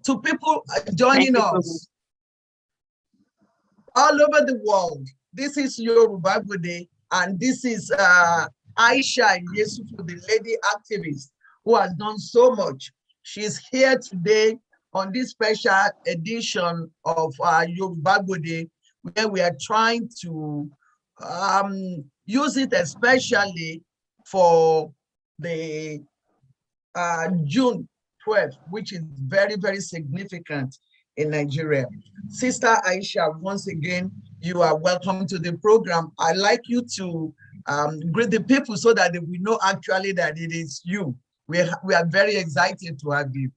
To people joining us all over the world, this is Yoruba Gbode, and this is Aisha Yesufu, the lady activist who has done so much. She's here today on this special edition of Yoruba Gbode, where we are trying to use it especially for the June 12th, which is very, very significant in Nigeria. Sister Aisha, once again, you are welcome to the program. I'd like you to greet the people so that they will know actually that it is you. We are very excited to have you.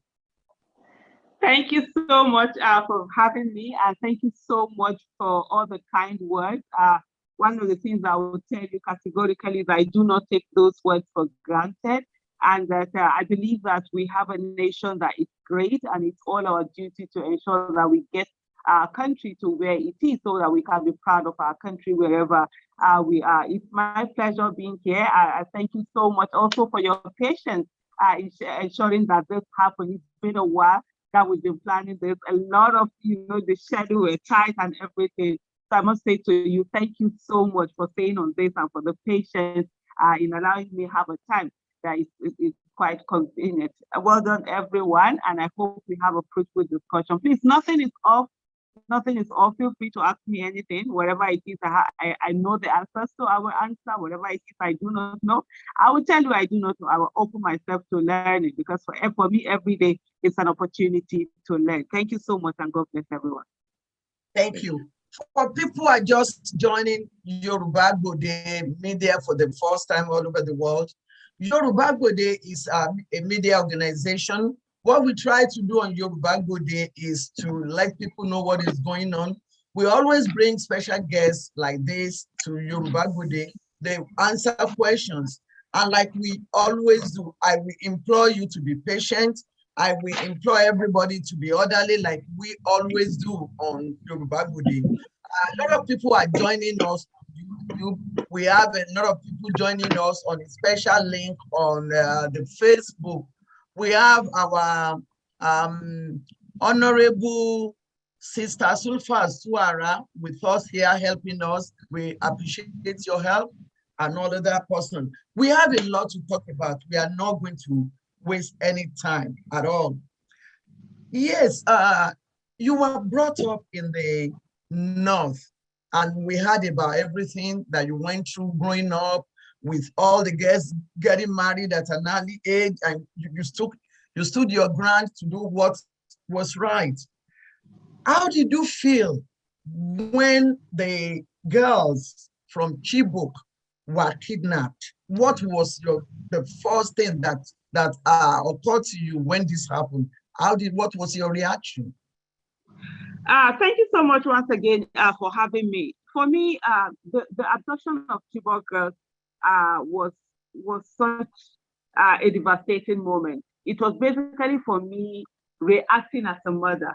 Thank you so much for having me, and thank you so much for all the kind words. One of the things I will tell you categorically is I do not take those words for granted, and that I believe that we have a nation that is great, and it's all our duty to ensure that we get our country to where it is so that we can be proud of our country wherever we are. It's my pleasure being here. I thank you so much also for your patience in ensuring that this happened. It's been a while that we've been planning this. A lot of, the schedule were tight and everything. So I must say to you, thank you so much for staying on this and for the patience in allowing me have a time that is quite convenient. Well done, everyone, and I hope we have a fruitful discussion. Please, nothing is off. Nothing is off. Feel free to ask me anything, whatever it is I know the answers to. I will answer. Whatever it is I do not know, I will tell you I do not know. I will open myself to learning, because for me, every day it's an opportunity to learn. Thank you so much, and God bless everyone. Thank you. For people who are just joining Yoruba Gbode media for the first time all over the world, Yoruba Gbode is a media organization. What we try to do on Yoruba Gbode is to let people know what is going on. We always bring special guests like this to Yoruba Gbode. They answer questions. And like we always do, I will implore you to be patient. I will implore everybody to be orderly like we always do on Yoruba Gbode. A lot of people are joining us on YouTube. We have a lot of people joining us on a special link on the Facebook. We have our Honorable Sister Sulfa Suara with us here helping us. We appreciate your help, and all other person. We have a lot to talk about. We are not going to waste any time at all. Yes, you were brought up in the North, and we heard about everything that you went through growing up, with all the girls getting married at an early age, and you stood your ground to do what was right. How did you feel when the girls from Chibok were kidnapped? What was the first thing that occurred to you when this happened? What was your reaction? Thank you so much once again for having me. For me, the abduction of Chibok girls was such a devastating moment. It was basically for me reacting as a mother.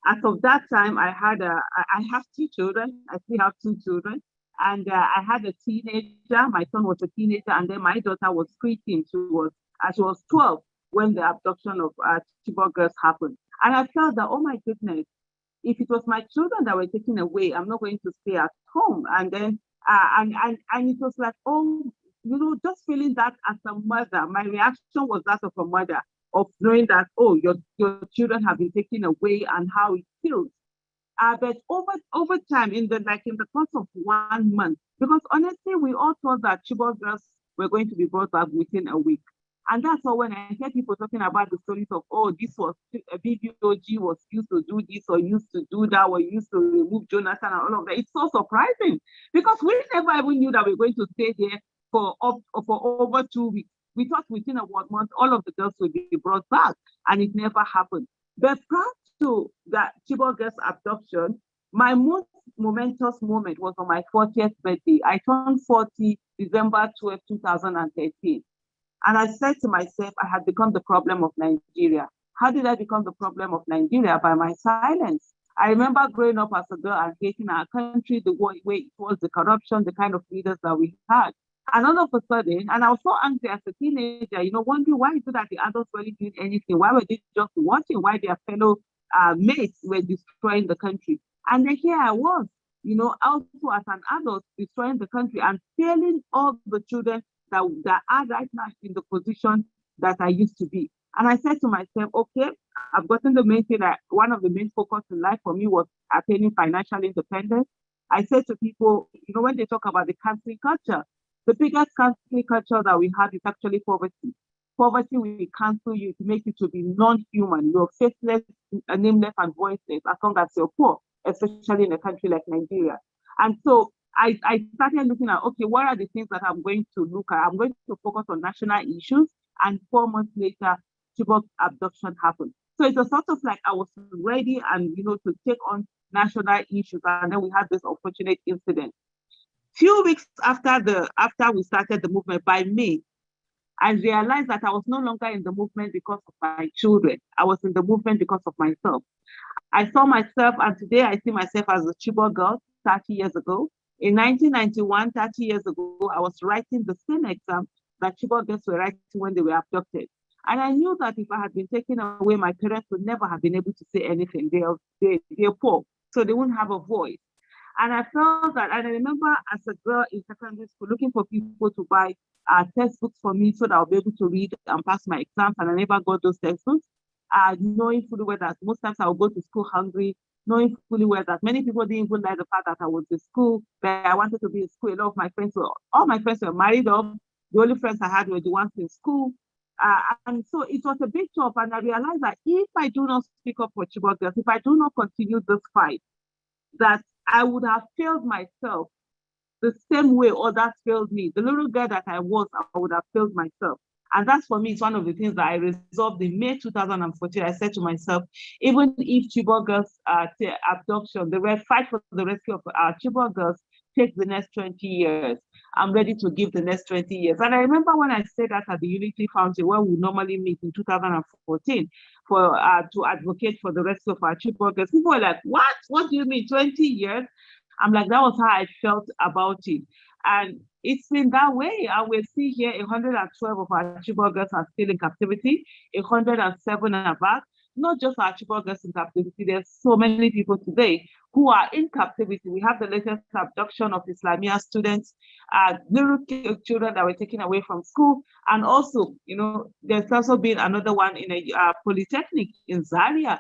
As of that time, I have two children. I still have two children, and I had a teenager. My son was a teenager, and then my daughter was preteen. She was 12 when the abduction of Chibok girls happened, and I felt that, oh my goodness, if it was my children that were taken away, I'm not going to stay at home. And then and it was like, oh, just feeling that as a mother, my reaction was that of a mother, of knowing that, oh, your children have been taken away and how it feels. But over time, in the course of 1 month, because honestly, we all thought that Chibok girls were going to be brought back within a week. And that's why when I hear people talking about the stories of, oh, this was a BBOG was used to do this or used to do that or used to remove Jonathan and all of that, it's so surprising, because we never even knew that we were going to stay there for over 2 weeks. We thought within a 1 month, all of the girls would be brought back, and it never happened. But prior to that Chibok girls abduction, my most momentous moment was on my 40th birthday. I turned 40 December 12, 2013. And I said to myself, I had become the problem of Nigeria. How did I become the problem of Nigeria? By my silence. I remember growing up as a girl and hating our country, the way it was, the corruption, the kind of leaders that we had. And all of a sudden, and I was so angry as a teenager, wondering why is it that the adults weren't doing anything? Why were they just watching? Why their fellow mates were destroying the country. And then here I was, also as an adult destroying the country and failing all the children that are right now in the position that I used to be. And I said to myself, okay, I've gotten the main thing. One of the main focus in life for me was attaining financial independence. I said to people, when they talk about the canceling culture, the biggest canceling culture that we have is actually poverty. Poverty will cancel you to make you to be non-human. You're faceless, nameless, and voiceless as long as you're poor, especially in a country like Nigeria. And so I started looking at, okay, what are the things that I'm going to look at? I'm going to focus on national issues. And 4 months later, Chibok abduction happened. So it's a sort of like I was ready and, to take on national issues. And then we had this unfortunate incident. Few weeks after we started the movement, by May, I realized that I was no longer in the movement because of my children. I was in the movement because of myself. I saw myself, and today I see myself as a Chibok girl 30 years ago. In 1991, 30 years ago, I was writing the same exam that Chibok girls were writing when they were abducted. And I knew that if I had been taken away, my parents would never have been able to say anything. They're poor, so they wouldn't have a voice. And I felt that, and I remember as a girl in secondary school, looking for people to buy textbooks for me so that I'll be able to read and pass my exams, and I never got those textbooks. Knowing fully well that most times I would go to school hungry, knowing fully well that many people didn't even like the fact that I was in school, that I wanted to be in school. A lot of all my friends were married off. The only friends I had were the ones in school. And so it was a big job. And I realized that if I do not speak up for Chibok girls, if I do not continue this fight, that I would have failed myself the same way others failed me. The little girl that I was, I would have failed myself. And that's, for me, it's one of the things that I resolved in May 2014. I said to myself, even if Chibok girls abduction, the fight for the rescue of Chibok girls takes the next 20 years, I'm ready to give the next 20 years. And I remember when I said that at the Unity Fountain, where we normally meet in 2014 to advocate for the rescue of our Chibok girls, people were like, what? What do you mean, 20 years? I'm like, that was how I felt about it. And it's been that way. And we see here 112 of our Chibok girls are still in captivity, 107 are back. Not just our Chibok girls in captivity, there's so many people today who are in captivity. We have the latest abduction of Islamia students, little children that were taken away from school. And also, there's also been another one in a polytechnic in Zaria,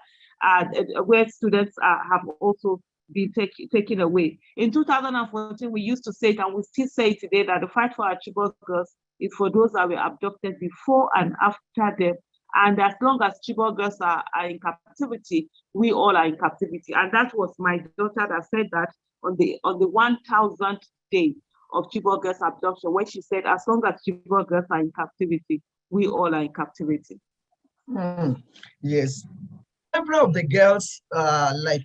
where students have also be taken away. In 2014, we used to say it, and we still say it today, that the fight for our Chibok girls is for those that were abducted before and after them. And as long as Chibok girls are in captivity, we all are in captivity. And that was my daughter that said that on the 1000th day of Chibok girls abduction, when she said, as long as Chibok girls are in captivity, we all are in captivity. Yes. Several of the girls, like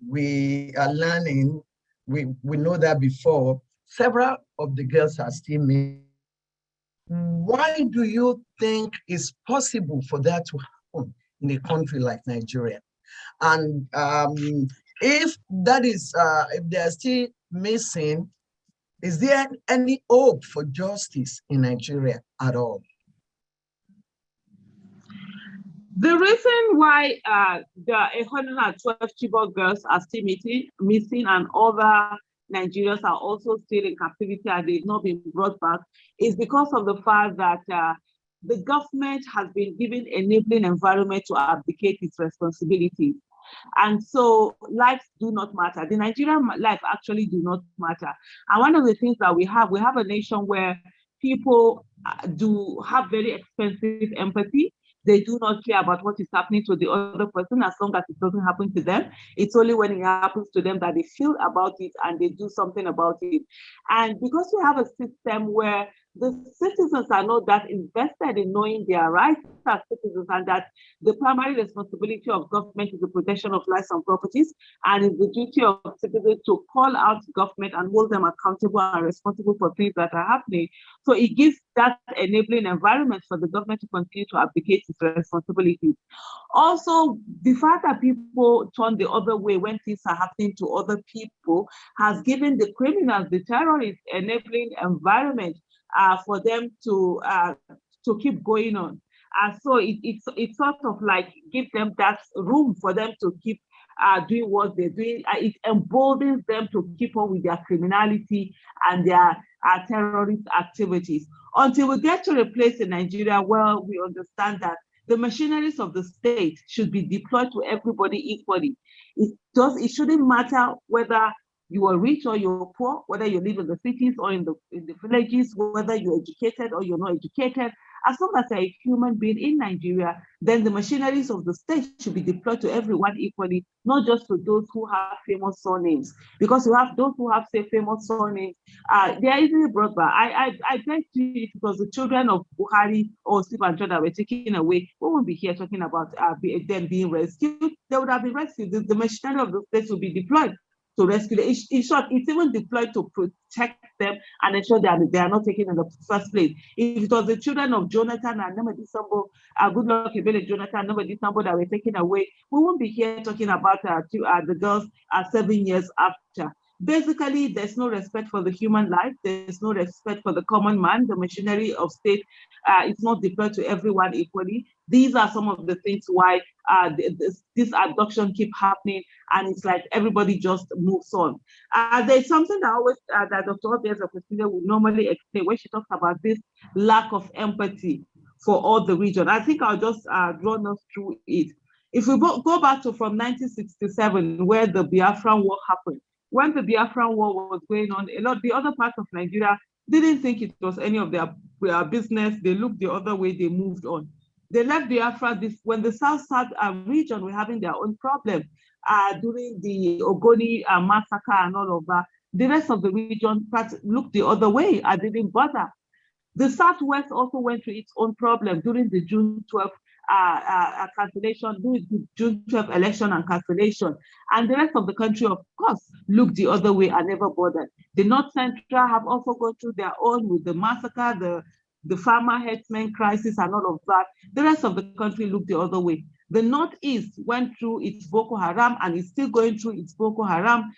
we are learning, we know that before, several of the girls are still missing. Why do you think it's possible for that to happen in a country like Nigeria? And if that is, if they're still missing, is there any hope for justice in Nigeria at all? The reason why the 112 Chibok girls are still missing and other Nigerians are also still in captivity and they've not been brought back is because of the fact that the government has been given enabling environment to abdicate its responsibilities. And so lives do not matter. The Nigerian life actually do not matter. And one of the things that we have a nation where people do have very expensive empathy. They do not care about what is happening to the other person as long as it doesn't happen to them. It's only when it happens to them that they feel about it and they do something about it. And because we have a system where the citizens are not that invested in knowing their rights as citizens, and that the primary responsibility of government is the protection of lives and properties, and it's the duty of citizens to call out government and hold them accountable and responsible for things that are happening. So it gives that enabling environment for the government to continue to abdicate its responsibilities. Also, the fact that people turn the other way when things are happening to other people has given the criminals, the terrorists, enabling environment for them to keep going on. So it's sort of like give them that room for them to keep doing what they're doing. It emboldens them to keep on with their criminality and their terrorist activities. Until we get to a place in Nigeria where we understand that the machineries of the state should be deployed to everybody equally. It shouldn't matter whether you are rich or you're poor, whether you live in the cities or in the villages, whether you're educated or you're not educated. As long as you're a human being in Nigeria, then the machineries of the state should be deployed to everyone equally, not just to those who have famous surnames. Because you have those who have, say, famous surnames, they are easily brought back. I bet you if it was the children of Buhari or Steve and John that were taken away, we won't be here talking about them being rescued. They would have been rescued. The machinery of the state will be deployed to rescue them. In short, it's even deployed to protect them and ensure that they are not taken in the first place. If it was the children of Jonathan and Namadi Sambo, Goodluck Ebele Jonathan and Namadi Sambo that were taken away, we won't be here talking about the girls 7 years after. Basically, there's no respect for the human life. There's no respect for the common man. The machinery of state is not deployed to everyone equally. These are some of the things why this abduction keep happening, and it's like everybody just moves on. There's something that always that Dr. Obieza will normally explain when she talks about this lack of empathy for all the region. I think I'll just run us through it. If we go back to from 1967, where the Biafran War happened, when the Biafran War was going on, the other parts of Nigeria didn't think it was any of their business. They looked the other way, they moved on. They left Biafra when the South region were having their own problem during the Ogoni massacre and all of that. The rest of the region looked the other way and didn't bother. The Southwest also went through its own problem during the June 12th cancellation, during the June 12th election and cancellation. And the rest of the country, of course, looked the other way and never bothered. The North Central have also gone through their own with the massacre, the farmer headsman crisis and all of that. The rest of the country looked the other way. The Northeast went through its Boko Haram and is still going through its Boko Haram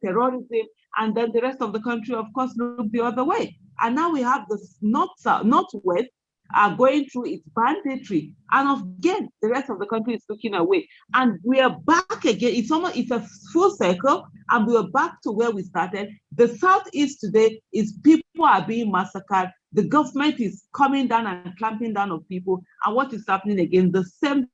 terrorism. And then the rest of the country, of course, looked the other way. And now we have the Northwest going through its banditry. And again, the rest of the country is looking away. And we are back again. It's a full circle, and we are back to where we started. The Southeast today is people are being massacred. The government is coming down and clamping down on people. And what is happening again? The same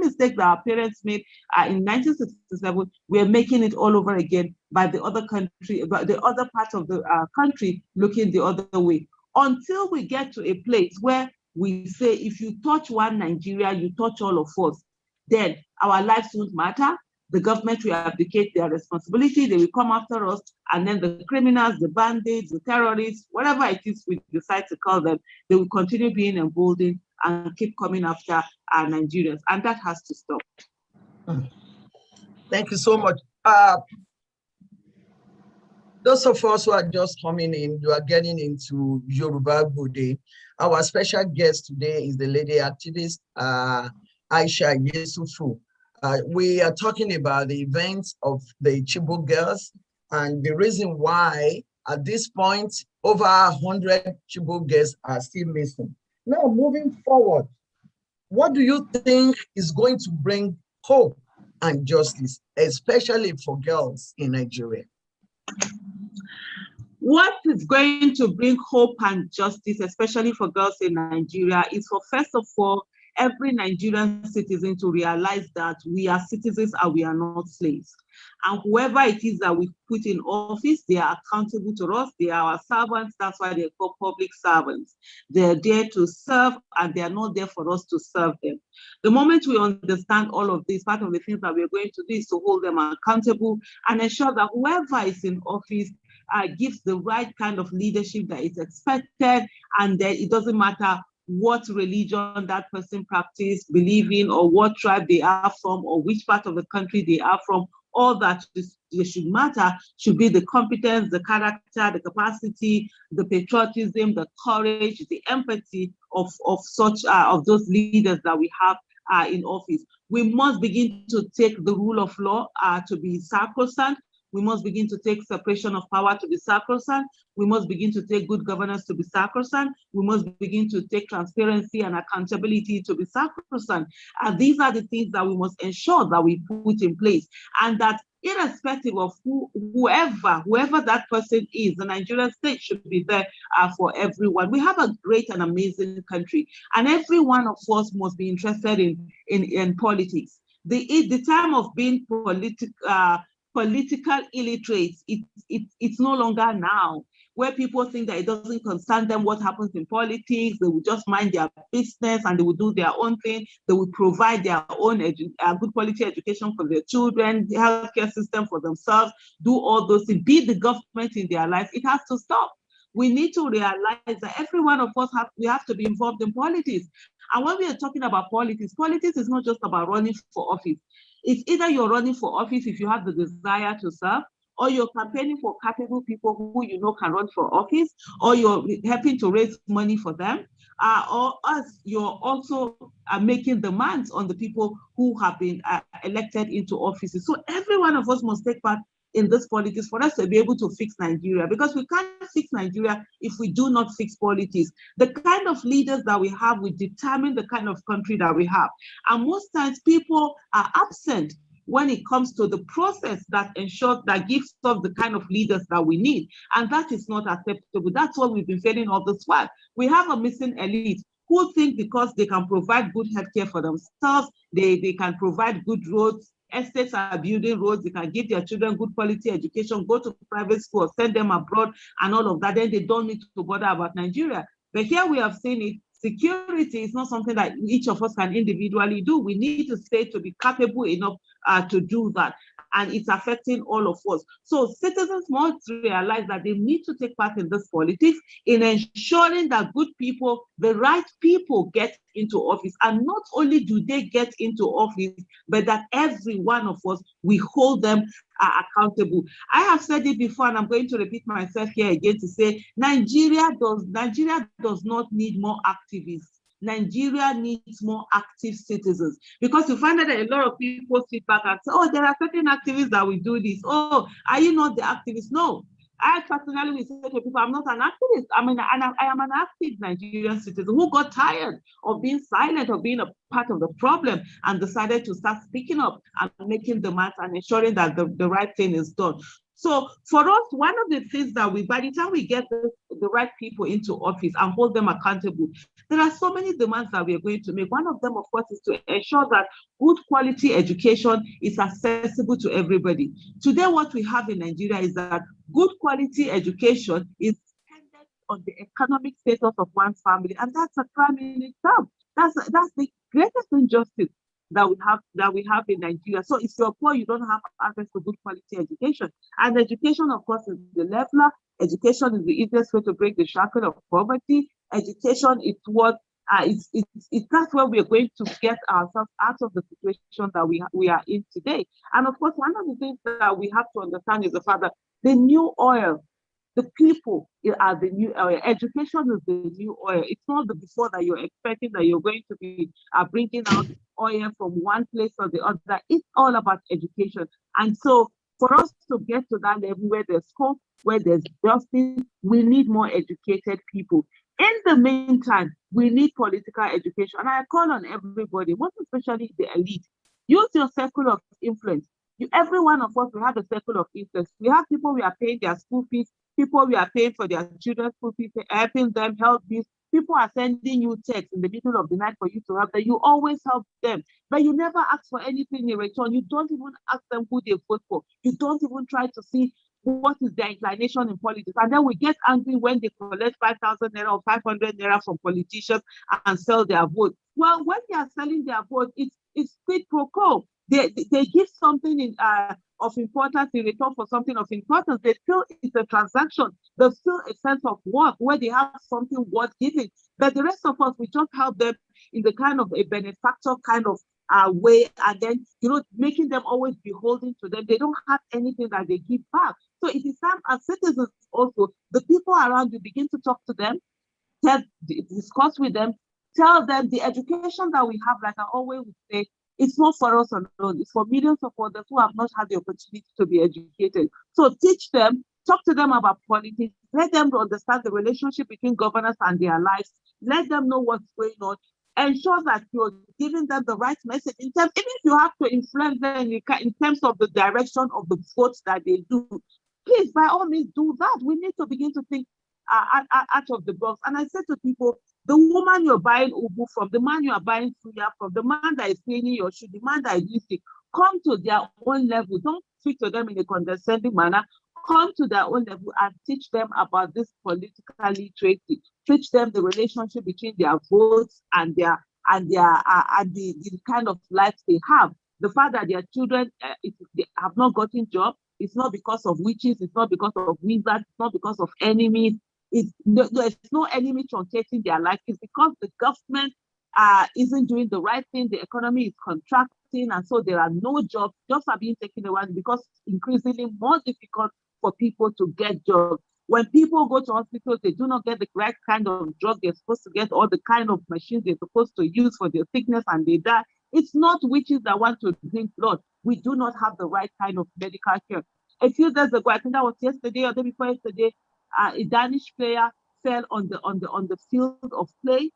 mistake that our parents made in 1967, we're making it all over again by the other country, by the other part of the country looking the other way. Until we get to a place where we say, if you touch one Nigeria, you touch all of us, then our lives won't matter. The government will abdicate their responsibility. They will come after us. And then the criminals, the bandits, the terrorists, whatever it is we decide to call them, they will continue being emboldened and keep coming after our Nigerians. And that has to stop. Thank you so much. Those of us who are just coming in, you are getting into Yoruba Gbode. Our special guest today is the lady activist, Aisha Yesufu. We are talking about the events of the Chibok girls and the reason why, at this point, over 100 Chibok girls are still missing. Now, moving forward, what do you think is going to bring hope and justice, especially for girls in Nigeria? What is going to bring hope and justice, especially for girls in Nigeria, is for, first of all, every Nigerian citizen to realize that we are citizens and we are not slaves. And whoever it is that we put in office, they are accountable to us. They are our servants. That's why they're called public servants. They're there to serve, and they are not there for us to serve them. The moment we understand all of this, part of the things that we're going to do is to hold them accountable and ensure that whoever is in office gives the right kind of leadership that is expected, and that it doesn't matter what religion that person practices, believe in, or what tribe they are from, or which part of the country they are from. All that should matter should be the competence, the character, the capacity, the patriotism, the courage, the empathy of those leaders that we have in office. We must begin to take the rule of law to be sacrosanct. We must begin to take separation of power to be sacrosanct. We must begin to take good governance to be sacrosanct. We must begin to take transparency and accountability to be sacrosanct. And these are the things that we must ensure that we put in place, and that irrespective of whoever that person is, the Nigerian state should be there for everyone. We have a great and amazing country, and every one of us must be interested in politics. The time of being political illiterate, it's no longer now, where people think that it doesn't concern them what happens in politics. They will just mind their business and they will do their own thing. They will provide their own good quality education for their children, the healthcare system for themselves, do all those things, be the government in their life. It has to stop. We need to realize that every one of us have to be involved in politics. And when we are talking about politics is not just about running for office. It's either you're running for office if you have the desire to serve, or you're campaigning for capable people who you know can run for office, or you're helping to raise money for them, or as you're also making demands on the people who have been elected into offices. So every one of us must take part in this politics for us to be able to fix Nigeria, because we can't fix Nigeria if we do not fix politics. The kind of leaders that we have will determine the kind of country that we have. And most times people are absent when it comes to the process that ensures, that gives us the kind of leaders that we need. And that is not acceptable. That's what we've been failing all this while. We have a missing elite who think because they can provide good healthcare for themselves, they can provide good roads, estates are building roads, they can give their children good quality education, go to private school, send them abroad and all of that, then they don't need to bother about Nigeria. But here we have seen it. Security is not something that each of us can individually do. We need the state to be capable enough to do that. And it's affecting all of us. So citizens must realize that they need to take part in this politics in ensuring that good people, the right people, get into office. And not only do they get into office, but that every one of us, we hold them accountable. I have said it before, and I'm going to repeat myself here again to say, Nigeria does not need more activists. Nigeria needs more active citizens, because you find that a lot of people sit back and say, oh, there are certain activists that will do this. Oh, are you not the activist? No. I personally will say to people, I'm not an activist. I am an active Nigerian citizen who got tired of being silent, of being a part of the problem, and decided to start speaking up and making demands and ensuring that the right thing is done. So for us, one of the things that by the time we get the right people into office and hold them accountable, there are so many demands that we are going to make. One of them, of course, is to ensure that good quality education is accessible to everybody. Today, what we have in Nigeria is that good quality education is dependent on the economic status of one's family, and that's a crime in itself. That's the greatest injustice that we have in Nigeria. So if you're poor, you don't have access to good quality education. And education, of course, is the leveler. Education is the easiest way to break the shackle of poverty. Education is what that's where we are going to get ourselves out of the situation that we are in today. And of course, one of the things that we have to understand is the fact that the new oil, the people are the new oil. Education is the new oil. It's not the before that you're expecting that you're going to be bringing out oil from one place or the other. It's all about education. And so for us to get to that level where there's hope, where there's justice, we need more educated people. In the meantime, we need political education. And I call on everybody, most especially the elite, use your circle of influence. Every one of us will have a circle of influence. We have people we are paying their school fees, people we are paying for their children's school fees, helping them, help these. People are sending you texts in the middle of the night for you to help them. You always help them, but you never ask for anything in return. You don't even ask them who they vote for. You don't even try to see what is their inclination in politics. And then we get angry when they collect 5,000 naira or 500 naira from politicians and sell their vote. Well, when they are selling their vote, it's quid pro quo. They give something of importance in return for something of importance. They feel it's a transaction. They feel a sense of worth where they have something worth giving. But the rest of us, we just help them in the kind of a benefactor kind of way, and then making them always beholden to them. They don't have anything that they give back. So it is time as citizens also, the people around you, begin to talk to them, discuss with them, tell them the education that we have, like I always say, It's not for us alone. It's for millions of others who have not had the opportunity to be educated. So teach them, talk to them about politics, let them understand the relationship between governance and their lives, let them know what's going on, ensure that you're giving them the right message in terms, even if you have to influence them in terms of the direction of the votes that they do, please, by all means, do that. We need to begin to think out of the box. And I said to people, the woman you're buying ubu from, the man you are buying suya from, the man that is cleaning your shoe, the man that is listening, come to their own level. Don't speak to them in a condescending manner. Come to their own level and teach them about this political literacy. Teach them the relationship between their votes and the kind of life they have. The fact that their children they have not gotten jobs, it's not because of witches, it's not because of wizards, it's not because of enemies. There's no enemy truncating their life. It's because the government isn't doing the right thing. The economy is contracting, and so there are no jobs. Jobs are being taken away because it's increasingly more difficult for people to get jobs. When people go to hospitals, they do not get the right kind of drug they're supposed to get, or the kind of machines they're supposed to use for their sickness, and they die. It's not witches that want to drink blood. We do not have the right kind of medical care. A few days ago, I think that was yesterday or the day before yesterday, a Danish player fell on the field of play,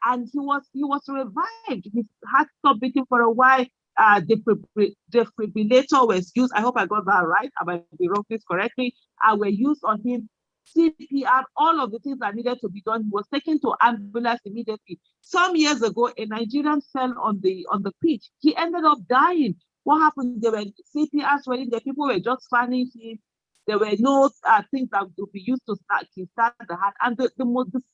and he was revived. His heart stopped beating for a while. Defibrillator was used. I hope I got that right. I might be wrong. Please correct me. Were used on him. CPR, all of the things that needed to be done. He was taken to ambulance immediately. Some years ago, a Nigerian fell on the pitch. He ended up dying. What happened? There were CPRs waiting there. People were just fanning him. There were no things that would be used to start the heart. And the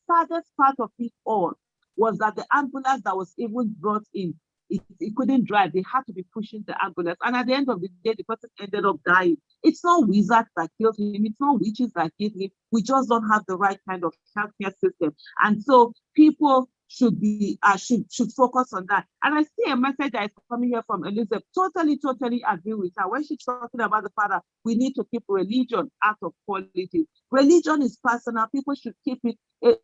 saddest part of it all was that the ambulance that was even brought in, it couldn't drive. They had to be pushing the ambulance. And at the end of the day, the person ended up dying. It's not wizards that killed him. It's not witches that killed him. We just don't have the right kind of healthcare system. And so people should focus on that. And I see a message that is coming here from Elizabeth. Totally agree with her. When she's talking about the fact that we need to keep religion out of politics. Religion is personal. People should keep it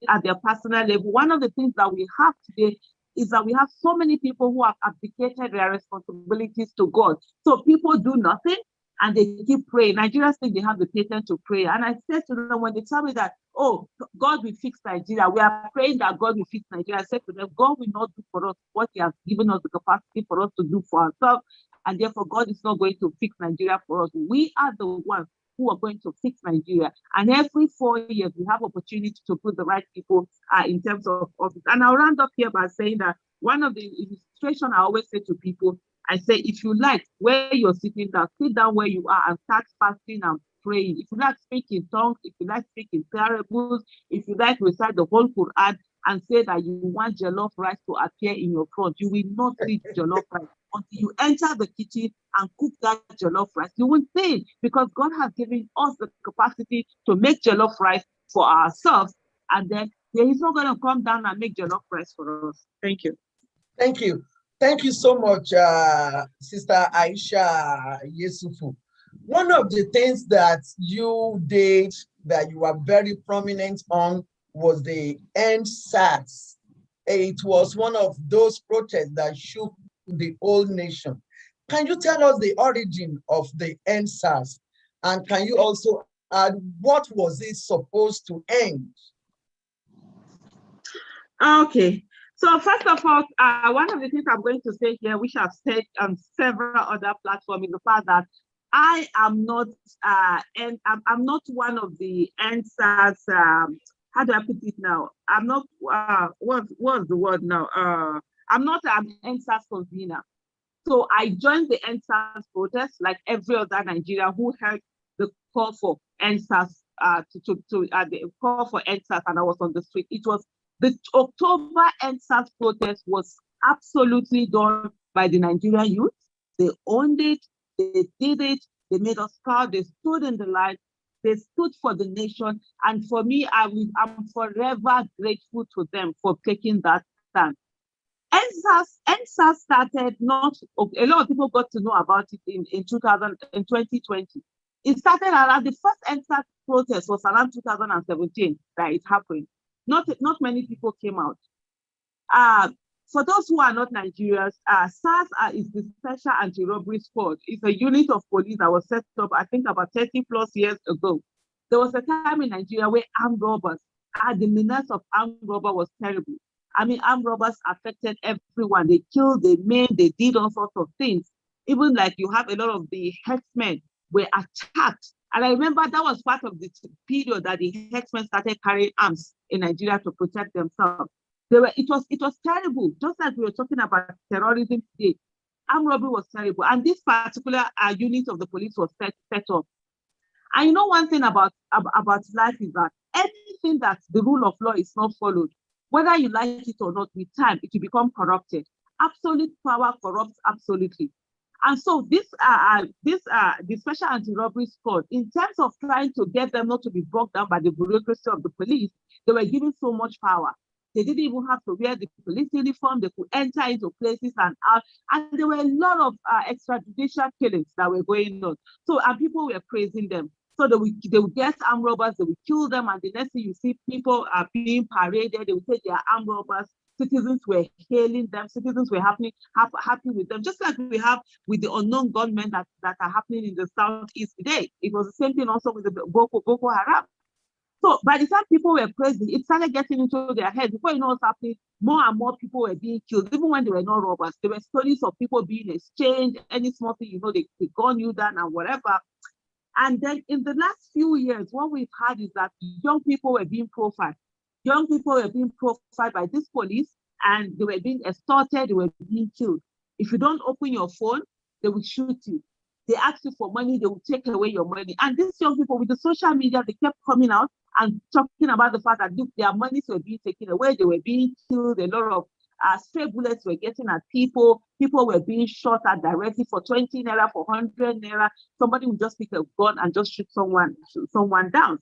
at their personal level. One of the things that we have today is that we have so many people who have abdicated their responsibilities to God. So people do nothing and they keep praying. Nigerians think they have the patience to pray. And I said to them, when they tell me that, oh, God will fix Nigeria, we are praying that God will fix Nigeria, I said to them, God will not do for us what he has given us the capacity for us to do for ourselves. And therefore, God is not going to fix Nigeria for us. We are the ones who are going to fix Nigeria. And every 4 years, we have opportunity to put the right people in terms of office. And I'll round up here by saying that one of the illustrations I always say to people, I say, if you like, where you're sitting down, sit down where you are and start fasting and praying. If you like, speak in tongues, if you like, speak in parables, if you like, recite the whole Quran and say that you want jollof rice to appear in your front, you will not see jollof rice until you enter the kitchen and cook that jollof rice. You won't see it because God has given us the capacity to make jollof rice for ourselves, and then He's not going to come down and make jollof rice for us. Thank you. Thank you. Thank you so much, Sister Aisha Yesufu. One of the things that you did that you are very prominent on was the EndSARS. It was one of those protests that shook the whole nation. Can you tell us the origin of the EndSARS? And can you also add what was it supposed to end? Okay. So first of all, one of the things I'm going to say here, which I've said on several other platforms, is the fact that I am not, I'm not one of the EndSARS. How do I put it now? I'm not. What's the word now? I'm not an EndSARS convener. So I joined the EndSARS protest like every other Nigerian who heard the call for EndSARS, the call for EndSARS, and I was on the street. It was the October EndSARS protest was absolutely done by the Nigerian youth. They owned it, they did it, they made us proud, they stood in the line, they stood for the nation. And for me, I'm forever grateful to them for taking that stand. EndSARS started not, a lot of people got to know about it in 2020. It started around, the first EndSARS protest was around 2017 that it happened. Not many people came out. For those who are not Nigerians, SARS is the Special Anti-Robbery Squad. It's a unit of police that was set up, I think, about 30 plus years ago. There was a time in Nigeria where armed robbers, the menace of armed robber was terrible. I mean, armed robbers affected everyone. They killed, they maimed, they did all sorts of things. Even like you have a lot of the herdsmen were attacked. And I remember that was part of the period that the herdsmen started carrying arms in Nigeria to protect themselves. It was terrible, just like we were talking about terrorism today. Armed robbery was terrible. And this particular unit of the police was set up. And you know, one thing about life is that anything that the rule of law is not followed, whether you like it or not, with time, it will become corrupted. Absolute power corrupts absolutely. And so the Special Anti-Robbery Squad, in terms of trying to get them not to be bogged down by the bureaucracy of the police, they were given so much power. They didn't even have to wear the police uniform. They could enter into places and out. And there were a lot of extrajudicial killings that were going on. So, and people were praising them. So they would get armed robbers, they would kill them, and the next thing you see, people are being paraded, they would take their armed robbers. Citizens were hailing them, citizens were happy with them, just like we have with the unknown gunmen that are happening in the southeast today. It was the same thing also with the Boko Haram. So by the time people were praising, it started getting into their heads. Before you know what's happening, more and more people were being killed, even when they were not robbers. There were stories of people being exchanged, any small thing, you know, they gun you down and whatever. And then in the last few years, what we've had is that young people were being profiled. Young people were being profiled by this police, and they were being extorted, they were being killed. If you don't open your phone, they will shoot you. They ask you for money, they will take away your money. And these young people with the social media, they kept coming out and talking about the fact that look, their monies were being taken away, they were being killed, a lot of stray bullets were getting at people, people were being shot at directly for 20 naira, for 100 naira. Somebody would just pick a gun and just shoot someone down.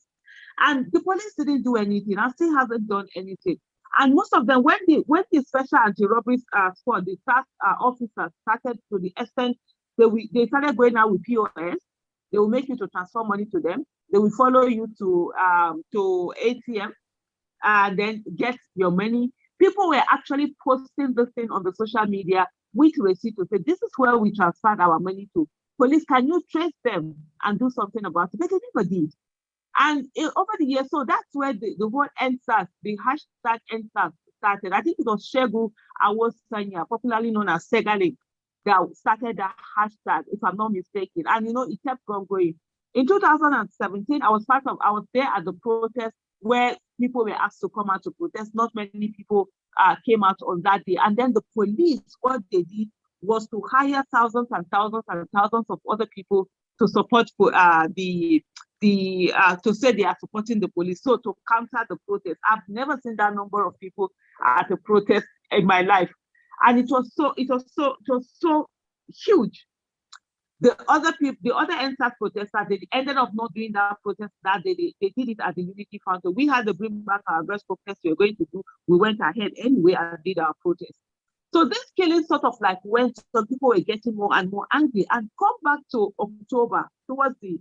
And the police didn't do anything and still hasn't done anything. And most of them, when the Special Anti-Robbery Squad, the task officers started to the extent they started going out with POS, they will make you to transfer money to them. They will follow you to ATM and then get your money. People were actually posting this thing on the social media with receipt to say, this is where we transferred our money to. Police, can you trace them and do something about it? But they never did. And over the years, so that's where the whole EndSARS, the hashtag EndSARS started. I think it was Shegu Awosanya, popularly known as Segale, that started that hashtag, if I'm not mistaken. And you know, it kept on going. In 2017, I was there at the protest where people were asked to come out to protest. Not many people came out on that day. And then the police, what they did was to hire thousands and thousands and thousands of other people to support to say they are supporting the police, so to counter the protest. I've never seen that number of people at a protest in my life, and it was so huge. The other EndSARS protesters, they ended up not doing that protest that day. They did it at the Unity Fountain. We had to bring back our breast protest we were going to do. We went ahead anyway and did our protest. So this killing sort of like went, some people were getting more and more angry. And come back to October, towards the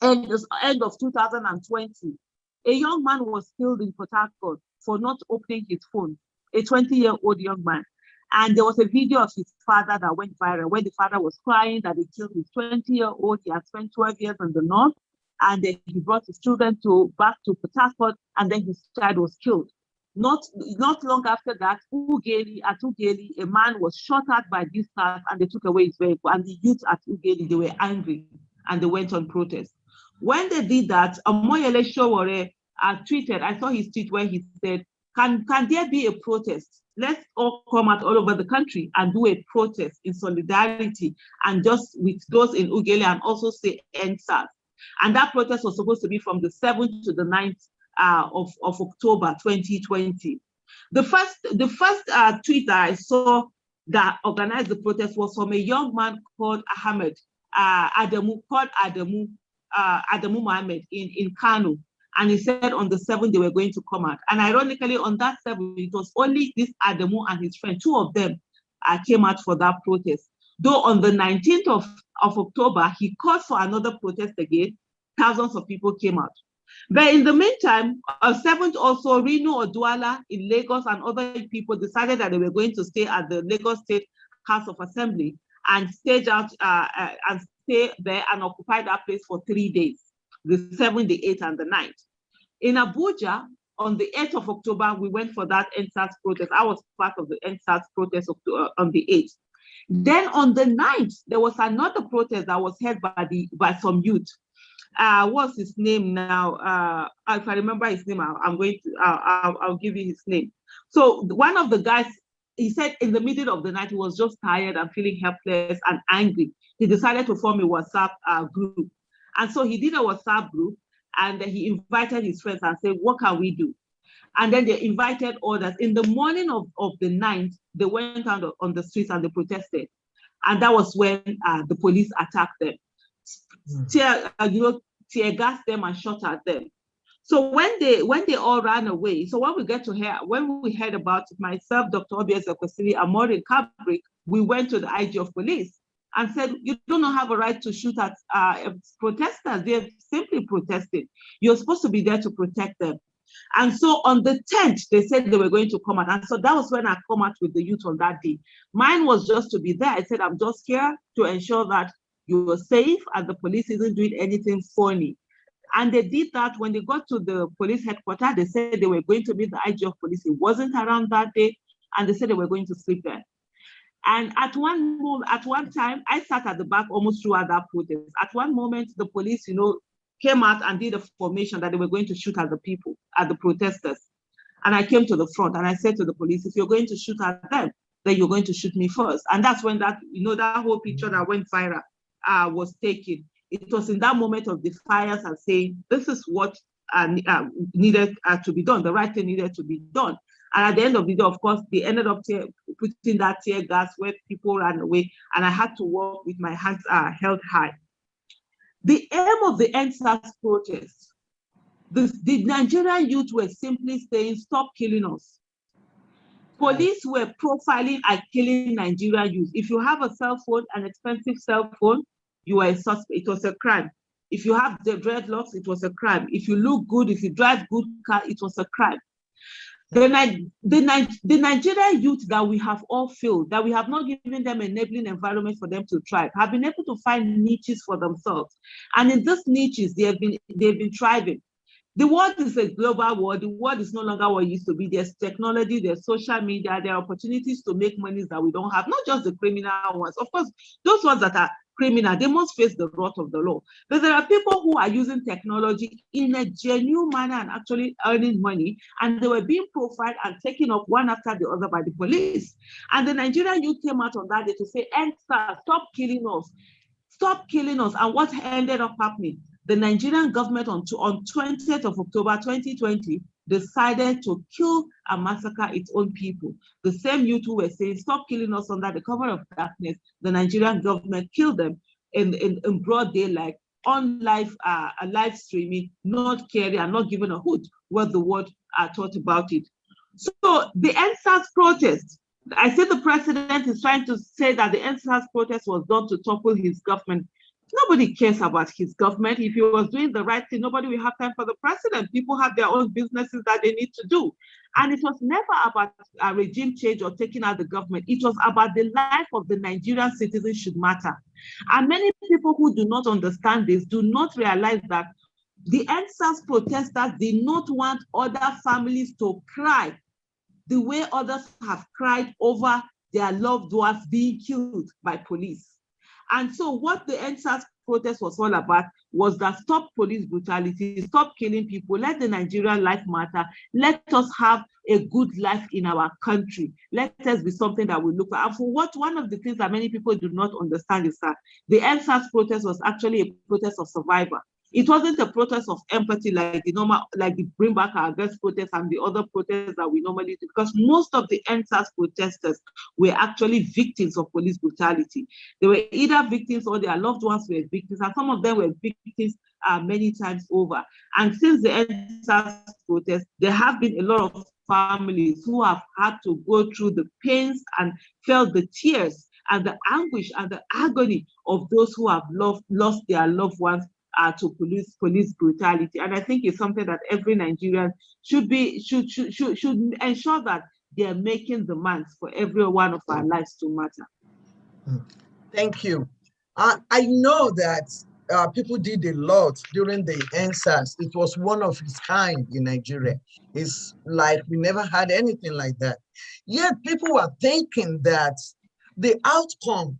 end of 2020, a young man was killed in Port Harcourt for not opening his phone, a 20-year-old young man. And there was a video of his father that went viral, where the father was crying that he killed his 20-year-old. He had spent 12 years in the north, and then he brought his children back to Port Harcourt, and then his child was killed. Not long after that, at Ugeli, a man was shot at by these cars, and they took away his vehicle. And the youth at Ugeli, they were angry, and they went on protest. When they did that, Omoyele Sowore tweeted, I saw his tweet where he said, can there be a protest? Let's all come out all over the country and do a protest in solidarity, and just with those in Ugeli, and also say EndSARS. And that protest was supposed to be from the 7th to the 9th of October 2020. The first tweet that I saw that organized the protest was from a young man called Adamu Mohammed in Kano. And he said on the 7th they were going to come out. And ironically, on that 7th, it was only this Adamu and his friend, two of them came out for that protest. Though on the 19th of October, he called for another protest again. Thousands of people came out. But in the meantime, 7th also, Rino Oduala in Lagos and other people decided that they were going to stay at the Lagos State House of Assembly and stage out and stay there and occupy that place for 3 days, the 7th, the 8th, and the 9th. In Abuja, on the 8th of October, we went for that EndSARS protest. I was part of the EndSARS protest on the 8th. Then on the 9th, there was another protest that was held by some youth. What's his name now? If I remember his name, I'll give you his name. So one of the guys, he said in the middle of the night, he was just tired and feeling helpless and angry. He decided to form a WhatsApp group. And so he did a WhatsApp group and he invited his friends and said, what can we do? And then they invited others. In the morning of the 9th, they went out on the streets and they protested. And that was when the police attacked them. Tear gassed them and shot at them. So when they all ran away, so when we heard about it, myself, Dr. Obieze Kwesili, and Maureen Kabrik, we went to the IG of police and said, you don't have a right to shoot at protesters. They're simply protesting. You're supposed to be there to protect them. And so on the 10th, they said they were going to come out. And so that was when I come out with the youth on that day. Mine was just to be there. I said, I'm just here to ensure that you are safe and the police isn't doing anything funny. And they did that. When they got to the police headquarters, they said they were going to meet the IG of police. It wasn't around that day. And they said they were going to sleep there. And at one time, I sat at the back almost throughout that protest. At one moment, the police, came out and did a formation that they were going to shoot at the people, at the protesters. And I came to the front and I said to the police, if you're going to shoot at them, then you're going to shoot me first. And that's when that whole picture that went viral was taken. It was in that moment of defiance and saying, this is what needed to be done. The right thing needed to be done. And at the end of the day, of course, they ended up putting that tear gas where people ran away. And I had to walk with my hands held high. The aim of the EndSARS protest, the Nigerian youth were simply saying, stop killing us. Police were profiling and killing Nigerian youth. If you have a cell phone, an expensive cell phone, you are a suspect. It was a crime. If you have the dreadlocks, it was a crime. If you look good, if you drive good car, it was a crime. The Nigerian youth that we have all failed, that we have not given them an enabling environment for them to thrive, have been able to find niches for themselves. And in these niches, they've been thriving. The world is a global world. The world is no longer what it used to be. There's technology, there's social media, there are opportunities to make money that we don't have, not just the criminal ones. Of course, those ones that are criminal, they must face the wrath of the law. But there are people who are using technology in a genuine manner and actually earning money, and they were being profiled and taken up one after the other by the police. And the Nigerian youth came out on that day to say, EndSARS, stop killing us. Stop killing us. And what ended up happening? The Nigerian government on 20th of October 2020 decided to kill and massacre its own people. The same youth who were saying, stop killing us under the cover of darkness, the Nigerian government killed them in broad daylight, on live streaming, not caring and not giving a hoot what the world thought about it. So the EndSARS protest, I said the president is trying to say that the EndSARS protest was done to topple his government. Nobody cares about his government. If he was doing the right thing, nobody will have time for the president. People have their own businesses that they need to do. And it was never about a regime change or taking out the government. It was about the life of the Nigerian citizens should matter. And many people who do not understand this do not realize that the EndSARS protesters did not want other families to cry the way others have cried over their loved ones being killed by police. And so what the EndSARS protest was all about was that stop police brutality, stop killing people, let the Nigerian life matter, let us have a good life in our country. Let us be something that we look at. And for what one of the things that many people do not understand is that the EndSARS protest was actually a protest of survival. It wasn't a protest of empathy like the Bring Back Our Girls protest and the other protests that we normally do, because most of the EndSARS protesters were actually victims of police brutality. They were either victims or their loved ones were victims, and some of them were victims many times over. And since the EndSARS protest, there have been a lot of families who have had to go through the pains and felt the tears and the anguish and the agony of those who have lost their loved ones to police brutality. And I think it's something that every Nigerian should ensure that they are making demands for every one of our lives to matter. Thank you. I know that people did a lot during the EndSARS. It was one of its kind in Nigeria. It's like we never had anything like that. Yet people were thinking that the outcome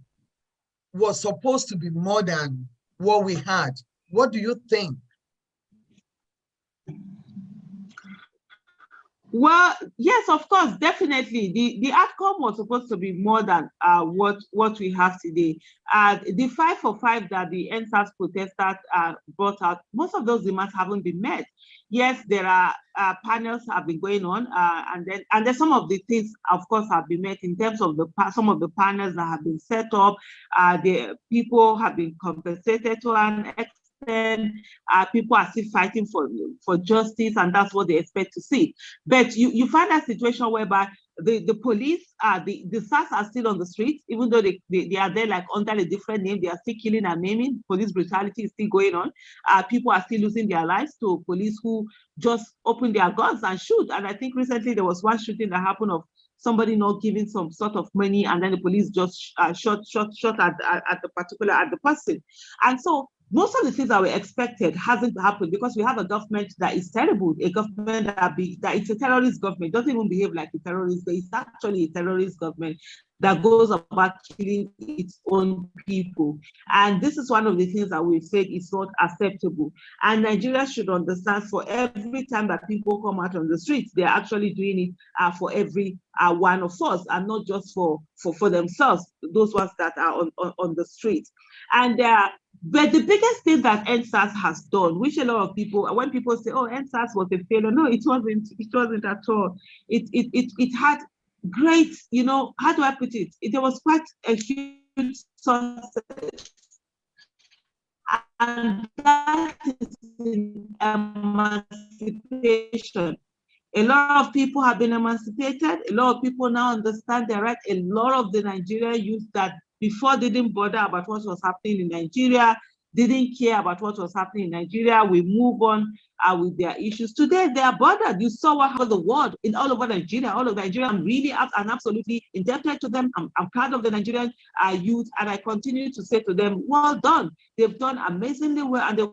was supposed to be more than what we had. What do you think? Well, yes, of course, definitely. The outcome was supposed to be more than what we have today. The 5 for 5 that the EndSARS protesters brought out, most of those demands haven't been met. Yes, there are panels have been going on, and then some of the things, of course, have been met in terms of some of the panels that have been set up. The people have been compensated to an extent. People are still fighting for justice, and that's what they expect to see. But you find a situation whereby the police, the SARS are still on the streets, even though they are there like under a different name. They are still killing and maiming. Police brutality is still going on. People are still losing their lives to police who just open their guns and shoot. And I think recently there was one shooting that happened of somebody not giving some sort of money, and then the police just shot at the person. And so most of the things that were expected hasn't happened because we have a government that is terrible, a government that it's a terrorist government, doesn't even behave like a terrorist, but it's actually a terrorist government that goes about killing its own people. And this is one of the things that we've said is not acceptable. And Nigeria should understand, for every time that people come out on the streets, they're actually doing it for every one of us, and not just for themselves, those ones that are on the streets. And but the biggest thing that EndSARS has done, which a lot of people, when people say, "Oh, EndSARS was a failure," no, it wasn't. It wasn't at all. It had great, how do I put it? There was quite a huge success, and that is in emancipation. A lot of people have been emancipated. A lot of people now understand their rights. A lot of the Nigerian youth that before didn't bother about what was happening in Nigeria, didn't care about what was happening in Nigeria, we move on with their issues. Today, they are bothered. You saw what happened the world in all over Nigeria. All of Nigeria, I'm really and absolutely indebted to them. I'm proud of the Nigerian youth, and I continue to say to them, well done. They've done amazingly well, and they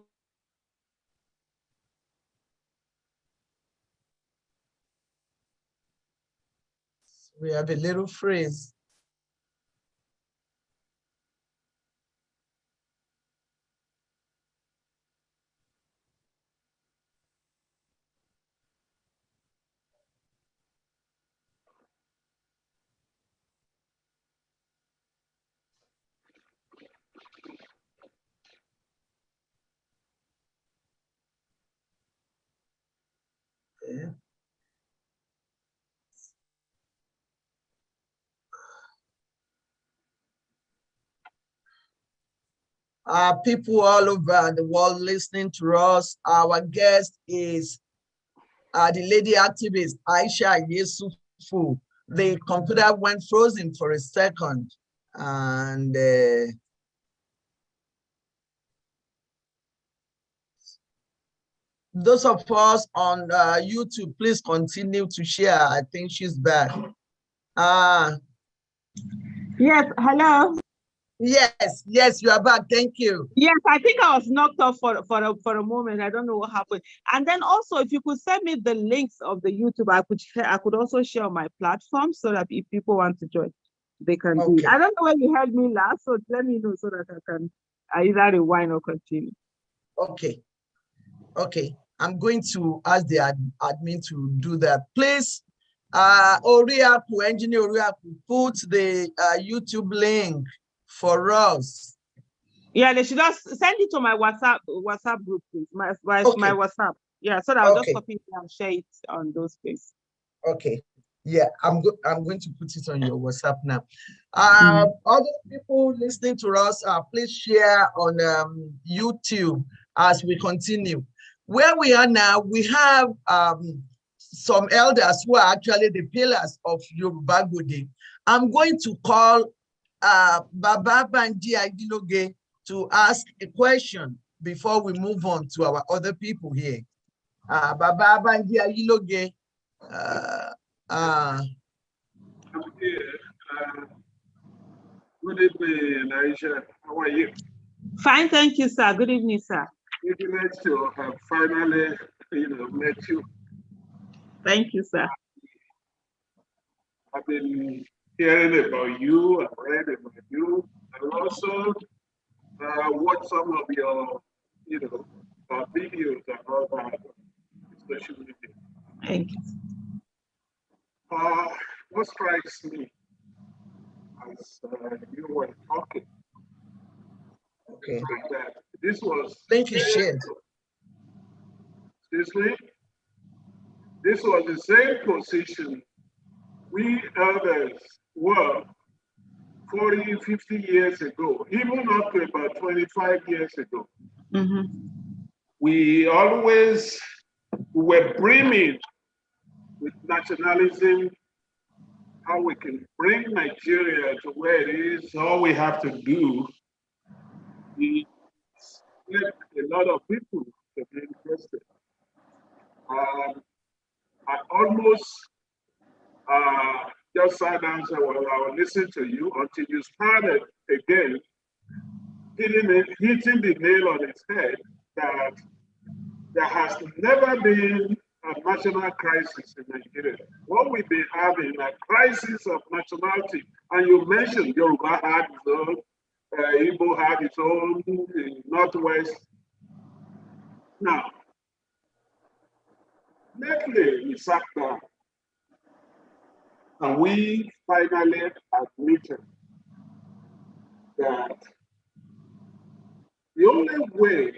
We have a little phrase. Yeah. People all over the world listening to us. Our guest is the lady activist, Aisha Yesufu. The computer went frozen for a second. And those of us on YouTube, please continue to share. I think she's back. Yes, hello. Yes, you are back. Thank you. Yes, I think I was knocked off for a moment. I don't know what happened. And then also, if you could send me the links of the YouTube, I could also share on my platform so that if people want to join, they can do it. I don't know where you heard me last, so let me know so that I can either rewind or continue. Okay. I'm going to ask the admin to do that. Please, Engineer Oriaku, put the YouTube link for us. Yeah, they should just send it to my WhatsApp group, please. My WhatsApp. Yeah, so that I'll just copy it and share it on those places. Okay. Yeah, I'm going to put it on your WhatsApp now. Other people listening to us, please share on YouTube as we continue. Where we are now, we have some elders who are actually the pillars of Yoruba Gbode. I'm going to call Baba Bandi Aidinoge to ask a question. before we move on to our other people here. Baba Banji Ayiloge. I'm here. Good evening, Aisha. How are you? Fine, thank you, sir. Good evening, sir. It's nice to have finally, met you. Thank you, sir. I've been hearing about you, I've read about you, and also watched some of your, videos about social media. Thank you. What strikes me as you were talking, Okay. that this was. Thank you, shared. Seriously, this was the same position we others were 40, 50 years ago, even up to about 25 years ago. Mm-hmm. We always were brimming with nationalism, how we can bring Nigeria to where it is. All we have to do is get a lot of people to be interested. I almost just sat down and said, well, I will listen to you until you started again hitting the nail on its head that there has never been a national crisis in Nigeria. What we've been having a crisis of nationality, and you mentioned Yoruba had its own, Igbo had its own, the Northwest. Now, lately we sat down and we finally admitted that the only way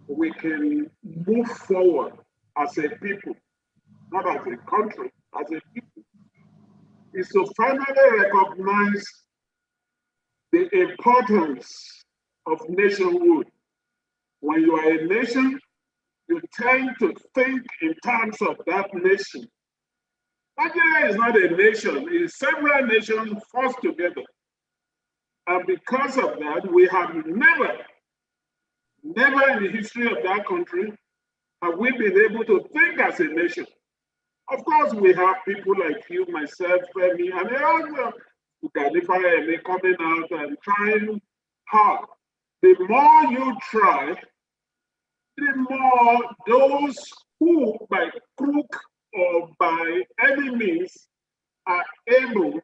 we can move forward as a people, not as a country, as a people, is to finally recognize the importance of nationhood. When you are a nation, you tend to think in terms of that nation. Nigeria is not a nation, it is several nations forced together. And because of that, we have never in the history of that country have we been able to think as a nation. Of course, we have people like you, myself, Femi, and others who can coming out and trying hard. The more you try, the more those who, by crook or by any means, are able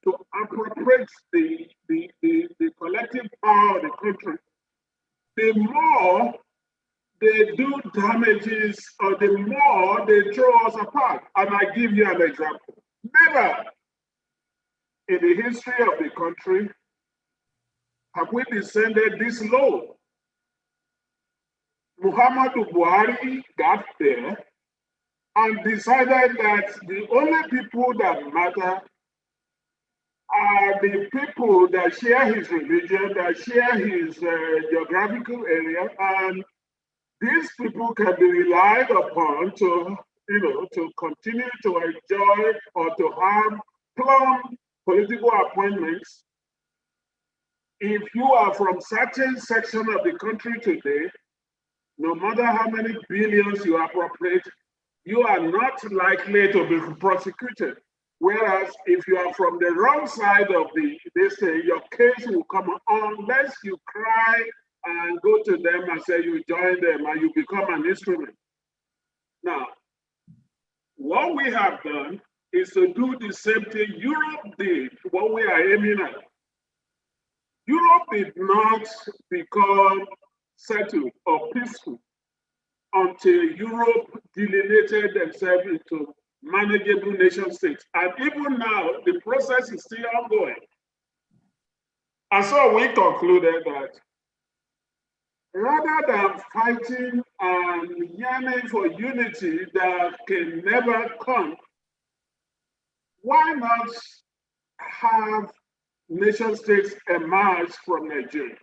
to appropriate the collective power of the country, the more they do damages or the more they throw us apart. And I give you an example. Never in the history of the country have we descended this low. Muhammadu Buhari got there and decided that the only people that matter are the people that share his religion, that share his geographical area, and these people can be relied upon to, to continue to enjoy or to have plum political appointments. If you are from certain section of the country today, no matter how many billions you appropriate, you are not likely to be prosecuted. Whereas if you are from the wrong side of your case will come unless you cry and go to them and say you join them and you become an instrument. Now, what we have done is to do the same thing Europe did, what we are aiming at. Europe did not become settled or peaceful until Europe delineated themselves into manageable nation states. And even now, the process is still ongoing. And so we concluded that rather than fighting and yearning for unity that can never come, why not have nation states emerge from Nigeria?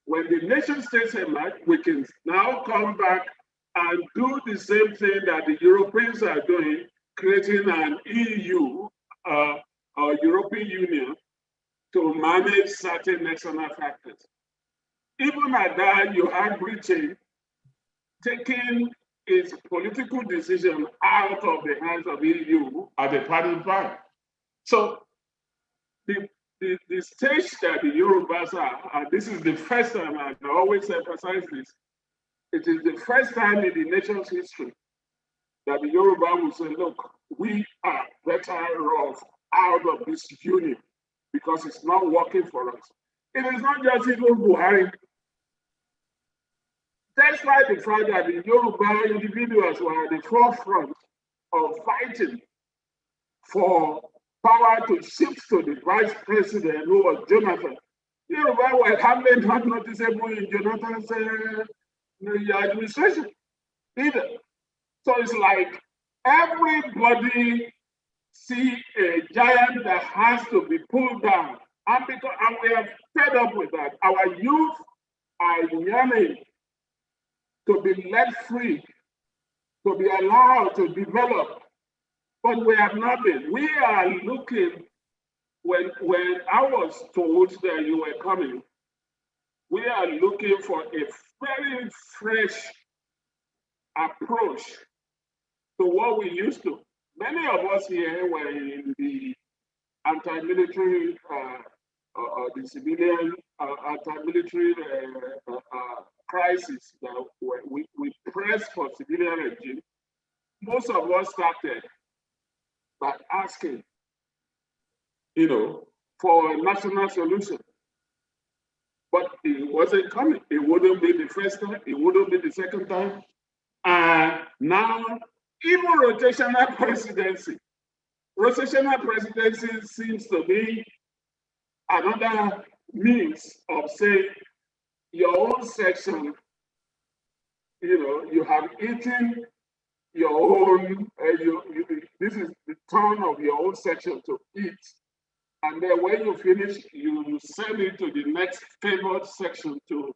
When the nation states emerge, we can now come back and do the same thing that the Europeans are doing, creating an EU or European Union to manage certain national factors. even at that, you had Britain taking its political decision out of the hands of EU at the party time. So the stage that the Yorubas are, and this is the first time, and I always emphasize this, it is the first time in the nation's history that the Yoruba will say, look, we are better off out of this union because it's not working for us. It is not just even Buhari. Despite the fact that the Yoruba individuals were at the forefront of fighting for power to shift to the vice president, who was Jonathan, Yoruba were hardly not noticeable in Jonathan's administration either. So it's like everybody see a giant that has to be pulled down. And we are fed up with that. Our youth are yearning to be let free, to be allowed to develop. But we have not been. We are looking, when I was told that you were coming, we are looking for a very fresh approach to what we used to. Many of us here were in the anti-military, the civilian anti-military crisis that we pressed for civilian regime. Most of us started by asking, for a national solution. But it wasn't coming. It wouldn't be the first time. It wouldn't be the second time. And now, even rotational presidency seems to be another means of saying your own section, you have eaten your own, this is the turn of your own section to eat. And then when you finish, you send it to the next favored section to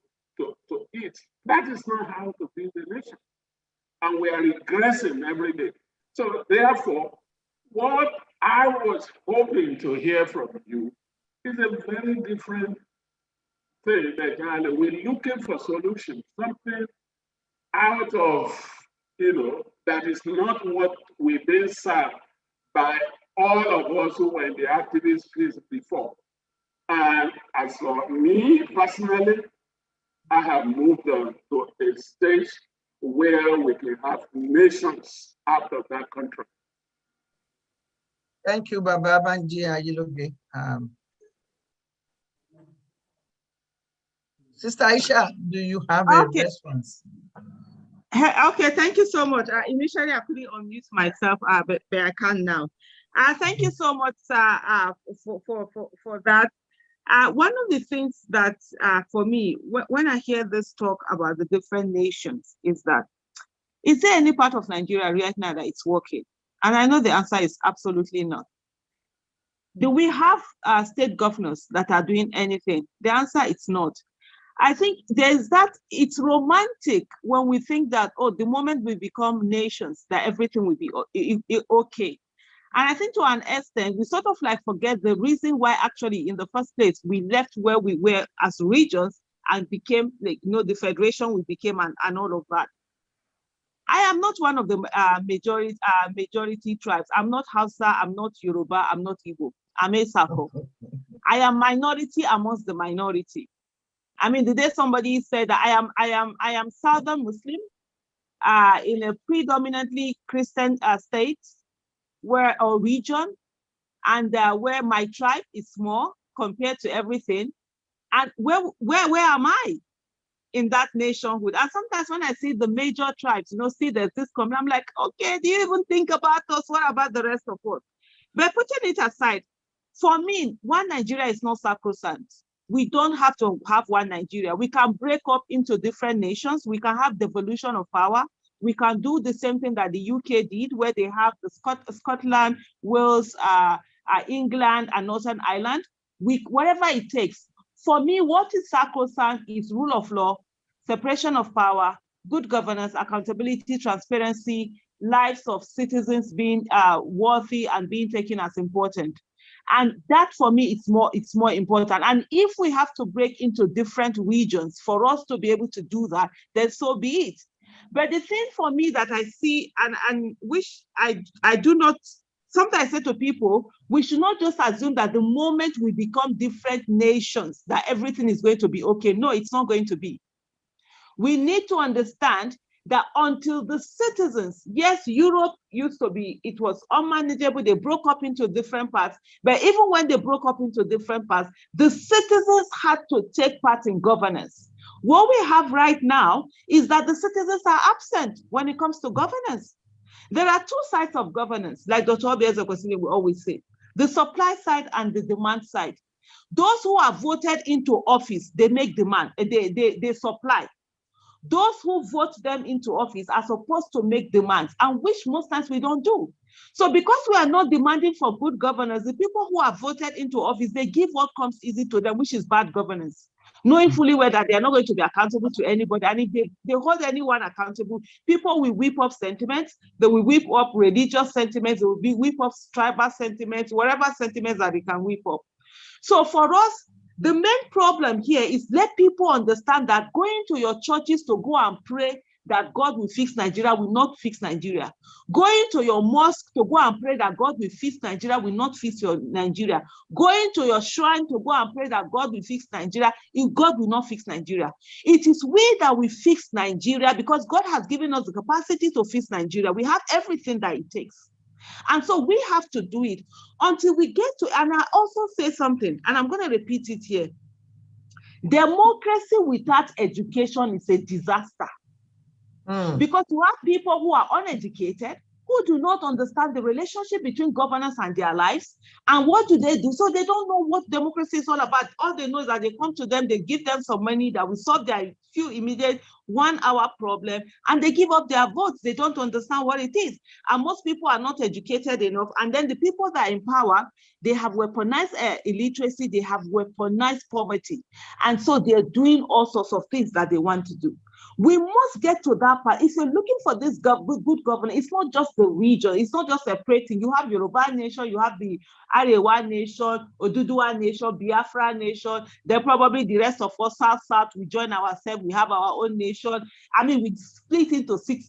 eat. That is not how to build a nation. And we are regressing every day. So therefore, what I was hoping to hear from you is a very different thing. That we're looking for solutions, something out of, that is not what we've been served by all of us who were in the activist space before. And as for me personally, I have moved on to a stage where we can have nations out of that country. Thank you, Baba Banji Ayiloge. Sister Aisha, do you have a response? Okay, thank you so much. Initially, I couldn't unmute myself, but I can now. Thank you so much for that. One of the things that for me, when I hear this talk about the different nations, is that, is there any part of Nigeria right now that it's working? And I know the answer is absolutely not. Do we have state governors that are doing anything? The answer is not. I think there's that, it's romantic when we think that, the moment we become nations, that everything will be okay. And I think to an extent, we sort of like forget the reason why actually in the first place, we left where we were as regions and became the federation we became and all of that. I am not one of the majority tribes. I'm not Hausa, I'm not Yoruba, I'm not Igbo. I'm a Sako. I am minority amongst the minority. I mean, the day somebody said that I am Southern Muslim in a predominantly Christian state, or region, and where my tribe is small compared to everything, and where am I in that nationhood? And sometimes when I see the major tribes, see there's this coming, I'm like, okay, do you even think about us? What about the rest of us? But putting it aside, for me, one Nigeria is not sacrosanct. We don't have to have one Nigeria. We can break up into different nations. We can have devolution of power. We can do the same thing that the UK did, where they have the Scotland, Wales, England, and Northern Ireland. Whatever it takes. For me, what is sacrosanct is rule of law, separation of power, good governance, accountability, transparency, lives of citizens being worthy and being taken as important. And that for me, it's more important. And if we have to break into different regions for us to be able to do that, then so be it. But the thing for me that I see and which I do not, sometimes I say to people, we should not just assume that the moment we become different nations, that everything is going to be okay. No, it's not going to be. We need to understand that until the citizens, yes, Europe used to be, it was unmanageable. They broke up into different parts. But even when they broke up into different parts, the citizens had to take part in governance. What we have right now is that the citizens are absent when it comes to governance. There are two sides of governance, like Dr. Obiezekosile will always say, the supply side and the demand side. Those who are voted into office, they make demand, they supply. Those who vote them into office are supposed to make demands, and which most times we don't do. So because we are not demanding for good governance, the people who are voted into office, they give what comes easy to them, which is bad governance, knowing fully well that they are not going to be accountable to anybody. And if they hold anyone accountable, people will whip up sentiments, they will whip up religious sentiments, they will whip up tribal sentiments, whatever sentiments that they can whip up. So for us, the main problem here is let people understand that going to your churches to go and pray that God will fix Nigeria will not fix Nigeria. Going to your mosque to go and pray that God will fix Nigeria will not fix your Nigeria. Going to your shrine to go and pray that God will fix Nigeria, God will not fix Nigeria. It is we that will fix Nigeria because God has given us the capacity to fix Nigeria. We have everything that it takes. And so we have to do it until we get to, and I also say something, and I'm going to repeat it here. Democracy without education is a disaster. Because you have people who are uneducated, who do not understand the relationship between governance and their lives. And what do? So they don't know what democracy is all about. All they know is that they come to them, they give them some money that will solve their few immediate 1 hour problem, and they give up their votes. They don't understand what it is. And most people are not educated enough. And then the people that are in power, they have weaponized illiteracy, they have weaponized poverty. And so they're doing all sorts of things that they want to do. We must get to that part. If you're looking for this good governance, it's not just the region, it's not just separating. You have Yoruba nation, you have the Arewa nation, Oduduwa nation, Biafra nation, then probably the rest of us, South, we join ourselves, we have our own nation. I mean, we split into 6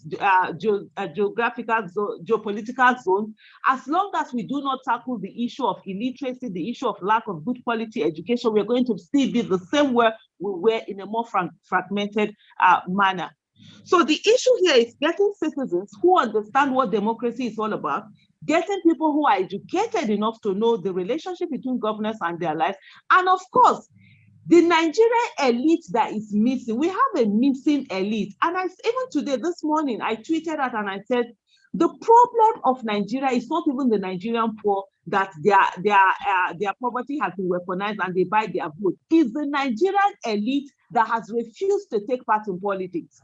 geopolitical zones. As long as we do not tackle the issue of illiteracy, the issue of lack of good quality education, we're going to still be the same way we were in a more fragmented manner. So the issue here is getting citizens who understand what democracy is all about, getting people who are educated enough to know the relationship between governance and their lives, and of course, the Nigerian elite that is missing. We have a missing elite. And even today, this morning, I tweeted out and I said, the problem of Nigeria is not even the Nigerian poor, that their poverty has been weaponized and they buy their vote. It's the Nigerian elite that has refused to take part in politics.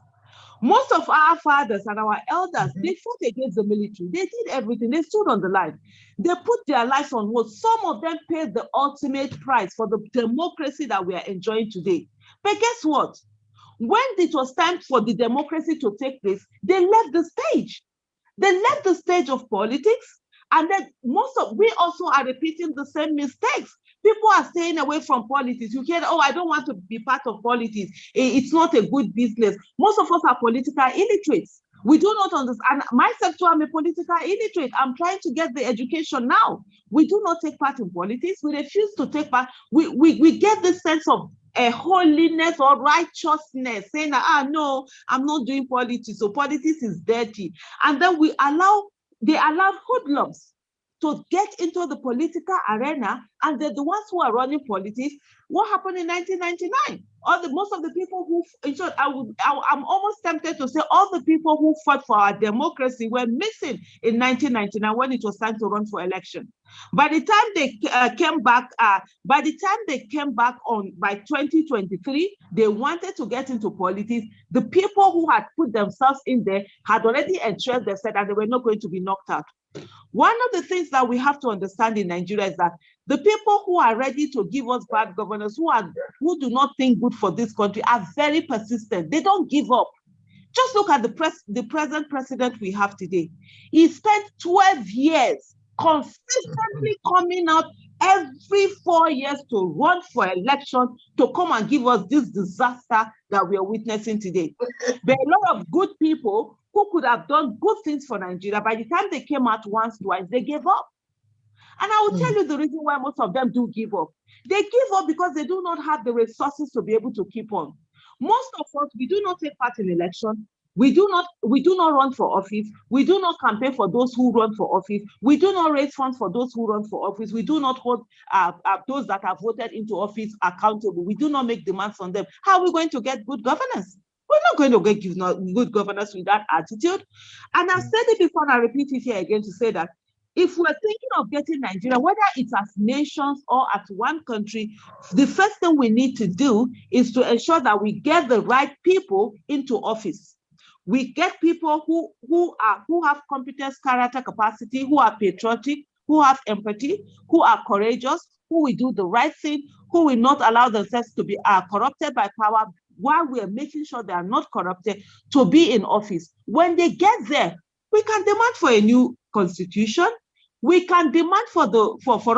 Most of our fathers and our elders, they fought against the military. They did everything. They stood on the line. They put their lives on hold. Some of them paid the ultimate price for the democracy that we are enjoying today. But guess what? When it was time for the democracy to take place, they left the stage. They left the stage of politics. And then we also are repeating the same mistakes. People are staying away from politics. You hear, oh, I don't want to be part of politics. It's not a good business. Most of us are political illiterates. We do not understand. Myself too, I'm a political illiterate. I'm trying to get the education now. We do not take part in politics. We refuse to take part. We get this sense of holiness or righteousness, saying, no, I'm not doing politics. So politics is dirty. And then they allow hoodlums to get into the political arena, and they're the ones who are running politics. What happened in 1999? Most of the people who, in short, I'm almost tempted to say all the people who fought for our democracy were missing in 1999 when it was time to run for election. By the time they came back, by 2023, they wanted to get into politics. The people who had put themselves in there had already ensured themselves that they were not going to be knocked out. One of the things that we have to understand in Nigeria is that the people who are ready to give us bad governance, who do not think good for this country, are very persistent. They don't give up. Just look at the present president we have today. He spent 12 years consistently coming out, every 4 years to run for election to come and give us this disaster that we are witnessing today. There are a lot of good people who could have done good things for Nigeria. By the time they came out once, twice, they gave up. And I will tell you the reason why most of them do give up. They give up because they do not have the resources to be able to keep on. Most of us, we do not take part in election. We do not run for office. We do not campaign for those who run for office. We do not raise funds for those who run for office. We do not hold those that are voted into office accountable. We do not make demands on them. How are we going to get good governance? We're not going to get good governance with that attitude. And I've said it before, and I repeat it here again to say that if we're thinking of getting Nigeria, whether it's as nations or as one country, the first thing we need to do is to ensure that we get the right people into office. We get people who have competence, character, capacity, who are patriotic, who have empathy, who are courageous, who will do the right thing, who will not allow themselves to be corrupted by power while we are making sure they are not corrupted, to be in office. When they get there, we can demand for a new constitution. We can demand for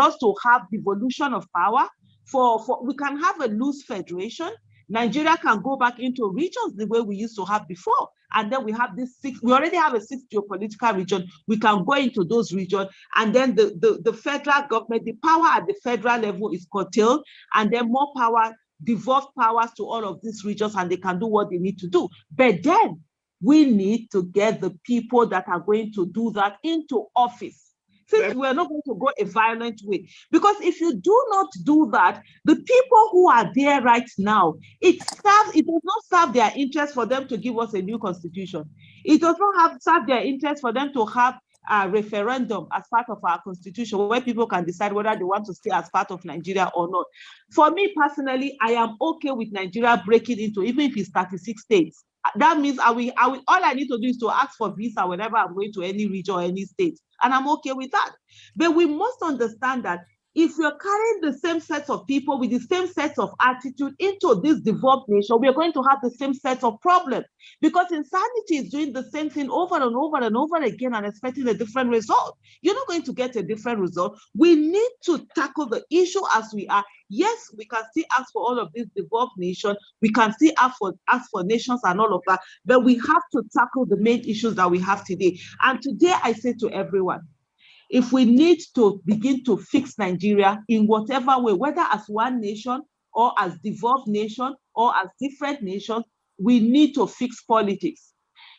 us to have devolution of power. We can have a loose federation. Nigeria can go back into regions the way we used to have before. And then we already have a 6 geopolitical region. We can go into those regions. And then the federal government, the power at the federal level is curtailed. And then more power, devolved powers to all of these regions, and they can do what they need to do. But then we need to get the people that are going to do that into office. Since we're not going to go a violent way. Because if you do not do that, the people who are there right now, it does not serve their interest for them to give us a new constitution. It does not serve their interest for them to have a referendum as part of our constitution where people can decide whether they want to stay as part of Nigeria or not. For me personally, I am okay with Nigeria breaking into, even if it's 36 states. That means all I need to do is to ask for visa whenever I'm going to any region or any state. And I'm okay with that. But we must understand that if we're carrying the same sets of people with the same sets of attitude into this devolved nation, we're going to have the same set of problems. Because insanity is doing the same thing over and over and over again and expecting a different result. You're not going to get a different result. We need to tackle the issue as we are. Yes, we can still ask for all of these devolved nations. We can still ask for nations and all of that. But we have to tackle the main issues that we have today. And today I say to everyone, if we need to begin to fix Nigeria in whatever way, whether as one nation or as devolved nation or as different nations, we need to fix politics.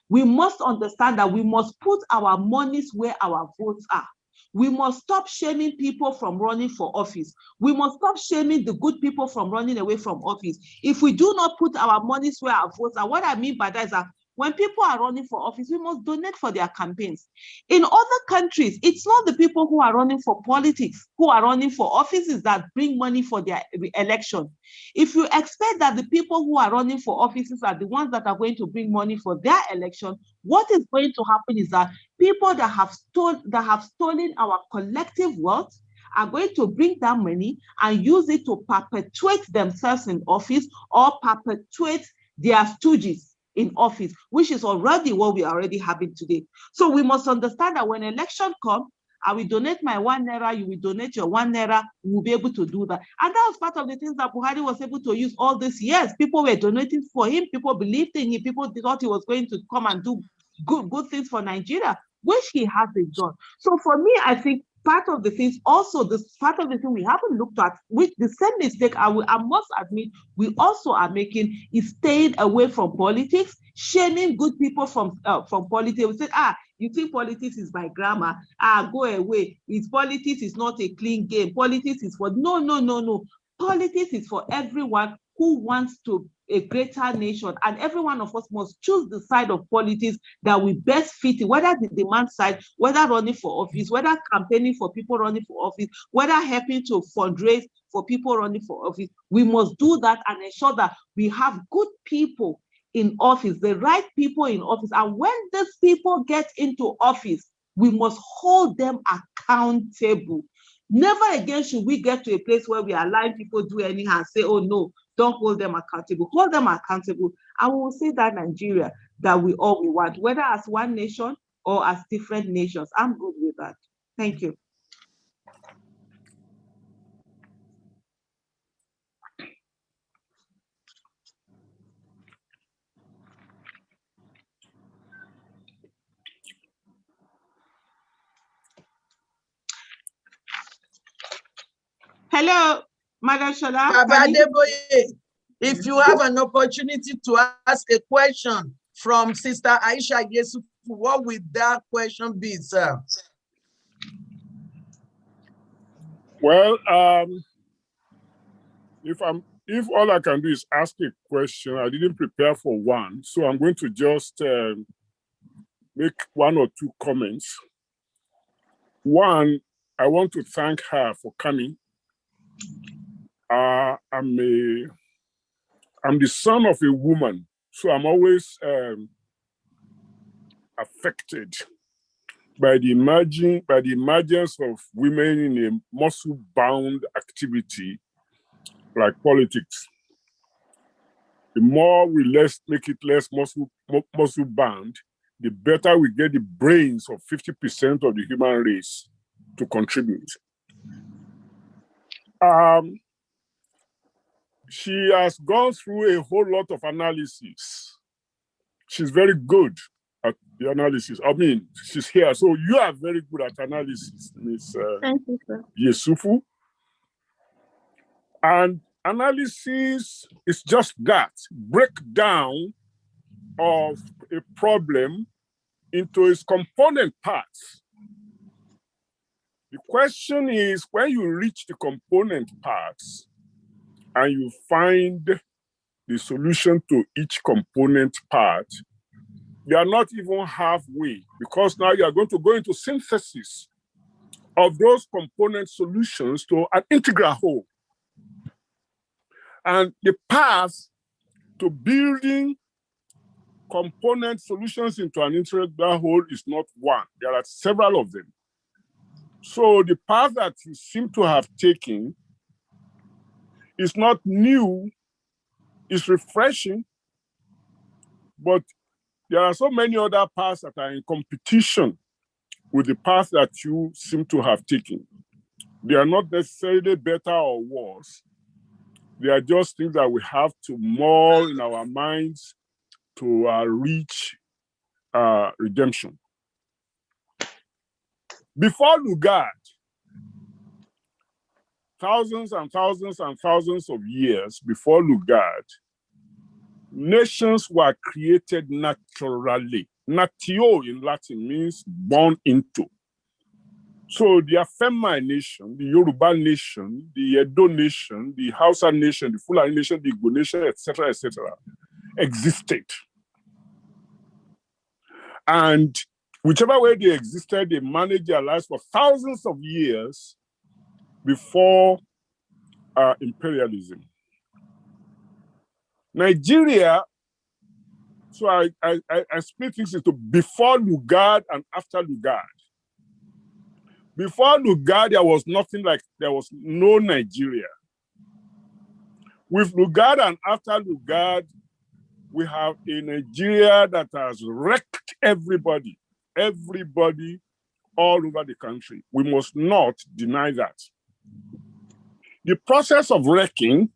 We must understand that we must put our monies where our votes are. We must stop shaming people from running for office. We must stop shaming the good people from running away from office. If we do not put our monies where our votes are, what I mean by that is that when people are running for office, we must donate for their campaigns. In other countries, it's not the people who are running for politics, who are running for offices that bring money for their election. If you expect that the people who are running for offices are the ones that are going to bring money for their election, what is going to happen is that people that have stolen our collective wealth are going to bring that money and use it to perpetuate themselves in office or perpetuate their stooges in office, which is already what we are already having today. So we must understand that when election comes, I will donate my 1 naira, you will donate your 1 naira, we will be able to do that. And that was part of the things that Buhari was able to use all these years. People were donating for him, people believed in him, people thought he was going to come and do good things for Nigeria, which he hasn't done. So for me, I think part of the things also, part of the thing we haven't looked at, which the same mistake I must admit we also are making, is staying away from politics, shaming good people from politics. We said, you think politics is by grammar? Go away. Politics is not a clean game. Politics is for no. Politics is for everyone who wants to a greater nation, and every one of us must choose the side of politics that we best fit in, whether the demand side, whether running for office, whether campaigning for people running for office, whether helping to fundraise for people running for office. We must do that and ensure that we have good people in office, the right people in office. And when these people get into office, we must hold them accountable. Never again should we get to a place where we are letting people do anyhow and say, oh no, don't hold them accountable. Hold them accountable. And we will see that Nigeria that we want, whether as one nation or as different nations. I'm good with that. Thank you. Hello, Madam Shola. Baba Adeboye, if you have an opportunity to ask a question from Sister Aisha Yesufu, what would that question be, sir? Well, if all I can do is ask a question, I didn't prepare for one, so I'm going to just make one or two comments. One, I want to thank her for coming. I'm the son of a woman, so I'm always affected by the emergence of women in a muscle-bound activity like politics. The more we make it less muscle-bound, the better we get the brains of 50% of the human race to contribute. She has gone through a whole lot of analysis. She's very good at the analysis. I mean, she's here, so you are very good at analysis, Ms. Thank you, sir. Yesufu. And analysis is just that, breakdown of a problem into its component parts. The question is, when you reach the component parts and you find the solution to each component part, you are not even halfway, because now you are going to go into synthesis of those component solutions to an integral whole. And the path to building component solutions into an integral whole is not one. There are several of them. So the path that you seem to have taken is not new, it's refreshing, but there are so many other paths that are in competition with the path that you seem to have taken. They are not necessarily better or worse. They are just things that we have to mull in our minds to reach redemption. Before Lugard, thousands and thousands and thousands of years before Lugard, nations were created naturally. Natio in Latin means born into. So the Afema nation, the Yoruba nation, the Edo nation, the Hausa nation, the Fulani nation, the Igbo nation, etc., existed. And whichever way they existed, they managed their lives for thousands of years before imperialism. Nigeria, so I split things into before Lugard and after Lugard. Before Lugard, there was no Nigeria. With Lugard and after Lugard, we have a Nigeria that has wrecked everybody all over the country. We must not deny that. The process of wrecking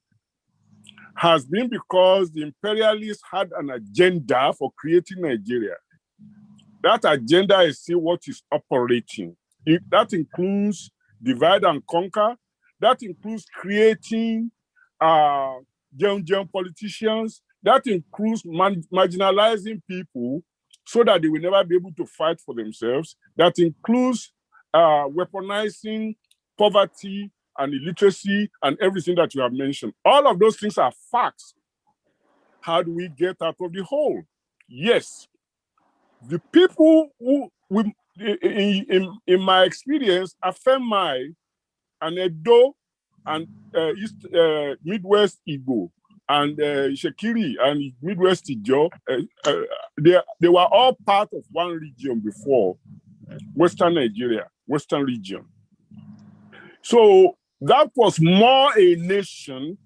has been because the imperialists had an agenda for creating Nigeria. That agenda is still what is operating. That includes divide and conquer. That includes creating young politicians. That includes marginalizing people so that they will never be able to fight for themselves. That includes weaponizing poverty and illiteracy and everything that you have mentioned. All of those things are facts. How do we get out of the hole? Yes, the people who, in my experience, Afemai and Edo and Midwest Igbo and Shekiri and Midwest Ijo, they were all part of one region before, Western Nigeria, Western region. So that was more a nation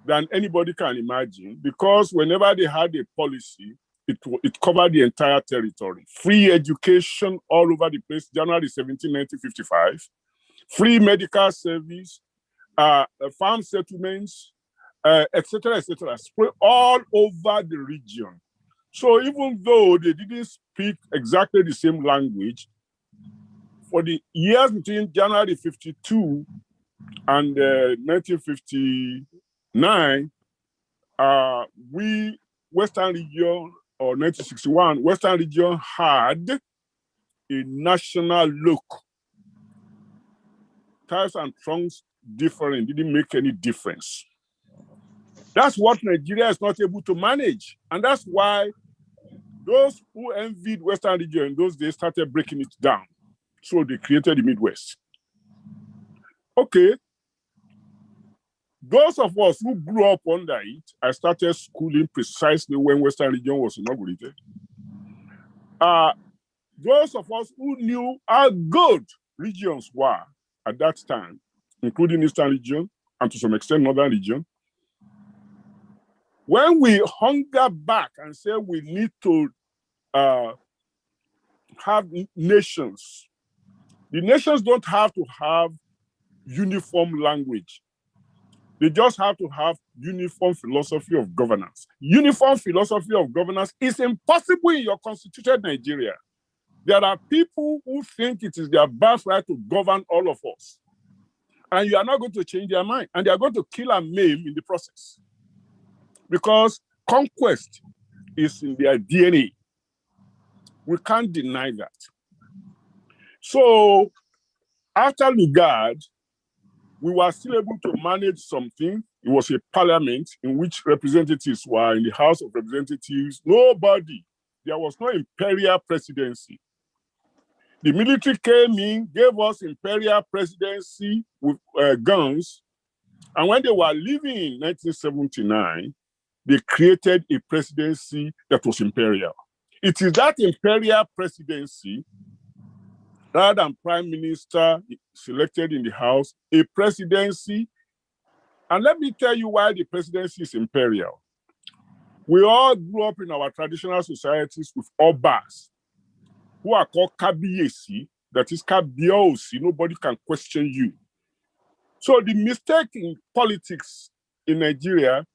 than anybody can imagine, because whenever they had a policy, it covered the entire territory. Free education all over the place, January 17, 1955. Free medical service, farm settlements, etc., spread all over the region. So even though they didn't speak exactly the same language, for the years between January 52 And 1959, Western region, or 1961, Western region had a national look. Ties and trunks different, didn't make any difference. That's what Nigeria is not able to manage. And that's why those who envied Western region in those days started breaking it down. So they created the Midwest. Okay. Those of us who grew up under it, I started schooling precisely when Western region was inaugurated. Those of us who knew how good regions were at that time, including Eastern region and to some extent Northern region, when we hunger back and say we need to have nations, the nations don't have to have uniform language. They just have to have uniform philosophy of governance. Uniform philosophy of governance is impossible in your constituted Nigeria. There are people who think it is their birthright to govern all of us. And you are not going to change their mind. And they are going to kill and maim in the process. Because conquest is in their DNA. We can't deny that. So after Lugard, we were still able to manage something. It was a parliament in which representatives were in the House of Representatives. Nobody. There was no imperial presidency. The military came in, gave us imperial presidency with guns. And when they were leaving in 1979, they created a presidency that was imperial. It is that imperial presidency, rather than prime minister selected in the House, a presidency. And let me tell you why the presidency is imperial. We all grew up in our traditional societies with obas, who are called kabiyesi, that is kabiyesi, nobody can question you. So the mistake in politics in Nigeria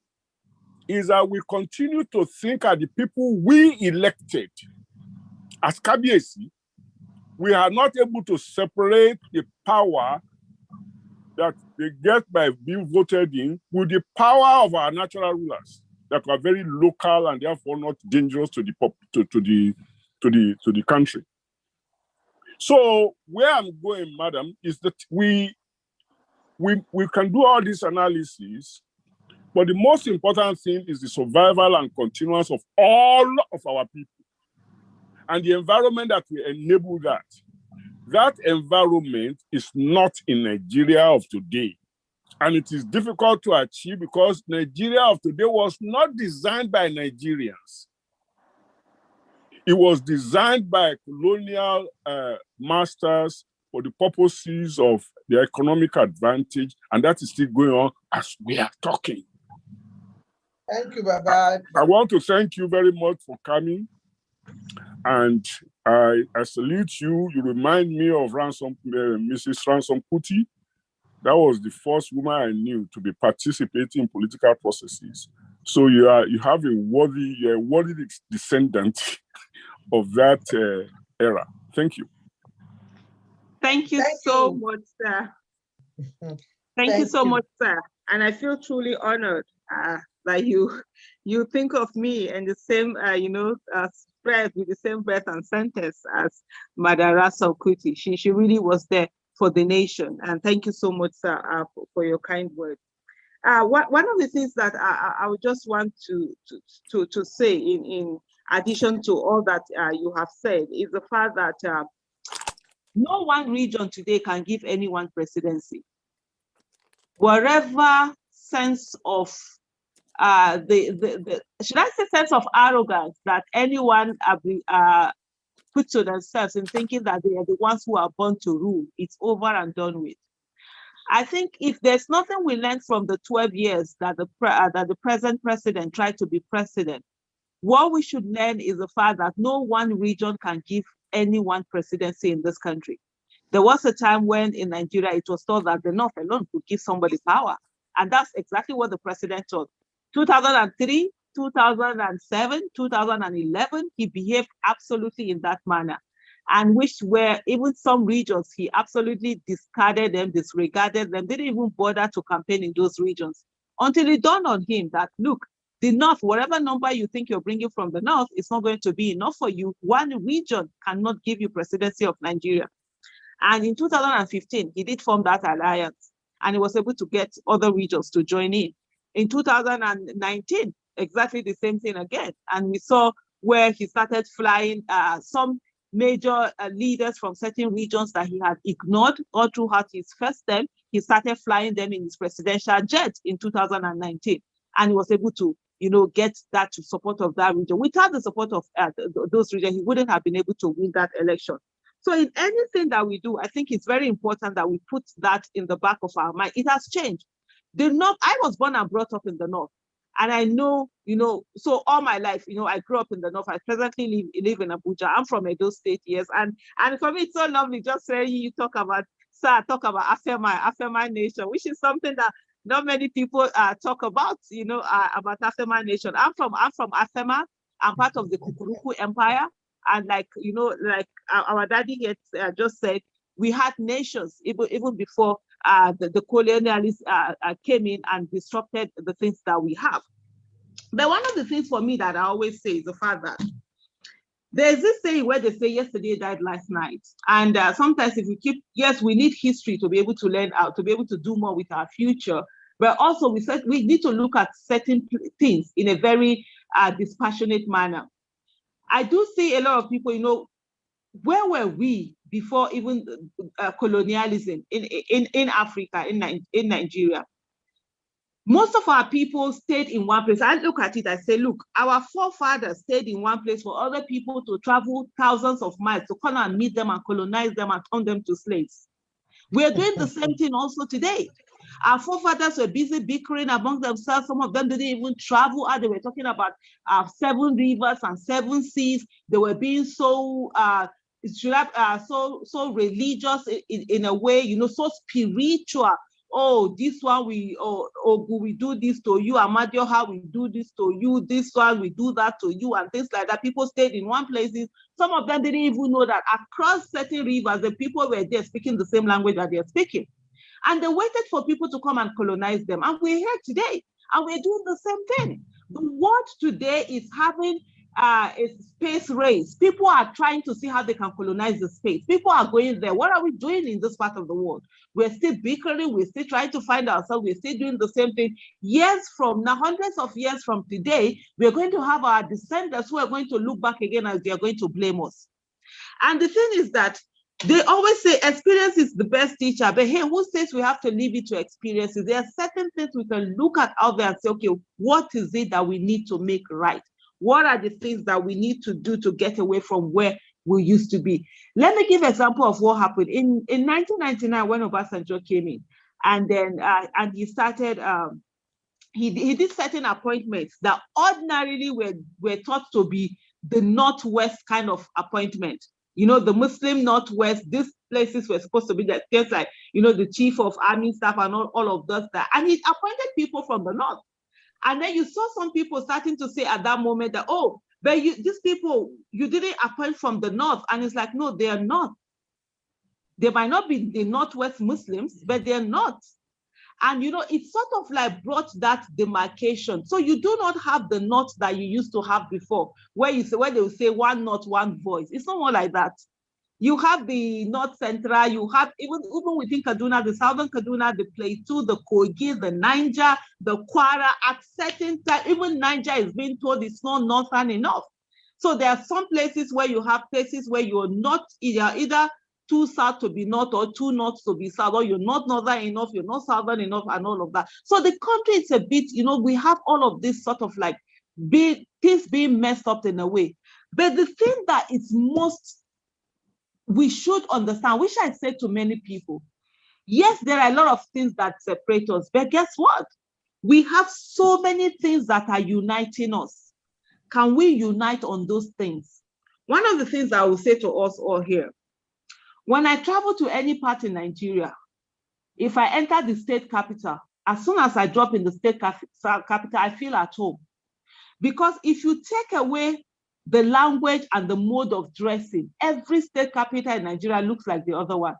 is that we continue to think that the people we elected as kabiyesi, we are not able to separate the power that they get by being voted in with the power of our natural rulers that are very local and therefore not dangerous to the country. So where I'm going, madam, is that we can do all this analysis, but the most important thing is the survival and continuance of all of our people and the environment that will enable that. That environment is not in Nigeria of today. And it is difficult to achieve because Nigeria of today was not designed by Nigerians. It was designed by colonial masters for the purposes of their economic advantage, and that is still going on as we are talking. Thank you, Baba. I want to thank you very much for coming. And I salute you. You remind me of Mrs. Ransom Kuti. That was the first woman I knew to be participating in political processes. So you're a worthy descendant of that era. Thank you. Thank you so much, sir. Thank you so much, sir. And I feel truly honored that you think of me and the same, spread with the same breath and sentence as Madam Ransom Kuti. She really was there for the nation. And thank you so much, sir, for your kind words. One of the things that I would just want to say in addition to all that you have said is the fact that no one region today can give anyone presidency. Whatever sense of should I say sense of arrogance that anyone put to themselves in thinking that they are the ones who are born to rule, it's over and done with. I think if there's nothing we learned from the 12 years that the present president tried to be president, what we should learn is the fact that no one region can give anyone presidency in this country. There was a time when in Nigeria it was thought that the North alone could give somebody power. And that's exactly what the president thought. 2003, 2007, 2011, he behaved absolutely in that manner. and which were even some regions, he absolutely discarded them, disregarded them, didn't even bother to campaign in those regions until it dawned on him that, look, the North, whatever number you think you're bringing from the North, is not going to be enough for you. One region cannot give you presidency of Nigeria. And in 2015, he did form that alliance, and he was able to get other regions to join in. In 2019, exactly the same thing again. And we saw where he started flying some major leaders from certain regions that he had ignored all throughout his first term. He started flying them in his presidential jet in 2019, and he was able to, get that support of that region. Without the support of those regions, he wouldn't have been able to win that election. So in anything that we do, I think it's very important that we put that in the back of our mind. It has changed. The North, I was born and brought up in the North. And I know, so all my life, I grew up in the North. I presently live in Abuja. I'm from Edo State, yes. And for me, it's so lovely just hearing you talk about Afema Nation, which is something that not many people talk about, about Afema Nation. I'm from Afema. I'm part of the Kukuruku Empire. And like our daddy had just said, we had nations even before the colonialists came in and disrupted the things that we have. But one of the things for me that I always say is the fact that there's this saying where they say yesterday died last night. And sometimes if we we need history to be able to learn out, to be able to do more with our future. But also we need to look at certain things in a very dispassionate manner. I do see a lot of people, where were we before even colonialism in Africa, in Nigeria? Most of our people stayed in one place. I look at it, I say, look, our forefathers stayed in one place for other people to travel thousands of miles to come and meet them and colonize them and turn them to slaves. We're doing the same thing also today. Our forefathers were busy bickering among themselves. Some of them didn't even travel out. They were talking about 7 rivers and 7 seas. They were being so so religious in a way, so spiritual. Oh, this one we do this to you, Amadioha, we do this to you, this one we do that to you, and things like that. People stayed in one place. Some of them didn't even know that across certain rivers, the people were there speaking the same language that they're speaking. And they waited for people to come and colonize them. And we're here today, and we're doing the same thing. The world today is having a space race. People are trying to see how they can colonize the space. People are going there. What are we doing in this part of the world? We're still bickering. We're still trying to find ourselves. We're still doing the same thing. Years from now, hundreds of years from today, we're going to have our descendants who are going to look back again and they are going to blame us. And the thing is that they always say experience is the best teacher, but hey, who says we have to leave it to experiences? There are certain things we can look at out there and say, okay, what is it that we need to make right? What are the things that we need to do to get away from where we used to be? Let me give an example of what happened. In 1999, when Obasanjo came in, and then and he started, he did certain appointments that ordinarily were thought to be the Northwest kind of appointment. The Muslim Northwest, these places were supposed to be just like, the chief of army staff and all of those that. And he appointed people from the North. And then you saw some people starting to say at that moment that, oh, but these people, you didn't appoint from the North. And it's like, no, they are not. They might not be the Northwest Muslims, but they're not. And, it sort of like brought that demarcation. So you do not have the North that you used to have before, where they will say one North, one voice. It's not more like that. You have the North Central, you have even within Kaduna, the Southern Kaduna, the Plateau, the Kogi, the Niger, the Kwara. At certain time, even Niger is being told it's not northern enough. So there are some places where you have places where you're not either too south to be north or too north to be south, or you're not northern enough, you're not southern enough, and all of that. So the country is a bit, we have all of this sort of like things being messed up in a way. But the thing that is most we should understand, which I say to many people, yes, there are a lot of things that separate us, but guess what? We have so many things that are uniting us. Can we unite on those things? One of the things I will say to us all here, when I travel to any part in Nigeria, if I enter the state capital, as soon as I drop in the state capital, I feel at home. Because if you take away the language and the mode of dressing. Every state capital in Nigeria looks like the other one.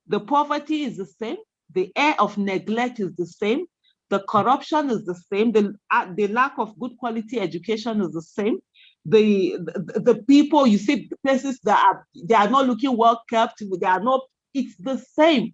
The poverty is the same. The air of neglect is the same. The corruption is the same. The lack of good quality education is the same. The people, you see places that they are not looking well kept. They are not. It's the same.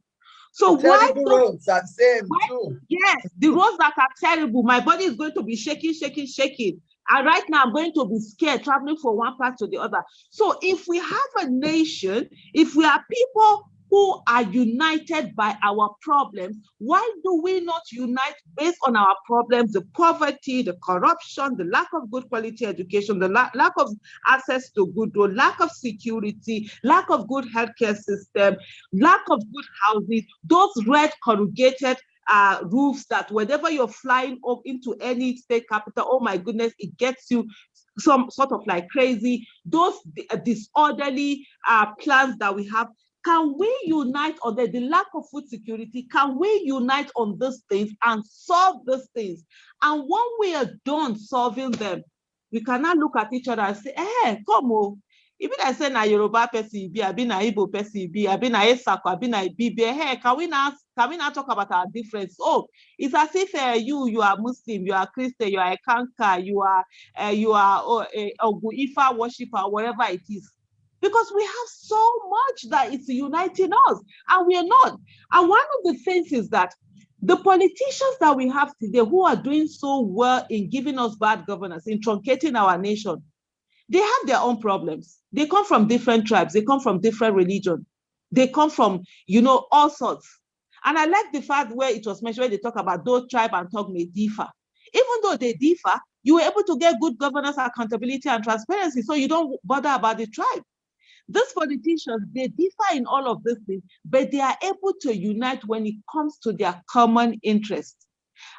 So why roads are same too? Yes, the roads that are terrible. My body is going to be shaking, shaking, shaking. And right now I'm going to be scared traveling from one part to the other. So if we have a nation, if we are people who are united by our problems, why do we not unite based on our problems, the poverty, the corruption, the lack of good quality education, the lack of access to good road, lack of security, lack of good healthcare system, lack of good housing, those red corrugated roofs that whenever you're flying up into any state capital, oh my goodness, it gets you some sort of like crazy. Those disorderly plans that we have. Can we unite on the lack of food security? Can we unite on these things and solve these things? And when we are done solving them, we cannot look at each other and say, hey, come on. Even I say na Yoruba person be, I be na Igbo person be, I be na Esako, I be na Ibibe. Hey, can we not talk about our difference? Oh, it's as if you are Muslim, you are Christian, you are a Kanka, you are Ogu Ifa worshiper, whatever it is. Because we have so much that it's uniting us, and we are not. And one of the things is that the politicians that we have today who are doing so well in giving us bad governance, in truncating our nation, they have their own problems. They come from different tribes. They come from different religions. They come from, all sorts. And I like the fact where it was mentioned, where they talk about those tribe and talk may differ. Even though they differ, you were able to get good governance, accountability, and transparency, so you don't bother about the tribe. These politicians, they differ in all of these things, but they are able to unite when it comes to their common interests.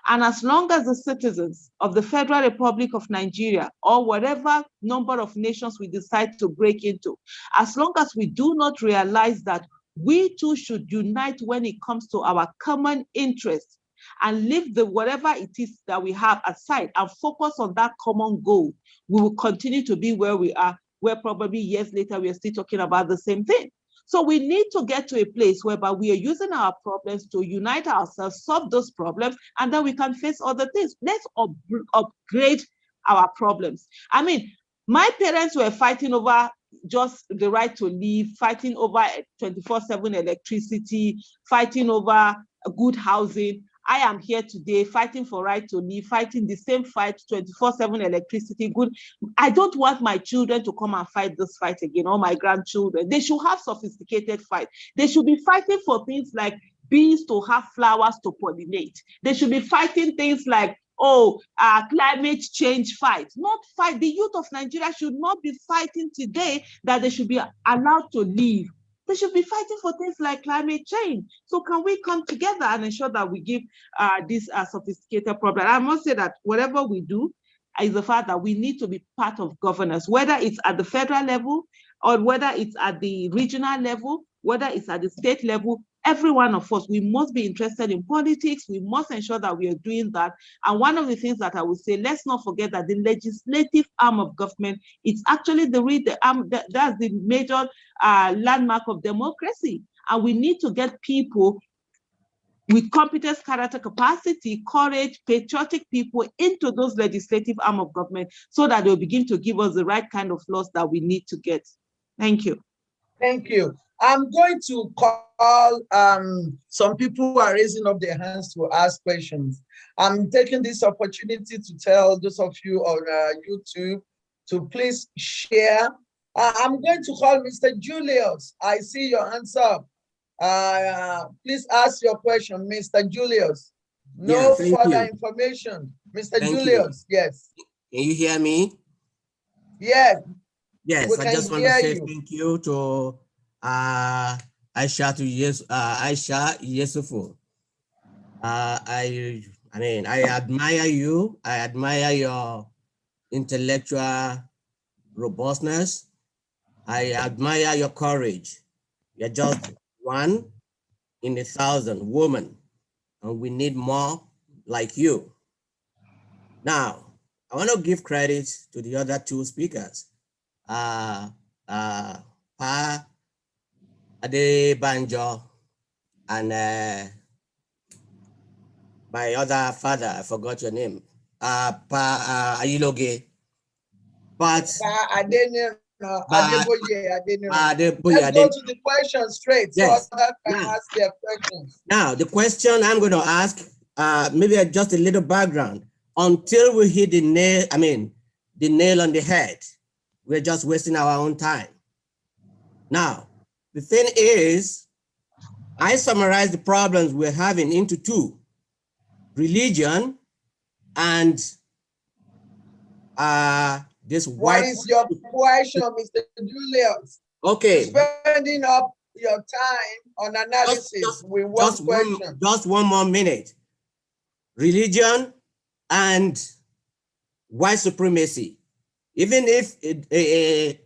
And as long as the citizens of the Federal Republic of Nigeria, or whatever number of nations we decide to break into, as long as we do not realize that we too should unite when it comes to our common interests and leave the whatever it is that we have aside and focus on that common goal, we will continue to be where we are, where probably years later we are still talking about the same thing. So we need to get to a place whereby we are using our problems to unite ourselves, solve those problems, and then we can face other things. Let's upgrade our problems. I mean, my parents were fighting over just the right to live, fighting over 24/7 electricity, fighting over good housing. I am here today fighting for right to live, fighting the same fight, 24/7 electricity, good. I don't want my children to come and fight this fight again, or my grandchildren. They should have sophisticated fight. They should be fighting for things like bees to have flowers to pollinate. They should be fighting things like, climate change fight, not fight. The youth of Nigeria should not be fighting today that they should be allowed to live. They should be fighting for things like climate change. So can we come together and ensure that we give this sophisticated problem? I must say that whatever we do is the fact that we need to be part of governance, whether it's at the federal level or whether it's at the regional level, whether it's at the state level. Every one of us, we must be interested in politics. We must ensure that we are doing that. And one of the things that I would say, let's not forget that the legislative arm of government is actually that's the major landmark of democracy. And we need to get people with competence, character, capacity, courage, patriotic people into those legislative arm of government so that they'll begin to give us the right kind of laws that we need to get. Thank you. Thank you. I'm going to call some people who are raising up their hands to ask questions. I'm taking this opportunity to tell those of you on YouTube to please share. I'm going to call Mr. Julius. I see your hands up. Please ask your question, Mr. Julius. No further information. Mr. Julius, yes. Can you hear me? Yes. Yes, I just want to say thank you to Aisha Yesufu. I admire you. I admire your intellectual robustness. I admire your courage. You're just one in 1,000 women, and we need more like you. Now, I want to give credit to the other two speakers, Pa Adebanjo and my other father, I forgot your name, Pa Ayiloge. But let's go to the question straight, yes. So others can ask their questions. Now, the question I'm going to ask, maybe just a little background. Until we hit the nail, the nail on the head, we're just wasting our own time. Now, the thing is, I summarize the problems we're having into two: religion and this white. What is your question, Mr. Julius? Okay. Spending up your time on analysis with one question. Just one more minute. Religion and white supremacy. Even if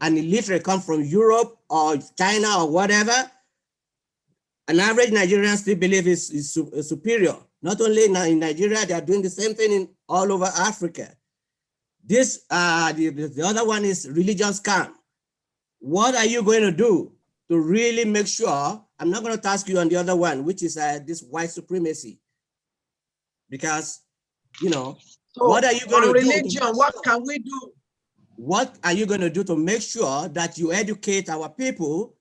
an illiterate comes from Europe or China or whatever, an average Nigerian still believes is superior. Not only in Nigeria, they are doing the same thing all over Africa. This, the other one is religion scam. What are you going to do to really make sure? I'm not going to task you on the other one, which is this white supremacy. Because, so what are you going to do? Religion, what can we do? What are you going to do to make sure that you educate our people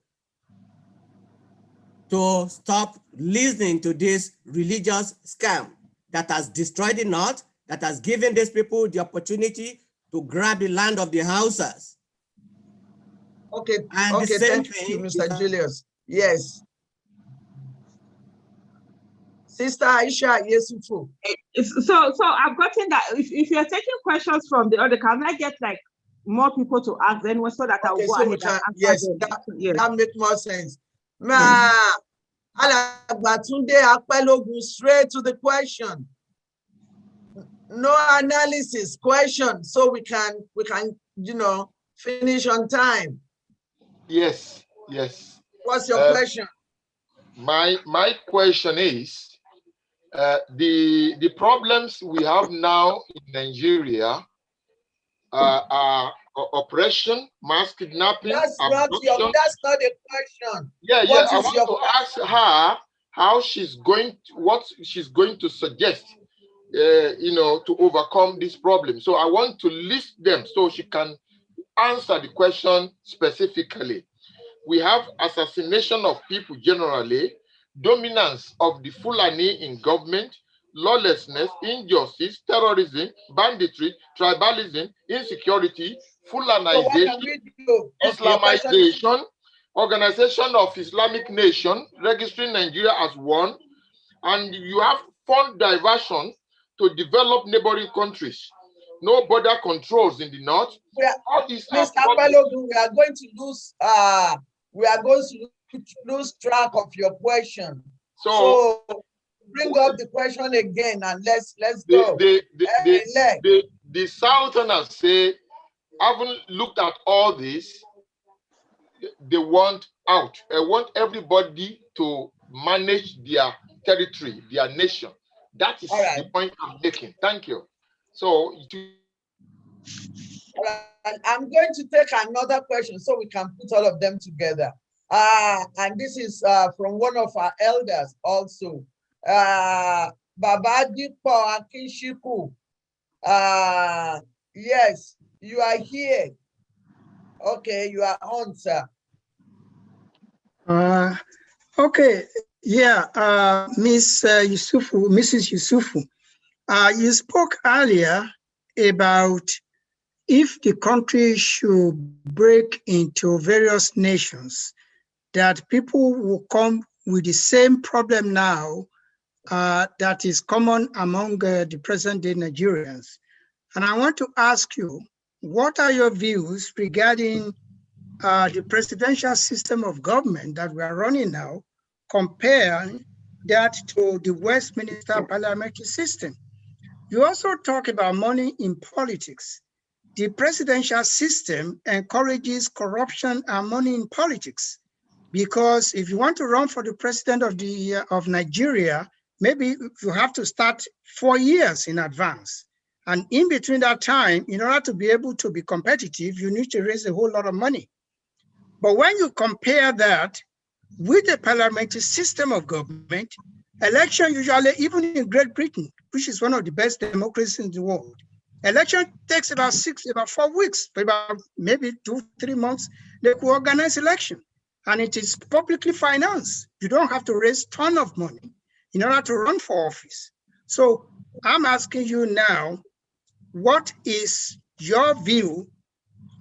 to stop listening to this religious scam that has destroyed the North, that has given these people the opportunity to grab the land of the Hausas? Okay, and okay, thank you, Mr. Julius. Yes. Sister Aisha Yesufu. So I've gotten that. If you're taking questions from the other, can I get like more people to ask then so that I'll go ahead and answer yes, them? that makes more sense. Straight to the question. No analysis, question, so we can finish on time. Yes. What's your question? My question is, the problems we have now in Nigeria are oppression, mass kidnapping. That's not a question. Yeah. I want to ask her how what she's going to suggest, to overcome this problem. So I want to list them so she can answer the question specifically. We have assassination of people generally, dominance of the Fulani in government, lawlessness, injustice, terrorism, banditry, tribalism, insecurity, Fulanization, Islamization, organization of Islamic nation, registering Nigeria as one, and you have fund diversion to develop neighboring countries. No border controls in the north. All these Mr. Balogun, we are going to lose track of your question. So bring up the question again and let's go. The Southerners say, haven't looked at all this. They want out. They want everybody to manage their territory, their nation. That is the point I'm making. Thank you. So I'm going to take another question so we can put all of them together. And this is from one of our elders also. Babadipo Akinshiku. Yes, you are here. Okay, you are on, sir. Okay, yeah, Mrs. Yusufu, you spoke earlier about if the country should break into various nations, that people will come with the same problem now that is common among the present-day Nigerians. And I want to ask you, what are your views regarding the presidential system of government that we are running now, comparing that to the Westminster parliamentary system? You also talk about money in politics. The presidential system encourages corruption and money in politics, because if you want to run for the president of Nigeria, maybe you have to start 4 years in advance. And in between that time, in order to be able to be competitive, you need to raise a whole lot of money. But when you compare that with the parliamentary system of government, election usually, even in Great Britain, which is one of the best democracies in the world, election takes about 4 weeks, about maybe 2-3 months, they could organize election. And it is publicly financed. You don't have to raise a ton of money in order to run for office. So I'm asking you now, what is your view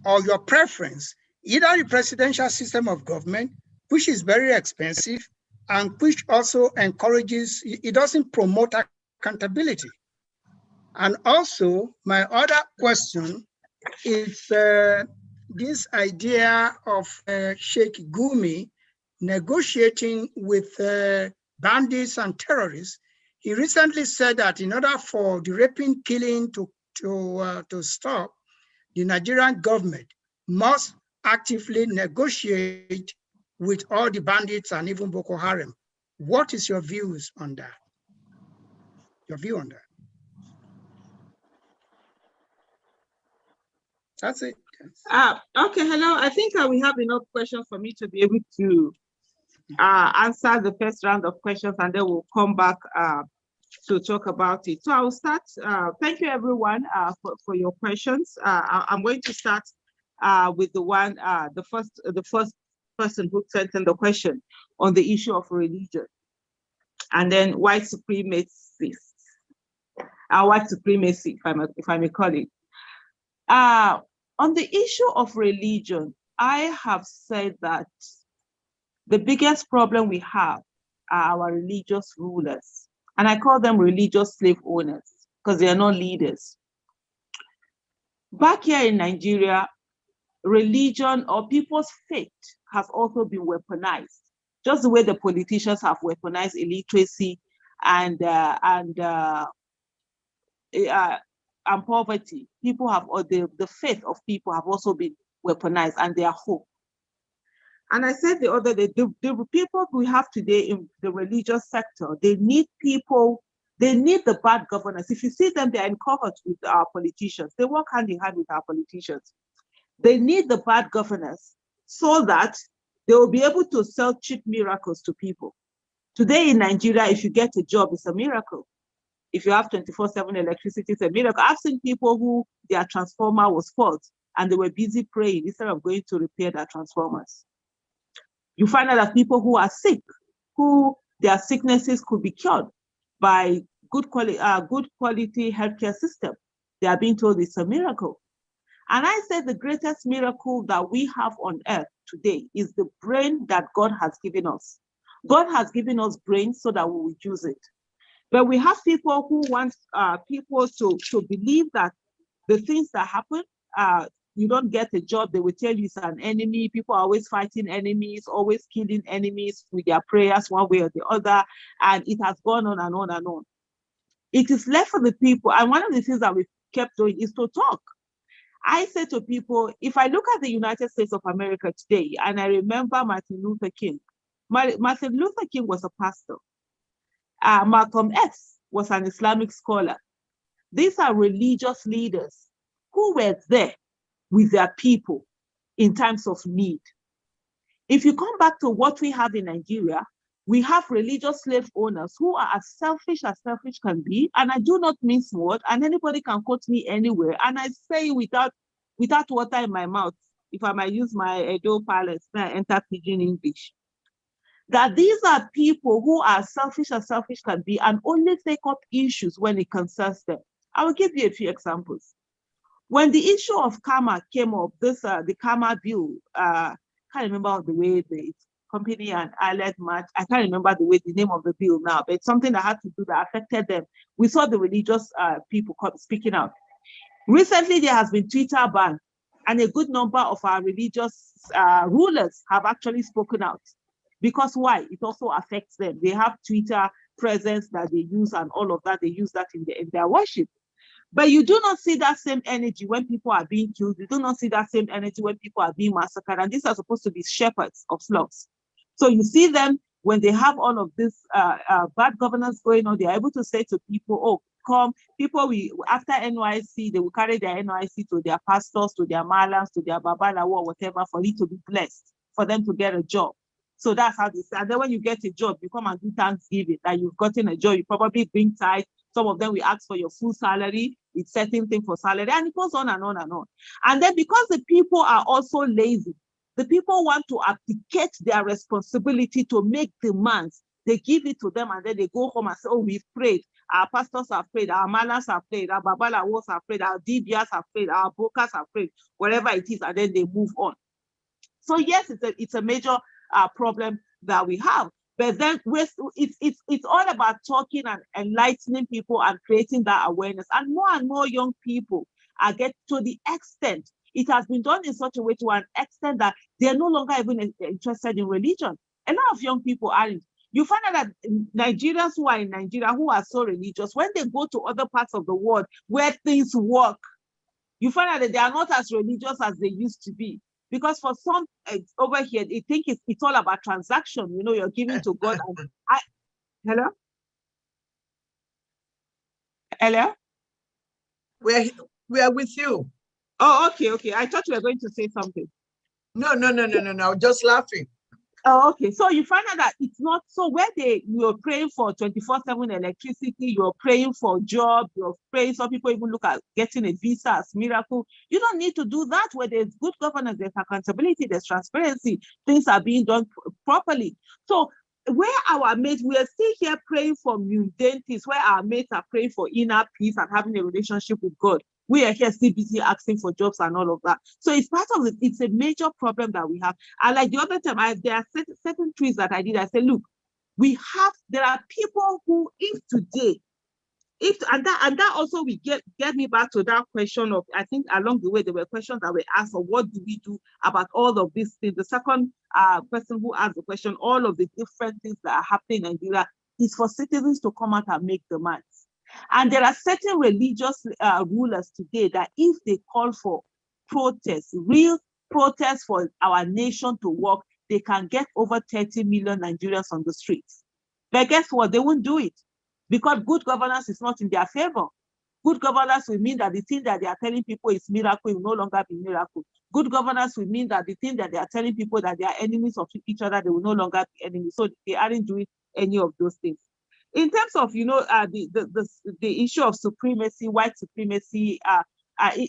or your preference, either the presidential system of government, which is very expensive and which also encourages, it doesn't promote accountability. And also my other question is this idea of Sheikh Gumi negotiating with bandits and terrorists. He recently said that in order for the raping, killing to stop, the Nigerian government must actively negotiate with all the bandits and even Boko Haram. What is your views on that? Your view on that? That's it. Okay, hello. I think we have enough questions for me to be able to answer the first round of questions, and then we'll come back to talk about it. So I will start. Thank you, everyone, for your questions. I'm going to start with the first person who sent in the question on the issue of religion, and then white supremacy, if I may call it. On the issue of religion, I have said that the biggest problem we have are our religious rulers. And I call them religious slave owners because they are not leaders. Back here in Nigeria, religion or people's faith has also been weaponized, just the way the politicians have weaponized illiteracy and poverty. People have, or the faith of people have also been weaponized, and their hope. And I said the other day, the people we have today in the religious sector, they need people, they need the bad governance. If you see them, they're in cohort with our politicians. They work hand in hand with our politicians. They need the bad governance so that they will be able to sell cheap miracles to people. Today in Nigeria, if you get a job, it's a miracle. If you have 24/7 electricity, it's a miracle. I've seen people who their transformer was fault and they were busy praying instead of going to repair their transformers. You find out that people who are sick, who their sicknesses could be cured by good quality healthcare system, they are being told it's a miracle. And I said the greatest miracle that we have on earth today is the brain that God has given us. God has given us brains so that we will use it. But we have people who want people to believe that the things that happen, you don't get a job, they will tell you it's an enemy. People are always fighting enemies, always killing enemies with their prayers one way or the other. And it has gone on and on and on. It is left for the people. And one of the things that we kept doing is to talk. I say to people, if I look at the United States of America today, and I remember Martin Luther King. Martin Luther King was a pastor. Malcolm X was an Islamic scholar. These are religious leaders who were there with their people in times of need. If you come back to what we have in Nigeria, we have religious slave owners who are as selfish can be, and I do not mince word, and anybody can quote me anywhere, and I say without water in my mouth, if I might use my Edo palace, I enter pidgin English. That these are people who are selfish can be and only take up issues when it concerns them. I will give you a few examples. When the issue of karma came up, the karma bill, I can't remember the way the company and allied match, I can't remember the name of the bill now, but it's something that had to do that affected them. We saw the religious people speaking out. Recently, there has been Twitter ban, and a good number of our religious rulers have actually spoken out. Because why? It also affects them. They have Twitter presence that they use and all of that. They use that in their worship. But you do not see that same energy when people are being killed. You do not see that same energy when people are being massacred. And these are supposed to be shepherds of flocks. So you see them when they have all of this bad governance going on, they are able to say to people, oh, come, people after NYC, they will carry their NYC to their pastors, to their malams, to their babalawo, or whatever, for it to be blessed, for them to get a job. So that's how they say. And then when you get a job, you come and do Thanksgiving, that you've gotten a job, you probably bring tithe. Some of them will ask for your full salary. It's certain thing for salary, and it goes on and on and on. And then because the people are also lazy, the people want to abdicate their responsibility to make demands. They give it to them, and then they go home and say, oh, we've prayed. Our pastors have prayed, our malams have prayed, our babalawos have prayed, our DBS have prayed, our brokers have prayed, whatever it is, and then they move on. So yes, it's a major problem that we have. But then it's all about talking and enlightening people and creating that awareness. And more young people get to the extent, it has been done in such a way to an extent that they're no longer even interested in religion. A lot of young people aren't. You find out that Nigerians who are in Nigeria, who are so religious, when they go to other parts of the world where things work, you find out that they are not as religious as they used to be. Because for some over here, they think it's all about transaction. You know, you're giving to God. Hello? Hello? We are with you. Oh, okay. I thought you were going to say something. No. Just laughing. Oh, okay. So you find out that it's not so where you're praying for 24/7 electricity, you're praying for job, you're praying. Some people even look at getting a visa as miracle. You don't need to do that where there's good governance, there's accountability, there's transparency, things are being done properly. So where our mates, we are still here praying for mundane things, where our mates are praying for inner peace and having a relationship with God. We are here still busy asking for jobs and all of that. So it's part of it. It's a major problem that we have. And like the other time, there are certain trees that I did. I said, look, there are people who, and that also we get me back to that question of, I think along the way, there were questions that were asked of what do we do about all of these things. The second person who asked the question, all of the different things that are happening in Nigeria, is for citizens to come out and make demands. And there are certain religious rulers today that if they call for protests, real protests for our nation to work, they can get over 30 million Nigerians on the streets. But guess what? They won't do it because good governance is not in their favor. Good governance will mean that the thing that they are telling people is miracle will no longer be miracle. Good governance will mean that the thing that they are telling people that they are enemies of each other, they will no longer be enemies. So they aren't doing any of those things. In terms of, the issue of supremacy, white supremacy,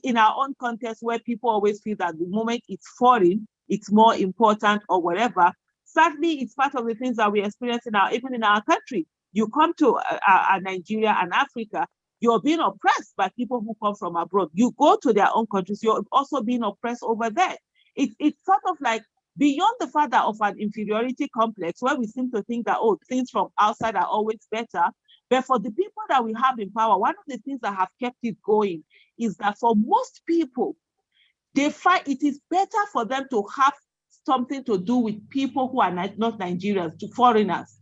in our own context where people always feel that the moment it's foreign, it's more important or whatever, sadly, it's part of the things that we experience even in our country. You come to Nigeria and Africa, you're being oppressed by people who come from abroad. You go to their own countries, you're also being oppressed over there. It's sort of like beyond the fact that of an inferiority complex, where we seem to think that, oh, things from outside are always better. But for the people that we have in power, one of the things that have kept it going is that for most people, they find it is better for them to have something to do with people who are not Nigerians, to foreigners,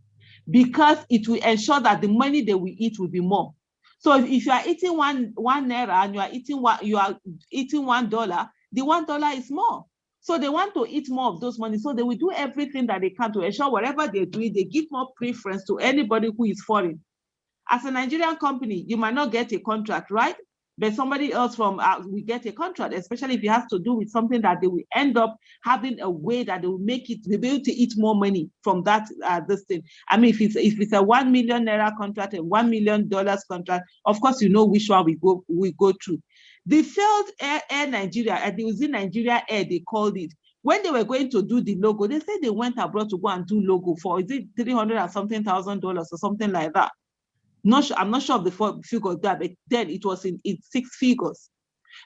because it will ensure that the money they will eat will be more. So if you are eating one naira and you are eating $1, the $1 is more. So they want to eat more of those money. So they will do everything that they can to ensure whatever they do, they give more preference to anybody who is foreign. As a Nigerian company, you might not get a contract, right? But somebody else from will get a contract, especially if it has to do with something that they will end up having a way that they will make it, they'll be able to eat more money from that this thing. I mean, if it's a 1 million naira contract and $1 million contract, of course you know which one we go through. The failed Air Nigeria, and it was in Nigeria Air, they called it. When they were going to do the logo, they said they went abroad to go and do logo for, is it $300 or something thousand or something like that? I'm not sure of the figure of that, but then it was in 6 figures.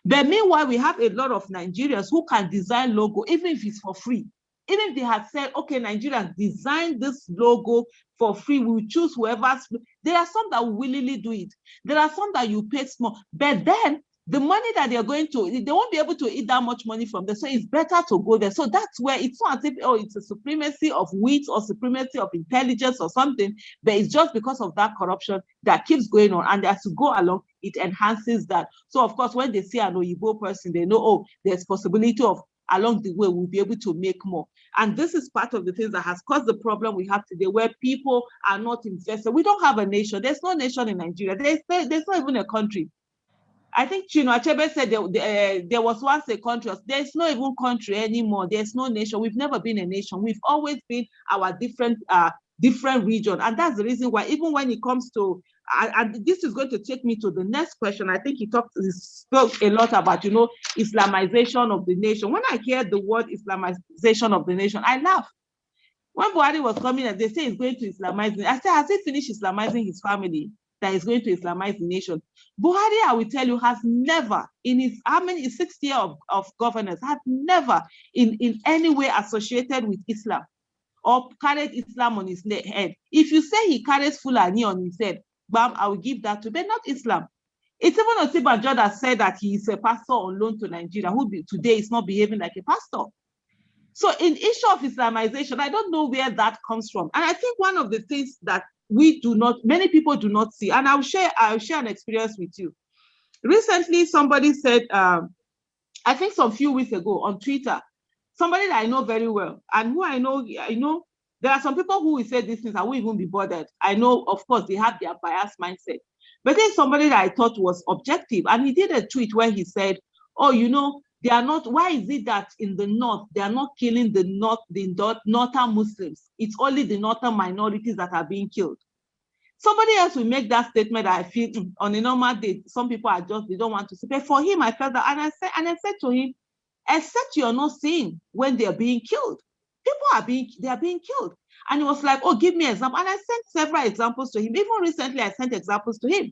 But meanwhile, we have a lot of Nigerians who can design logo, even if it's for free. Even if they had said, okay, Nigerians design this logo for free, we will choose whoever. There are some that will willingly do it. There are some that you pay small, but then the money that they're going to, they won't be able to eat that much money from there. So it's better to go there. So that's where it's not as if, oh, it's a supremacy of wit or supremacy of intelligence or something, but it's just because of that corruption that keeps going on. And as you go along, it enhances that. So of course, when they see an Oyibo person, they know, oh, there's possibility of along the way, we'll be able to make more. And this is part of the things that has caused the problem we have today, where people are not invested. We don't have a nation. There's no nation in Nigeria. There's not even a country. I think Chinua Achebe said there was once a country. There's no even country anymore. There's no nation. We've never been a nation. We've always been our different region. And that's the reason why, even when it comes to, and this is going to take me to the next question. I think he spoke a lot about, Islamization of the nation. When I hear the word Islamization of the nation, I laugh. When Buhari was coming and they say he's going to Islamize, I said, has he finished Islamizing his family that is going to Islamize the nation? Buhari, I will tell you, has never, in his 6th year of governance, has never in any way associated with Islam or carried Islam on his head. If you say he carries Fulani on his head, bam, I will give that to, but not Islam. It's even Osinbajo that said that he is a pastor on loan to Nigeria, who today is not behaving like a pastor. So in issue of Islamization, I don't know where that comes from. And I think one of the things that many people do not see, and I'll share an experience with you. Recently, somebody said, I think some few weeks ago on Twitter, somebody that I know very well, and who I know, there are some people who will say these things, I won't even be bothered. I know, of course, they have their biased mindset. But there's somebody that I thought was objective, and he did a tweet where he said, oh, they are not, why is it that in the North, they are not killing the Northern Muslims? It's only the Northern minorities that are being killed. Somebody else will make that statement that I feel on a normal day, some people are just, they don't want to see. But for him, I felt that, and I said to him, except you're not seeing when they're being killed. They are being killed. And he was like, oh, give me an example. And I sent several examples to him. Even recently, I sent examples to him.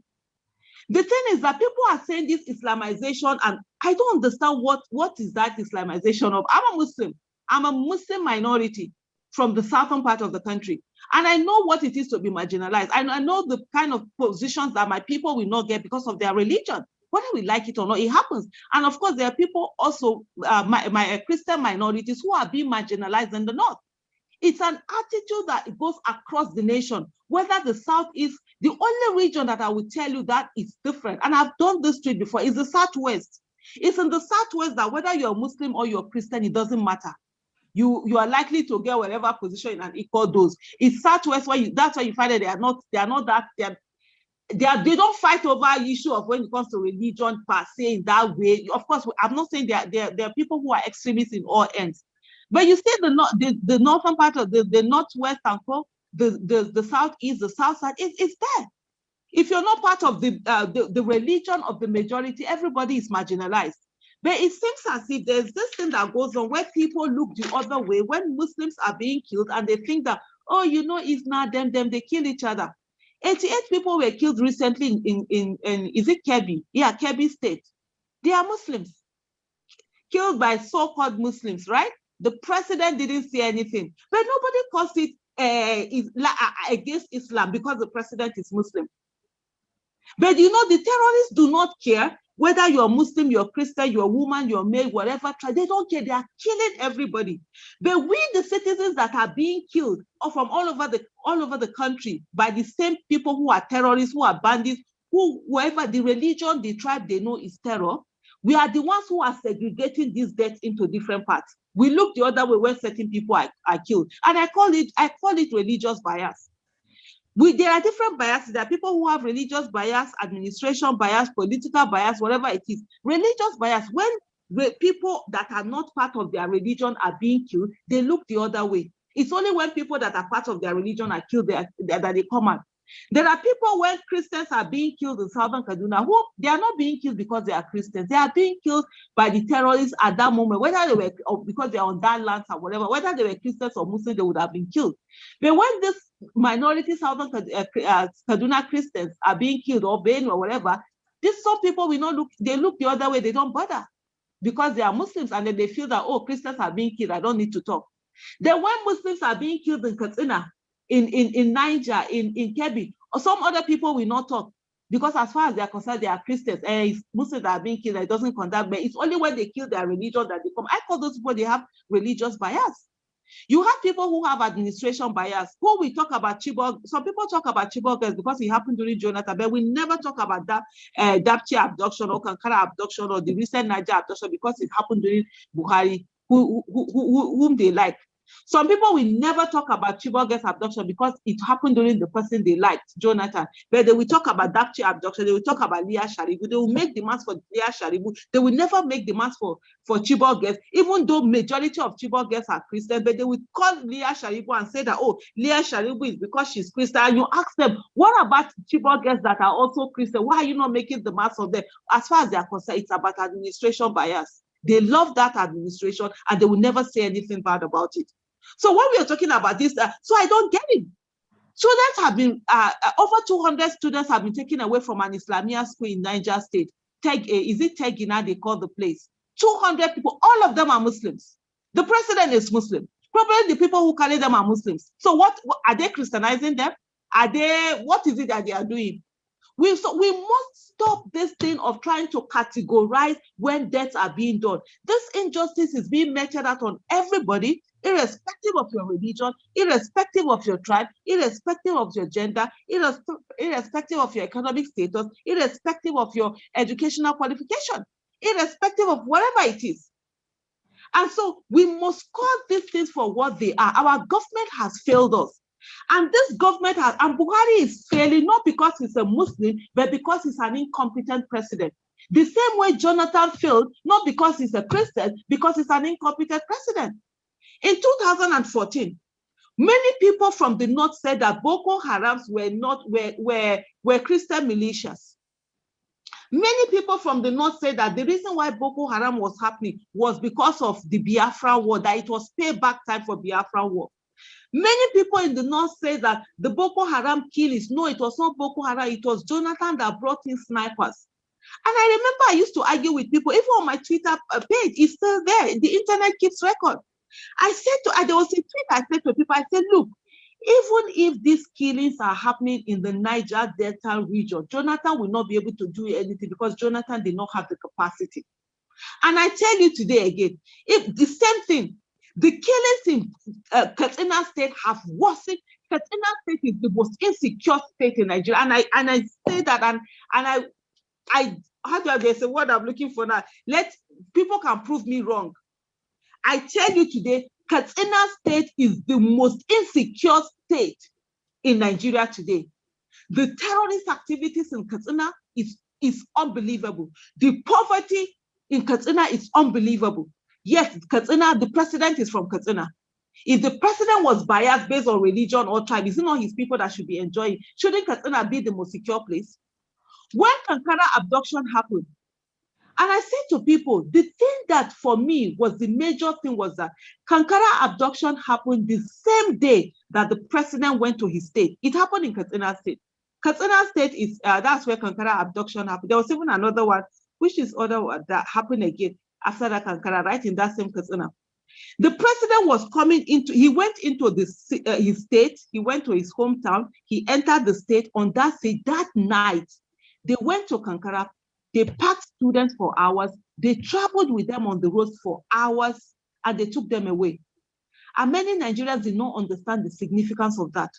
The thing is that people are saying this Islamization, and I don't understand what is that Islamization of. I'm a Muslim. I'm a Muslim minority from the southern part of the country. And I know what it is to be marginalized. I know the kind of positions that my people will not get because of their religion. Whether we like it or not, it happens. And of course, there are people also, my Christian minorities, who are being marginalized in the North. It's an attitude that goes across the nation, whether the South is, the only region that I will tell you that is different, and I've done this tweet before, is the Southwest. It's in the Southwest that whether you're Muslim or you're Christian, it doesn't matter. You are likely to get whatever position in an equal dose. It's Southwest where that's why you find that they don't fight over issue of when it comes to religion per se in that way. Of course, I'm not saying there are people who are extremists in all ends. But you see the northern part of the Northwest and the Southeast, the South side, it's there. If you're not part of the religion of the majority, everybody is marginalized. But it seems as if there's this thing that goes on where people look the other way when Muslims are being killed and they think that, oh, it's not them, they kill each other. 88 people were killed recently in is it Kebbi? Yeah, Kebbi State. They are Muslims. Killed by so-called Muslims, right? The president didn't say anything. But nobody calls it against Islam because the president is Muslim. But the terrorists do not care whether you're Muslim, you're Christian, you're woman, you're male, whatever, they don't care. They are killing everybody. But we, the citizens that are being killed from all over the country by the same people who are terrorists, who are bandits, whoever the religion, the tribe they know is terror, we are the ones who are segregating these deaths into different parts. We look the other way when certain people are killed. And I call it religious bias. There are different biases. There are people who have religious bias, administration bias, political bias, whatever it is. Religious bias, when people that are not part of their religion are being killed, they look the other way. It's only when people that are part of their religion are killed that they come out. There are people when Christians are being killed in southern Kaduna, who they are not being killed because they are Christians. They are being killed by the terrorists at that moment, whether they were, or because they are on that land or whatever, whether they were Christians or Muslims, they would have been killed. But when this minority southern Kaduna Christians are being killed or banned or whatever, some people will not look, they look the other way, they don't bother because they are Muslims, and then they feel that, oh, Christians are being killed, I don't need to talk. Then when Muslims are being killed in Katsina, in Niger, in Kebbi, or some other people will not talk because as far as they are concerned, they are Christians. Muslims that are being killed, it doesn't conduct, but it's only when they kill their religion that they come. I call those people, they have religious bias. You have people who have administration bias, who we talk about Chibok. Some people talk about Chibok because it happened during Jonathan, but we never talk about that Dapchi abduction or Kankara abduction or the recent Niger abduction because it happened during Buhari. whom they like. Some people will never talk about Chibok girls abduction because it happened during the person they liked, Jonathan. But they will talk about Dapchi abduction. They will talk about Leah Sharibu. They will make demands for Leah Sharibu. They will never make demands for Chibok girls, even though majority of Chibok girls are Christian. But they will call Leah Sharibu and say that, oh, Leah Sharibu is because she's Christian. And you ask them, what about Chibok girls that are also Christian? Why are you not making demands for them? As far as they are concerned, it's about administration bias. They love that administration and they will never say anything bad about it. So when we are talking about this, so I don't get it. Students have been, over 200 students have been taken away from an Islamia school in Niger State. Is it Tegina they call the place? 200 people, all of them are Muslims. The president is Muslim. Probably the people who carry them are Muslims. So what are they Christianizing them? What is it that they are doing? We must stop this thing of trying to categorize when deaths are being done. This injustice is being meted out on everybody, irrespective of your religion, irrespective of your tribe, irrespective of your gender, irrespective of your economic status, irrespective of your educational qualification, irrespective of whatever it is. And so we must call these things for what they are. Our government has failed us. And this government has, and Buhari is failing not because he's a Muslim, but because he's an incompetent president. The same way Jonathan failed, not because he's a Christian, because he's an incompetent president. In 2014, many people from the north said that Boko Harams were Christian militias. Many people from the north said that the reason why Boko Haram was happening was because of the Biafra war, that it was payback time for Biafra war. Many people in the north say that the Boko Haram killings, no, it was not Boko Haram, it was Jonathan that brought in snipers. And I remember I used to argue with people, even on my Twitter page, it's still there, the internet keeps record. I said to, there was a tweet I said to people, I said, look, even if these killings are happening in the Niger Delta region, Jonathan will not be able to do anything because Jonathan did not have the capacity. And I tell you today again, if the same thing, the killings in Katsina State have worsened. Katsina State is the most insecure state in Nigeria, and I say that, and I how do I say what I'm looking for now? People can prove me wrong. I tell you today, Katsina State is the most insecure state in Nigeria today. The terrorist activities in Katsina is unbelievable. The poverty in Katsina is unbelievable. Yes, Katsina, the president is from Katsina. If the president was biased based on religion or tribe, is it not his people that should be enjoying? Shouldn't Katsina be the most secure place? When Kankara abduction happened, and I said to people, the thing that for me was the major thing was that Kankara abduction happened the same day that the president went to his state. It happened in Katsina State. Katsina State is, that's where Kankara abduction happened. There was even another one, which is other one that happened again after that Kankara, right in that same Katsina. The president was coming into, he went into his state, he went to his hometown, he entered the state. On that state, that night, they went to Kankara, they packed students for hours, they traveled with them on the roads for hours, and they took them away. And many Nigerians did not understand the significance of that.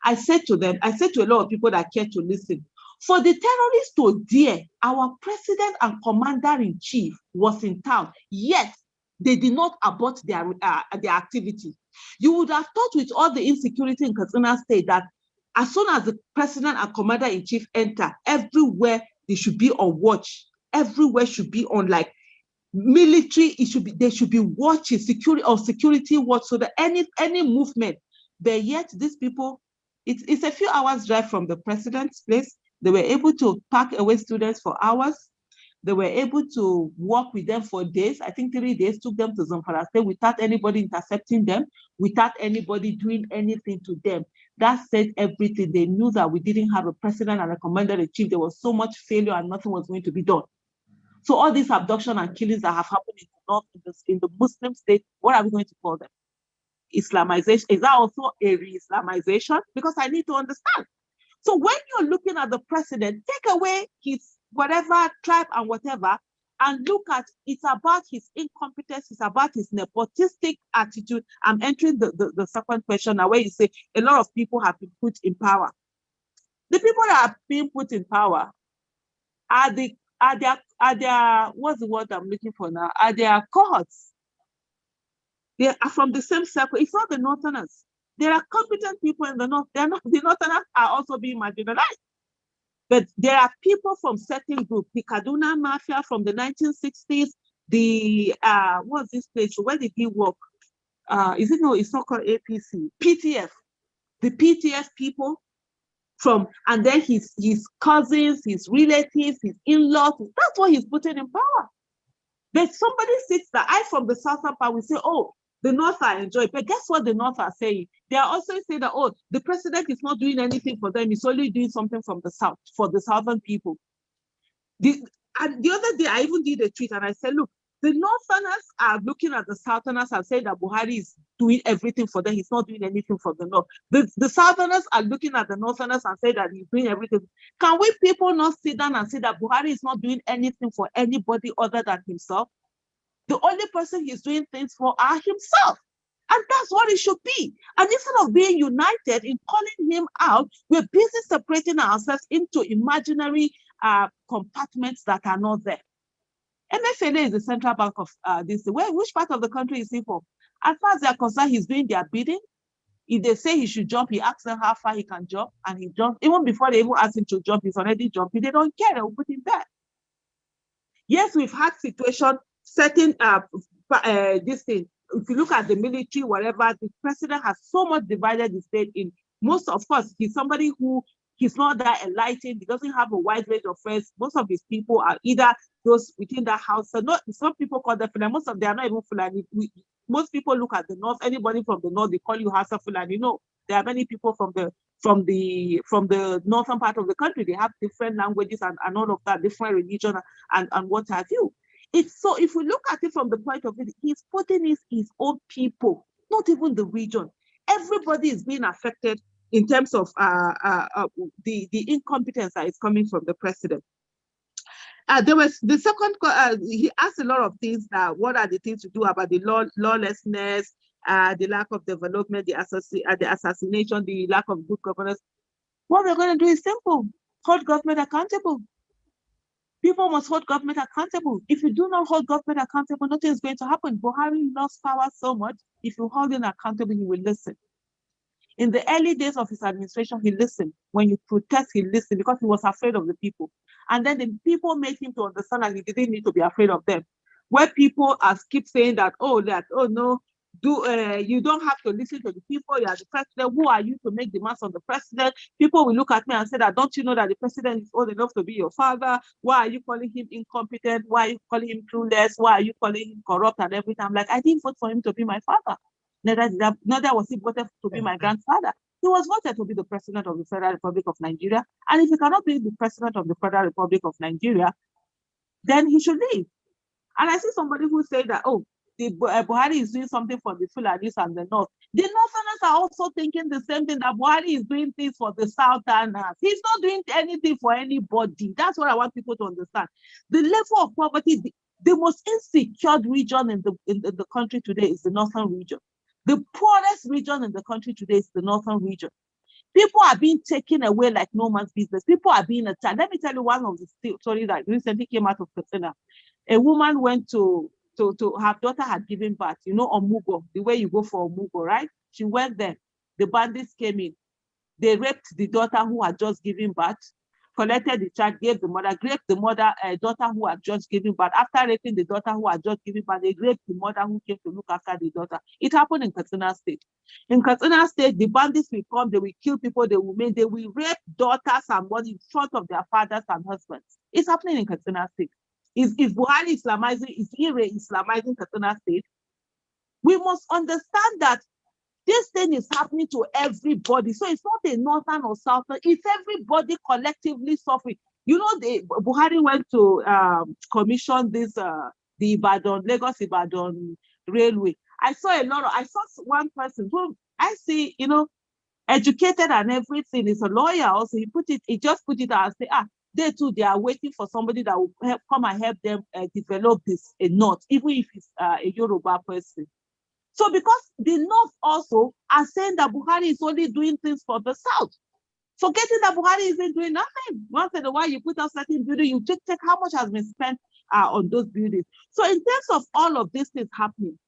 I said to them, I said to a lot of people that care to listen, for the terrorists to dare, our president and commander-in-chief was in town, yet they did not abort their activity. You would have thought with all the insecurity in Katsina State that as soon as the president and commander-in-chief enter, everywhere they should be on watch. Everywhere should be on like military, they should be watching security watch so that any movement. But yet these people, it's a few hours drive from the president's place. They were able to pack away students for hours. They were able to walk with them for days. I think 3 days took them to Zamfara State without anybody intercepting them, without anybody doing anything to them. That said everything. They knew that we didn't have a president and a commander-in-chief. There was so much failure and nothing was going to be done. So all these abduction and killings that have happened in the north, in the Muslim state, what are we going to call them? Islamization. Is that also a re-Islamization? Because I need to understand. So when you're looking at the president, take away his whatever tribe and whatever, and look at, it's about his incompetence, it's about his nepotistic attitude. I'm entering the second question now, where you say a lot of people have been put in power. The people that have been put in power are their what's the word I'm looking for now? Are their cohorts. They are from the same circle. It's not the Northerners. There are competent people in the North. They are not, the Northerners are also being marginalized. But there are people from certain groups, the Kaduna Mafia from the 1960s, the, what's this place? Where did he work? It's not called APC, PTF. The PTF people from, and then his cousins, his relatives, his in-laws, that's what he's putting in power. But somebody sits there, I from the Southern part, we say, oh, the North are enjoying. But guess what the North are saying? They are also saying that, oh, the president is not doing anything for them. He's only doing something from the South, for the Southern people. And the other day, I even did a tweet and I said, look, the Northerners are looking at the Southerners and saying that Buhari is doing everything for them. He's not doing anything for the North. The Southerners are looking at the Northerners and saying that he's doing everything. Can we people not sit down and say that Buhari is not doing anything for anybody other than himself? The only person he's doing things for are himself. And that's what it should be. And instead of being united in calling him out, we're busy separating ourselves into imaginary compartments that are not there. MFLA is the central bank of this. Which part of the country is he from? As far as they're concerned, he's doing their bidding. If they say he should jump, he asks them how far he can jump, and he jumps. Even before they even ask him to jump, he's already jumping. They don't care, they'll put him there. Yes, we've had situations, certain this thing. If you look at the military, whatever, the president has so much divided the state in most, of course, he's somebody who he's not that enlightened. He doesn't have a wide range of friends. Most of his people are either those within that house. So not, some people call them Fulani. Most of them are not even Fulani. Most people look at the North. Anybody from the North, they call you Hausa Fulani. No, there are many people from the northern part of the country. They have different languages and all of that, different religion and what have you. It's so, if we look at it from the point of view, he's putting his own people, not even the region. Everybody is being affected in terms of the incompetence that is coming from the president. There was the second, he asked a lot of things. What are the things to do about the lawlessness, the lack of development, the assassination, the lack of good governance? What we're going to do is simple: hold government accountable. People must hold government accountable. If you do not hold government accountable, nothing is going to happen. Buhari lost power so much. If you hold him accountable, he will listen. In the early days of his administration, he listened. When you protest, he listened because he was afraid of the people. And then the people made him to understand that he didn't need to be afraid of them. Where people keep saying that, oh no, you don't have to listen to the people. You are the president. Who are you to make demands on the president? People will look at me and say that, don't you know that the president is old enough to be your father? Why are you calling him incompetent? Why are you calling him clueless? Why are you calling him corrupt and everything? I'm like, I didn't vote for him to be my father. Neither was he voted to be my grandfather. He was voted to be the president of the Federal Republic of Nigeria. And if he cannot be the president of the Federal Republic of Nigeria, then he should leave. And I see somebody who said that, oh, the Buhari is doing something for the Fulanis and the North. The Northerners are also thinking the same thing, that Buhari is doing things for the Southerners. He's not doing anything for anybody. That's what I want people to understand. The level of poverty, the most insecure region in the country today is the Northern region. The poorest region in the country today is the Northern region. People are being taken away like no man's business. People are being attacked. Let me tell you one of the stories that recently came out of Katsina. A woman went to her daughter had given birth, you know, Omugo, the way you go for Omugo, right? She went there. The bandits came in. They raped the daughter who had just given birth, collected the child, gave the mother, raped the mother, daughter who had just given birth. After raping the daughter who had just given birth, they raped the mother who came to look after the daughter. It happened in Katsina State. In Katsina State, the bandits will come, they will kill people, they will rape daughters and mothers in front of their fathers and husbands. It's happening in Katsina State. Is Buhari Islamizing, is Ire Islamizing Katsina State? We must understand that this thing is happening to everybody. So it's not a northern or southern, it's everybody collectively suffering. You know, Buhari went to commission this, the Lagos-Ibadan railway. I saw one person who I see, you know, educated and everything, is a lawyer also. He just put it out and say, they too, they are waiting for somebody that will come and help them develop this north, even if it's a Yoruba person. So because the North also are saying that Buhari is only doing things for the South, forgetting that Buhari isn't doing nothing. Once in a while, you put out certain building, you check how much has been spent on those buildings. So in terms of all of these things happening,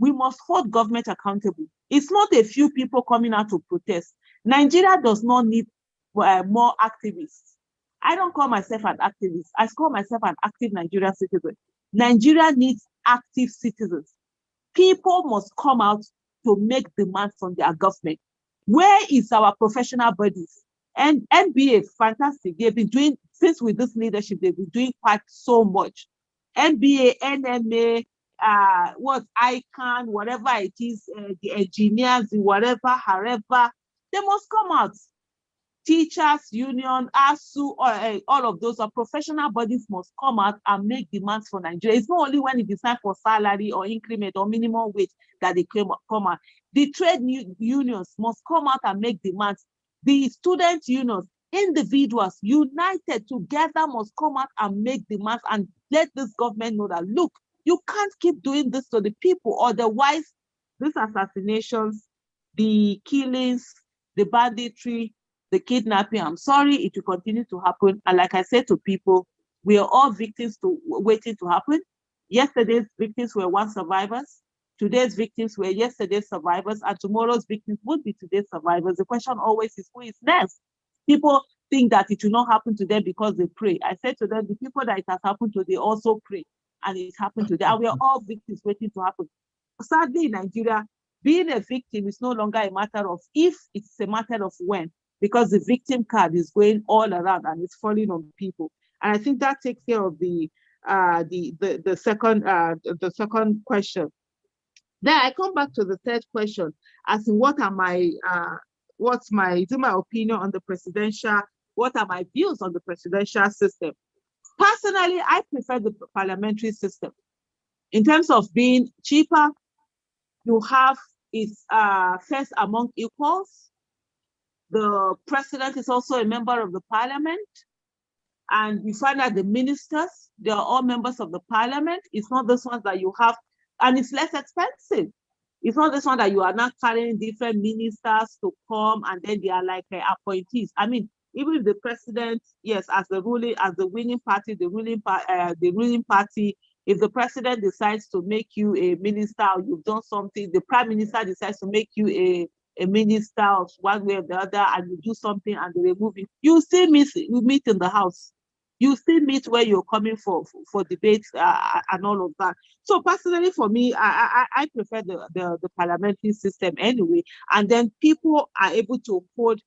We must hold government accountable. It's not a few people coming out to protest. Nigeria does not need more activists. I don't call myself an activist. I call myself an active Nigerian citizen. Nigeria needs active citizens. People must come out to make demands from their government. Where is our professional bodies? And NBA, fantastic. They've been doing, since with this leadership, they've been doing quite so much. NBA, NMA, what ICANN, whatever it is, the engineers, whatever, however, they must come out. Teachers, union, ASU, all of those are professional bodies must come out and make demands for Nigeria. It's not only when it is time for salary or increment or minimum wage that they come out. The trade unions must come out and make demands. The student unions, individuals united together must come out and make demands and let this government know that, look, you can't keep doing this to the people, otherwise these assassinations, the killings, the banditry, the kidnapping, I'm sorry, it will continue to happen. And like I said to people, we are all victims waiting to happen. Yesterday's victims were once survivors. Today's victims were yesterday's survivors, and tomorrow's victims would be today's survivors. The question always is, who is next? People think that it will not happen to them because they pray. I said to them, the people that it has happened to, they also pray, and it happened to them. And we are all victims waiting to happen. Sadly, in Nigeria, being a victim is no longer a matter of if, it's a matter of when, because the victim card is going all around and it's falling on people. And I think that takes care of the second question. Then I come back to the third question, as in what's my opinion on the presidential, what are my views on the presidential system? Personally, I prefer the parliamentary system. In terms of being cheaper, you have it's first among equals. The president is also a member of the parliament. And you find that the ministers, they are all members of the parliament. It's not this one that you have, and it's less expensive. It's not this one that you are not carrying different ministers to come and then they are like appointees. I mean, even if the president, yes, as the winning party, the ruling party, if the president decides to make you a minister or you've done something, the prime minister decides to make you a minister of one way or the other, and you do something and they remove you, you still meet in the house. You still meet where you're coming for debates and all of that. So personally, for me, I prefer the parliamentary system anyway. And then people are able to hold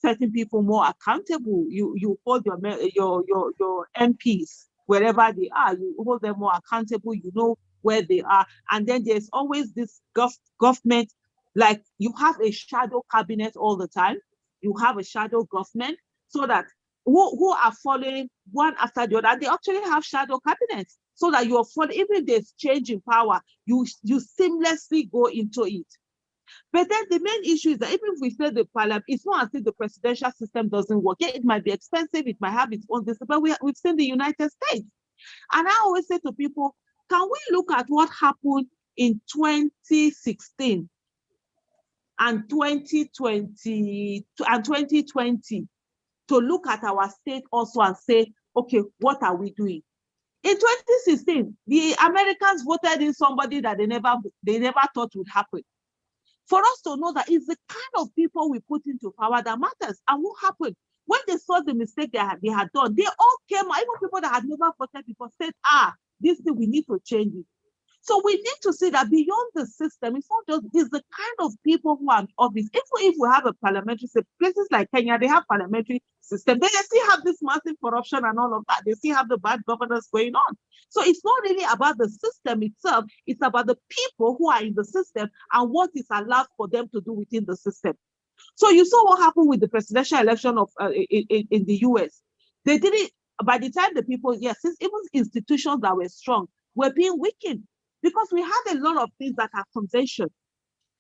certain people more accountable. You hold your MPs wherever they are. You hold them more accountable. You know where they are. And then there's always this government, like you have a shadow cabinet all the time. You have a shadow government so that who are following one after the other. And they actually have shadow cabinets so that you're following, even if there's change in power, you seamlessly go into it. But then the main issue is that even if we say the parliament, it's not as if the presidential system doesn't work. Yeah, it might be expensive, it might have its own discipline, but we've seen the United States. And I always say to people, can we look at what happened in 2016 and 2020 to look at our state also and say, okay, what are we doing? In 2016, the Americans voted in somebody that they never thought would happen. For us to know that it's the kind of people we put into power that matters. And what happened? When they saw the mistake they had done, they all came, even people that had never voted before said, this thing, we need to change it. So we need to see that beyond the system, it's not just, it's the kind of people who are in office. If we have a parliamentary system, places like Kenya, they have parliamentary system, they still have this massive corruption and all of that. They still have the bad governance going on. So it's not really about the system itself, it's about the people who are in the system and what is allowed for them to do within the system. So you saw what happened with the presidential election of in the US. They did it, by the time the people, yes, even institutions that were strong were being weakened. Because we have a lot of things that are convention.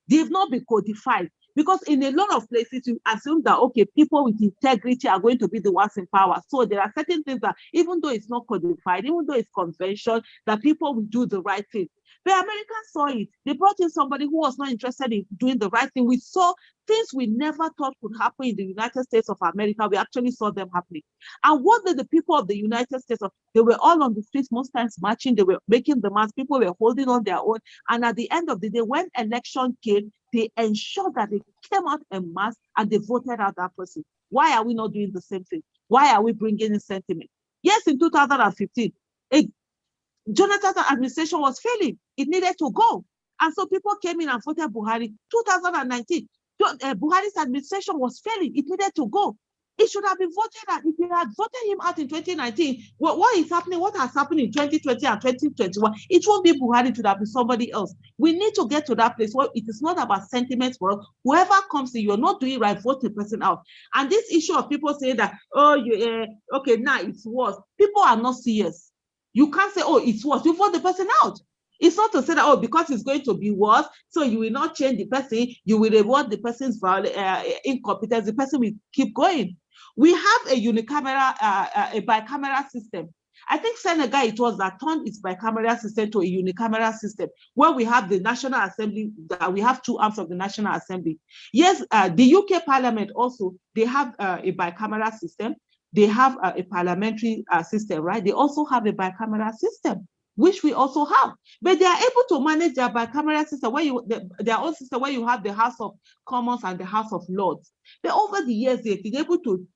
They've not been codified. Because in a lot of places, you assume that, okay, people with integrity are going to be the ones in power. So there are certain things that, even though it's not codified, even though it's convention, that people will do the right thing. The Americans saw it. They brought in somebody who was not interested in doing the right thing. We saw things we never thought could happen in the United States of America. We actually saw them happening. And what did the people of the United States of, they were all on the streets, most times marching, they were making the mass, people were holding on their own. And at the end of the day, when election came, they ensured that they came out en masse and they voted out that person. Why are we not doing the same thing? Why are we bringing in sentiment? Yes, in 2015, Jonathan's administration was failing. It needed to go. And so people came in and voted Buhari. 2019, Buhari's administration was failing. It needed to go. It should have been voted out. If we had voted him out in 2019, what is happening, what has happened in 2020 and 2021, it won't be Buhari, it would have been somebody else. We need to get to that place where it is not about sentiments for us. Whoever comes in, you're not doing right, vote the person out. And this issue of people saying that, oh, okay, now it's worse. People are not serious. You can't say, oh, it's worse. You vote the person out. It's not to say that, oh, because it's going to be worse, so you will not change the person, you will reward the person's incompetence, the person will keep going. We have a unicameral, a bicameral system. I think Senegal, it was that turned its bicameral system to a unicameral system, where we have the National Assembly, we have two arms of the National Assembly. Yes, the UK Parliament also, they have a bicameral system. They have a parliamentary system, right? They also have a bicameral system, which we also have. But they are able to manage their bicameral system, their own system, where you have the House of Commons and the House of Lords. But over the years, they've been able to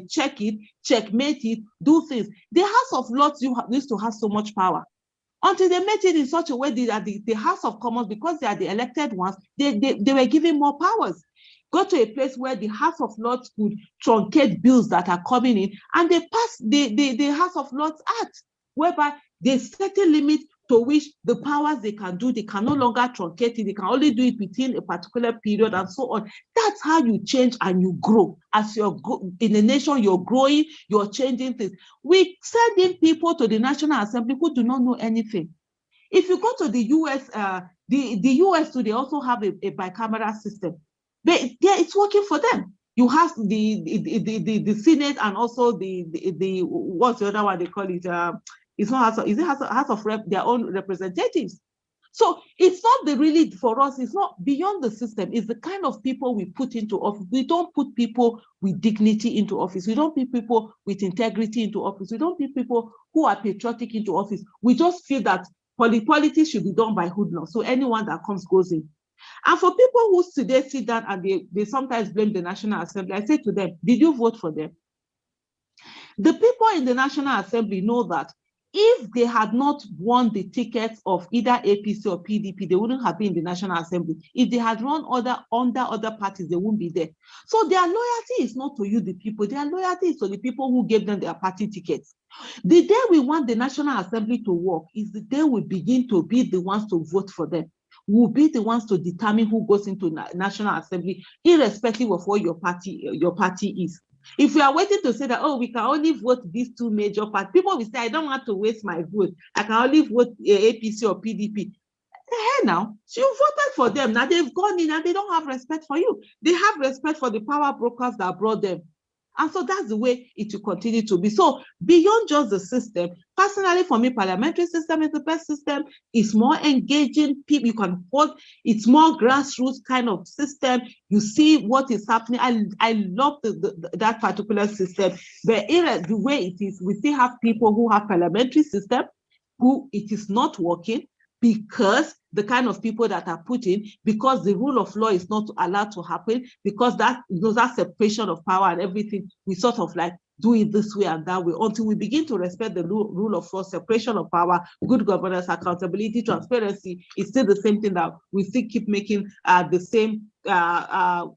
check it, checkmate it, do things. The House of Lords used to have so much power until they made it in such a way that the House of Commons, because they are the elected ones, they were given more powers. Go to a place where the House of Lords could truncate bills that are coming in, and they pass the House of Lords Act, whereby they set a limit to which the powers they can do, they can no longer truncate it, they can only do it within a particular period and so on. That's how you change and you grow. As you're in a nation, you're growing, you're changing things. We send in people to the National Assembly who do not know anything. If you go to the US, the US too, they also have a bicameral system. But yeah, it's working for them. You have the Senate and also the what's the other one they call it? It's not House, is it House of Rep, their own representatives. So it's not really, for us, it's not beyond the system, it's the kind of people we put into office. We don't put people with dignity into office. We don't put people with integrity into office. We don't put people who are patriotic into office. We just feel that politics should be done by hoodlums. So anyone that comes goes in. And for people who today sit down and they sometimes blame the National Assembly, I say to them, did you vote for them? The people in the National Assembly know that if they had not won the tickets of either APC or PDP, they wouldn't have been in the National Assembly. If they had run under other parties, they wouldn't be there. So their loyalty is not to you, the people. Their loyalty is to the people who gave them their party tickets. The day we want the National Assembly to work is the day we begin to be the ones to vote for them. We'll be the ones to determine who goes into National Assembly, irrespective of what your party is. If we are waiting to say that, oh, we can only vote these two major parties, people will say, I don't want to waste my vote. I can only vote APC or PDP. Hey, now, you voted for them. Now they've gone in and they don't have respect for you. They have respect for the power brokers that brought them. And so that's the way it will continue to be. So beyond just the system, personally for me, parliamentary system is the best system. It's more engaging. People, you can vote. It's more grassroots kind of system. You see what is happening. I love that particular system. But the way it is, we still have people who have parliamentary system, who it is not working, because the kind of people that are put in, because the rule of law is not allowed to happen, because that separation of power and everything, we sort of like do it this way and that way until we begin to respect the rule of law, separation of power, good governance, accountability, transparency. It's still the same thing that we still keep making the same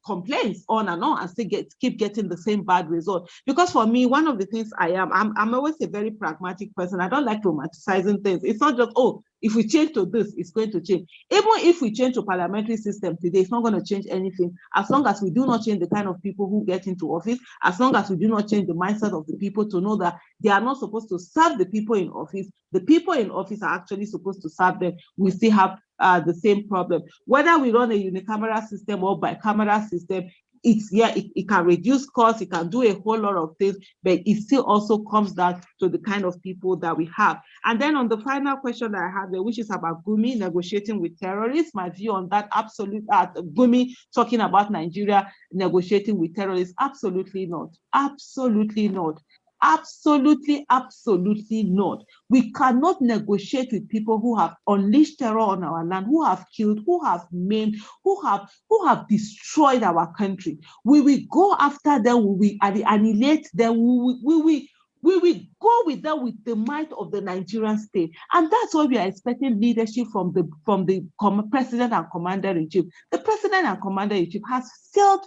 complaints on and on and still keep getting the same bad result. Because for me, one of the things I'm always a very pragmatic person. I don't like romanticizing things. It's not just, oh, if we change to this, it's going to change. Even if we change to parliamentary system today, it's not going to change anything. As long as we do not change the kind of people who get into office, as long as we do not change the mindset of the people to know that they are not supposed to serve the people in office, the people in office are actually supposed to serve them, we still have the same problem. Whether we run a unicameral system or bicameral system, it can reduce costs, it can do a whole lot of things, but it still also comes down to the kind of people that we have. And then on the final question that I have there, which is about Gumi negotiating with terrorists, my view on that, Gumi talking about Nigeria negotiating with terrorists, absolutely not. Absolutely not. Absolutely, absolutely not. We cannot negotiate with people who have unleashed terror on our land, who have killed, who have maimed, who have destroyed our country. We will go after them, we will annihilate them, we will go with them with the might of the Nigerian state. And that's why we are expecting leadership from the president and commander-in-chief. The president and commander-in-chief has failed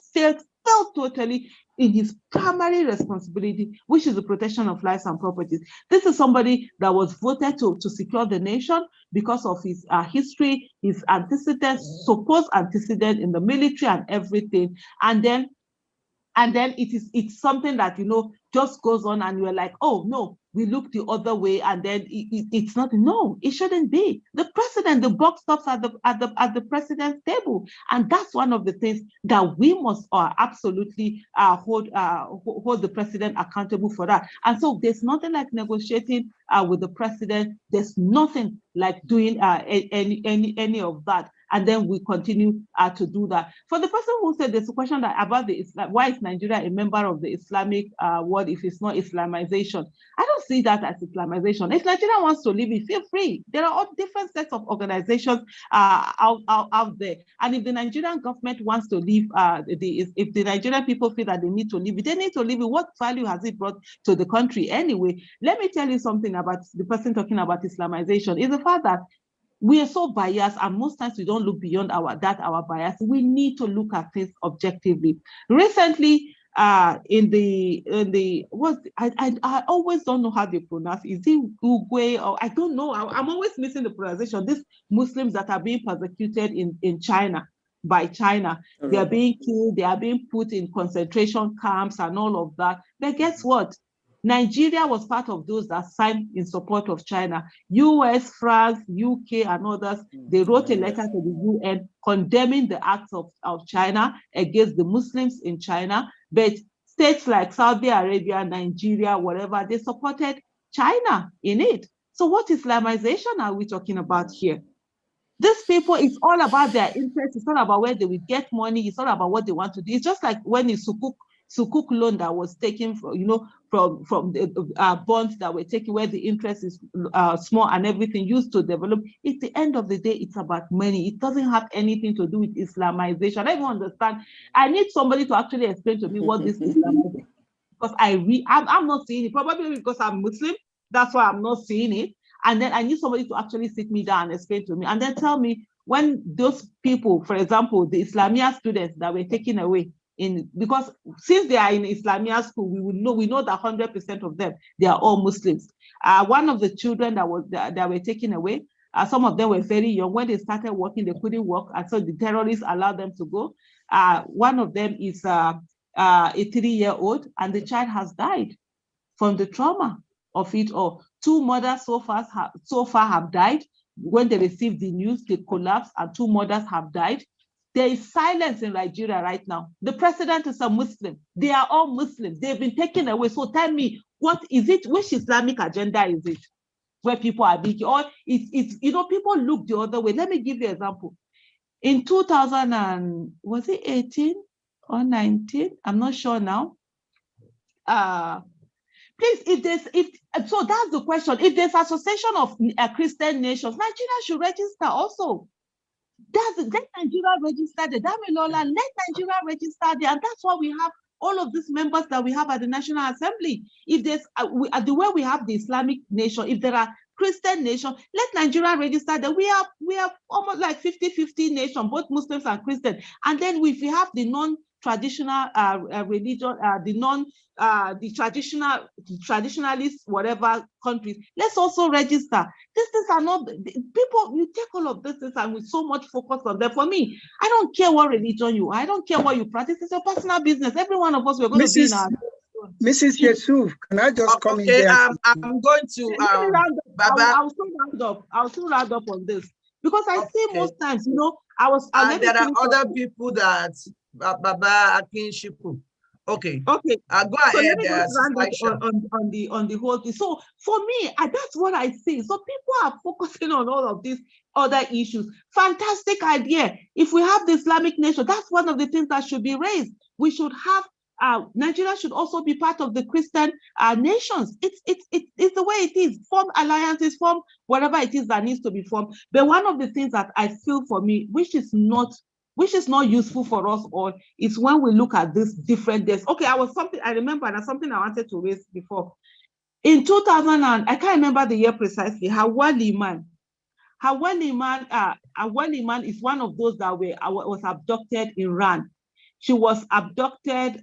totally in his primary responsibility, which is the protection of lives and properties. This is somebody that was voted to secure the nation because of his history, his antecedents, supposed antecedent in the military and everything. And then it's something that, just goes on and you're like, oh no, we look the other way, and then it's not. No, it shouldn't be. The president, the buck stops at the president's table, and that's one of the things that we must absolutely hold the president accountable for that. And so there's nothing like negotiating with the president. There's nothing like doing any of that. And then we continue to do that. For the person who said there's a question about the Islam, why is Nigeria a member of the Islamic world if it's not Islamization? I don't see that as Islamization. If Nigeria wants to leave it, feel free. There are all different sets of organizations out there. And if the Nigerian government wants to leave, if the Nigerian people feel that they need to leave it, they need to leave it. What value has it brought to the country anyway? Let me tell you something about the person talking about Islamization. Is the fact that we are so biased, and most times we don't look beyond our bias. We need to look at things objectively. Recently, I always don't know how they pronounce. Is it Uruguay or I don't know? I'm always missing the pronunciation. These Muslims that are being persecuted in China by China, they are being killed. They are being put in concentration camps and all of that. But guess what? Nigeria was part of those that signed in support of China. US, France, UK, and others, they wrote a letter to the UN condemning the acts of China against the Muslims in China. But states like Saudi Arabia, Nigeria, whatever, they supported China in it. So what Islamization are we talking about here? These people, it's all about their interests. It's not about where they will get money. It's not about what they want to do. It's just like when the Sukuk loan that was taken from the bonds that were taken where the interest is small and everything used to develop. At the end of the day, it's about money. It doesn't have anything to do with Islamization. I don't understand. I need somebody to actually explain to me what this Islamization is, because I'm not seeing it. Probably because I'm Muslim, that's why I'm not seeing it. And then I need somebody to actually sit me down and explain to me, and then tell me when those people, for example, the Islamia students that were taken away, because since they are in Islamia school, we know that 100% of them, they are all Muslims. One of the children that were taken away, some of them were very young. When they started working, they couldn't work, and so the terrorists allowed them to go. One of them is a 3-year-old, and the child has died from the trauma of it all. 2 mothers so far have died. When they received the news, they collapsed, and 2 mothers have died. There is silence in Nigeria right now. The president is a Muslim. They are all Muslims. They've been taken away. So tell me, what is it? Which Islamic agenda is it? Where people are being, or it's people look the other way. Let me give you an example. In 2018 or 19? I'm not sure now. Please, so that's the question. If there's association of Christian nations, Nigeria should register also. Let Nigeria register the Damilola, let Nigeria register there, and that's why we have all of these members that we have at the National Assembly. If there's the way we have the Islamic nation, if there are Christian nation, let Nigeria register that we have almost like 50-50 nation, both Muslims and Christians. And then if we have the non-traditional religion, the traditionalist whatever countries, let's also register. These things are not people. You take all of this and with so much focus on them. For me, I don't care what religion you are. I don't care what you practice. It's your personal business. Every one of us, we're going to be in our. Mrs. Yusuf, can I just come in there? I'm going to Baba. I'll still round up on this. Because I see most times, you know, and there are other people that Baba Akinshipu. Okay. Okay. Go ahead. So let me just round it on the whole thing. So for me, that's what I see. So people are focusing on all of these other issues. Fantastic idea. If we have the Islamic nation, that's one of the things that should be raised. We should have Nigeria should also be part of the Christian nations. It's the way it is. Form alliances, form whatever it is that needs to be formed. But one of the things that I feel for me, which is not useful for us all, is when we look at these different days. Okay, I remember, and something I wanted to raise before. In 2000, I can't remember the year precisely, Hawa Liman is one of those that was abducted in Iran. She was abducted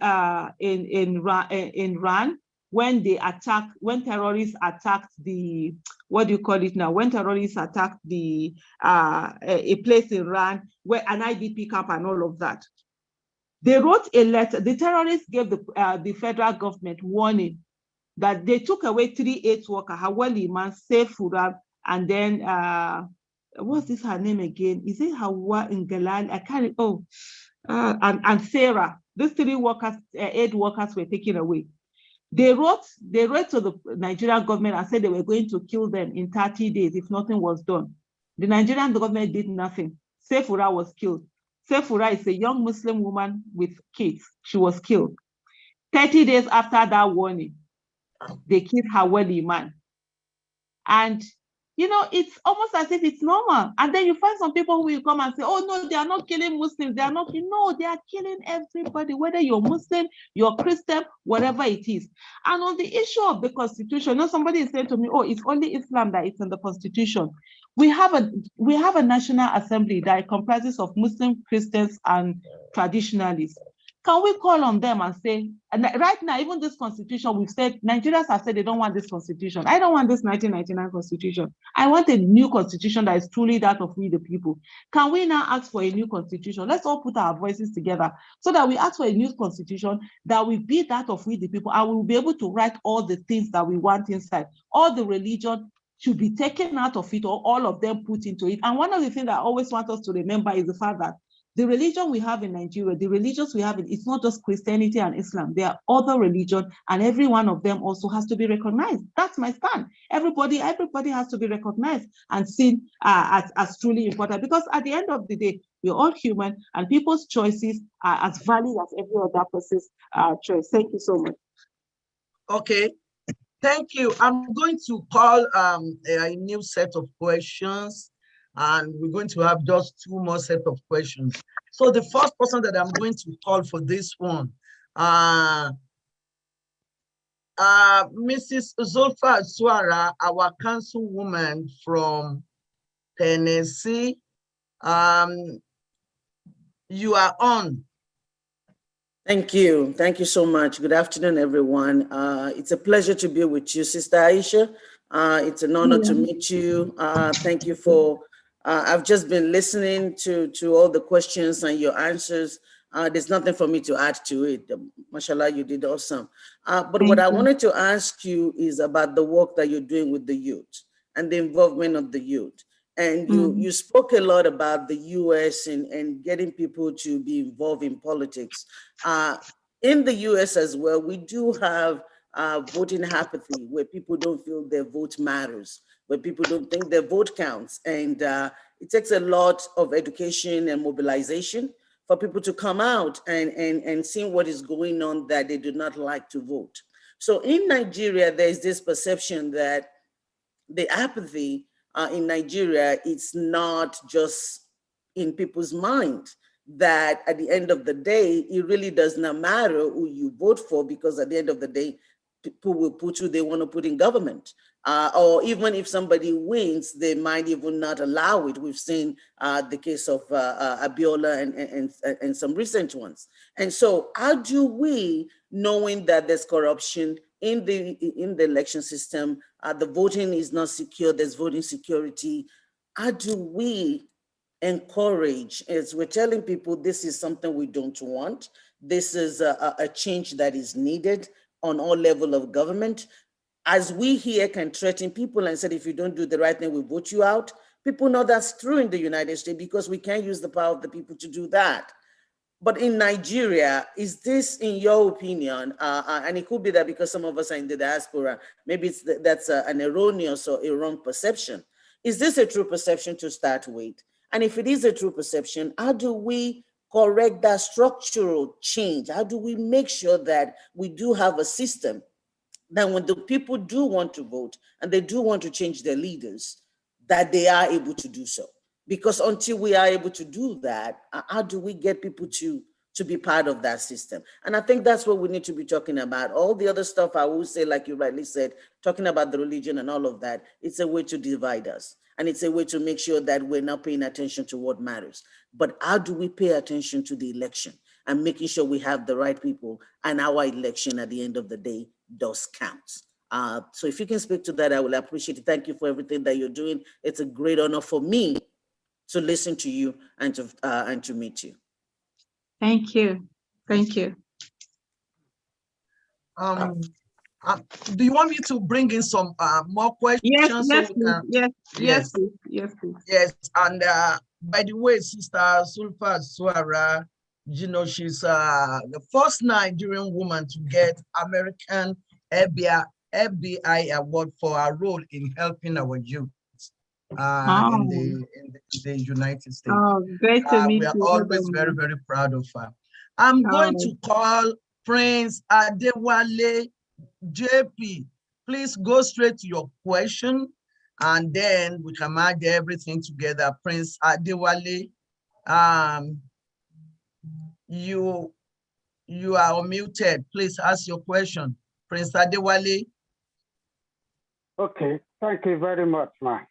in Iran when terrorists attacked the, what do you call it now? When terrorists attacked a place in Iran where an IDP camp and all of that. They wrote a letter. The terrorists gave the federal government warning that they took away 3 aid workers, Hawali Man, Sefura, and then what's this her name again? Is it Hawa Ngalal? I can't. And Sarah. These 3 workers, aid workers, were taken away. They wrote to the Nigerian government and said they were going to kill them in 30 days if nothing was done. The Nigerian government did nothing. Sefura was killed. Sefura is a young Muslim woman with kids. She was killed. 30 days after that warning, they killed Hawali Man. And you know, it's almost as if it's normal. And then you find some people who will come and say, oh no, they are not killing Muslims. They are not, no, they are killing everybody, whether you're Muslim, you're Christian, whatever it is. And on the issue of the constitution, you know, somebody is saying to me, oh, it's only Islam that is in the constitution. We have a National Assembly that comprises of Muslim, Christians, and traditionalists. Can we call on them and say, and right now, even this constitution, we've said, Nigerians have said they don't want this constitution. I don't want this 1999 constitution. I want a new constitution that is truly that of we the people. Can we now ask for a new constitution? Let's all put our voices together so that we ask for a new constitution that will be that of we the people, and we will be able to write all the things that we want inside. All the religion should be taken out of it, or all of them put into it. And one of the things that I always want us to remember is the fact that the religion we have in Nigeria, the religions we have, it's not just Christianity and Islam. There are other religions, and every one of them also has to be recognized. That's my stand. Everybody has to be recognized and seen as truly important, because at the end of the day, we're all human, and people's choices are as valid as every other person's choice. Thank you so much. Okay, thank you. I'm going to call a new set of questions, and we're going to have just 2 more sets of questions. So the first person that I'm going to call for this one, Mrs. Zulfa Suara, our councilwoman from Tennessee. You are on. Thank you. Thank you so much. Good afternoon, everyone. It's a pleasure to be with you, Sister Aisha. It's an honor to meet you. Thank you for, I've just been listening to all the questions and your answers. There's nothing for me to add to it. Mashallah, you did awesome. But what I wanted to ask you is about the work that you're doing with the youth and the involvement of the youth. And you spoke a lot about the US and getting people to be involved in politics. In the US as well, we do have voting apathy, where people don't feel their vote matters, where people don't think their vote counts. And it takes a lot of education and mobilization for people to come out and see what is going on that they do not like to vote. So in Nigeria, there's this perception that the apathy in Nigeria, it's not just in people's mind, that at the end of the day, it really does not matter who you vote for, because at the end of the day, people will put who they want to put in government. Or even if somebody wins, they might even not allow it. We've seen the case of Abiola and some recent ones. And so how do we, knowing that there's corruption in the election system, the voting is not secure, there's voting security, how do we encourage, as we're telling people this is something we don't want, this is a change that is needed on all levels of government, as we here can threaten people and say, if you don't do the right thing, we vote you out, People know that's true in the United States because we can't use the power of the people to do that. But in Nigeria, is this, in your opinion, and it could be that because some of us are in the diaspora, maybe that's an erroneous or a wrong perception. Is this a true perception to start with? And if it is a true perception, how do we correct that structural change? How do we make sure that we do have a system that when the people do want to vote and they do want to change their leaders, that they are able to do so? Because until we are able to do that, how do we get people to be part of that system? And I think that's what we need to be talking about. All the other stuff, I will say, like you rightly said, talking about the religion and all of that, it's a way to divide us. And it's a way to make sure that we're not paying attention to what matters. But how do we pay attention to the election and making sure we have the right people and our election at the end of the day does count? So if you can speak to that, I will appreciate it. Thank you for everything that you're doing. It's a great honor for me to listen to you and to meet you. Thank you. Thank you. Do you want me to bring in some more questions? Yes, please. Yes, and by the way, Sister Sulfa Suara, you know, she's the first Nigerian woman to get American FBI award for her role in helping our youth in the United States. Oh, great to meet you. We are always very, very proud of her. I'm going to call Prince Adewale JP. Please go straight to your question, and then we can add everything together. Prince Adewale, you are unmuted. Please ask your question. Prince Adewale. Okay, thank you very much, ma'am.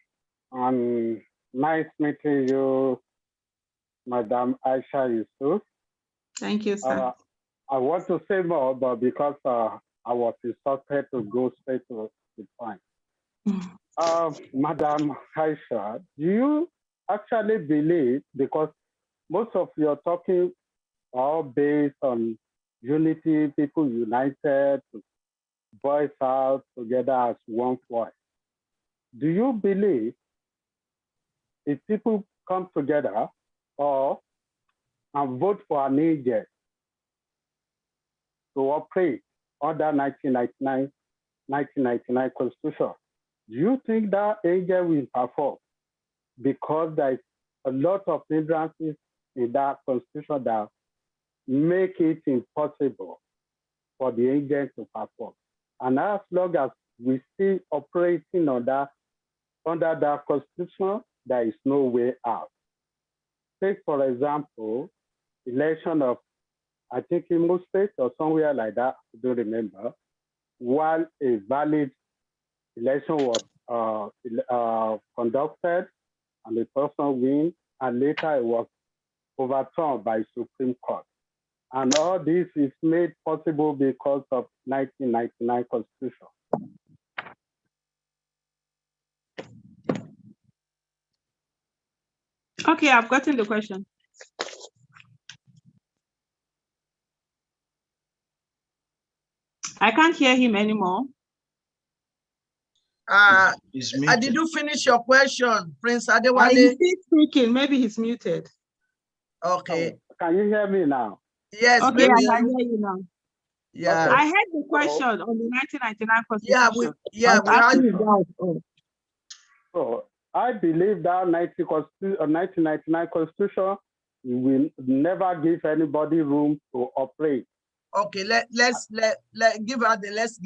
Nice meeting you, Madam Aisha Yusuf. Thank you, sir. I want to say more, but because I was instructed to go straight to the point. Madam Aisha, do you actually believe, because most of your talking are based on unity, people united, voice out together as one voice. Do you believe if people come together and vote for an agent to operate under 1999 Constitution, do you think that agent will perform? Because there's a lot of hindrances in that Constitution that make it impossible for the agent to perform. And as long as we still operating under that Constitution, there is no way out. Take, for example, election of, I think, Imo State or somewhere like that, I don't remember, while a valid election was conducted and the person win, and later it was overturned by Supreme Court. And all this is made possible because of 1999 Constitution. Okay, I've gotten the question. I can't hear him anymore. Did you finish your question, Prince Adewale? He's still speaking. Maybe he's muted. Okay. Can you hear me now? Yes, okay, maybe. I can hear you now. Yeah. Okay. I heard the question on the 1999 Constitution. We had. So I believe that 1999 Constitution will never give anybody room to operate. Okay, let's give our guests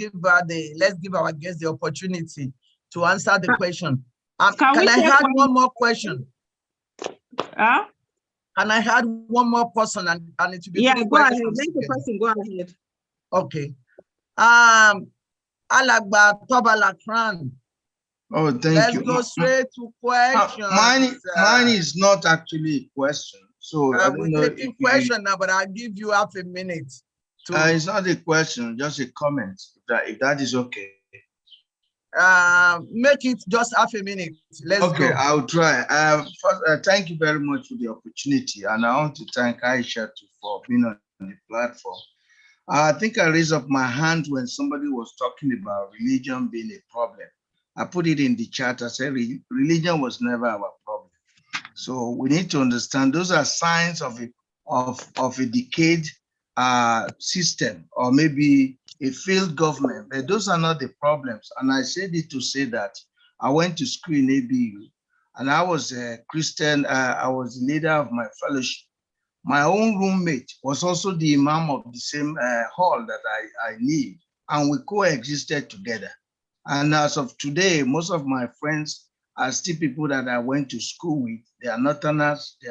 the opportunity to answer the question. Can I have one more question? Huh? Can I have one more person and it will be go ahead. Let the person go ahead. Okay. Alagba Tobalakran. Oh, thank you. Let's go straight to questions. Mine is not actually a question. So we're taking question now, but I'll give you half a minute. It's not a question, just a comment. If that is okay. Make it just half a minute. Let's go. I'll try. First, thank you very much for the opportunity, and I want to thank Aisha for being on the platform. I think I raised up my hand when somebody was talking about religion being a problem. I put it in the chat. I said religion was never our problem. So we need to understand those are signs of a decayed system, or maybe a failed government, but those are not the problems. And I said it to say that I went to school in ABU, and I was a Christian. I was the leader of my fellowship. My own roommate was also the imam of the same hall that I live, and we coexisted together. And as of today, most of my friends are still people that I went to school with. They are Northerners, they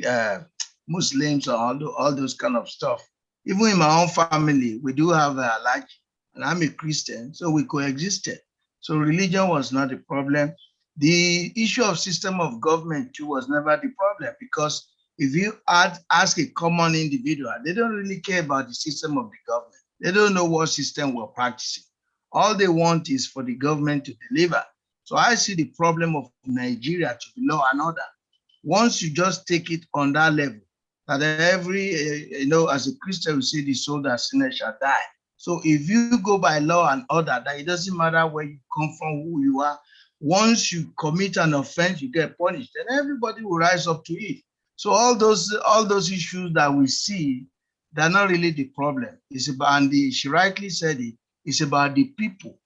are Muslims, or all those kind of stuff. Even in my own family, we do have a like, and I'm a Christian, so we coexisted. So religion was not a problem. The issue of system of government too was never the problem, because if you ask a common individual, they don't really care about the system of the government. They don't know what system we're practicing. All they want is for the government to deliver. So I see the problem of Nigeria to be law and order. Once you just take it on that level, that every, as a Christian, we say the soul that sinners shall die. So if you go by law and order, that it doesn't matter where you come from, who you are, once you commit an offense, you get punished, and everybody will rise up to it. So all those issues that we see, they're not really the problem. It's about, and she rightly said it, it's about the people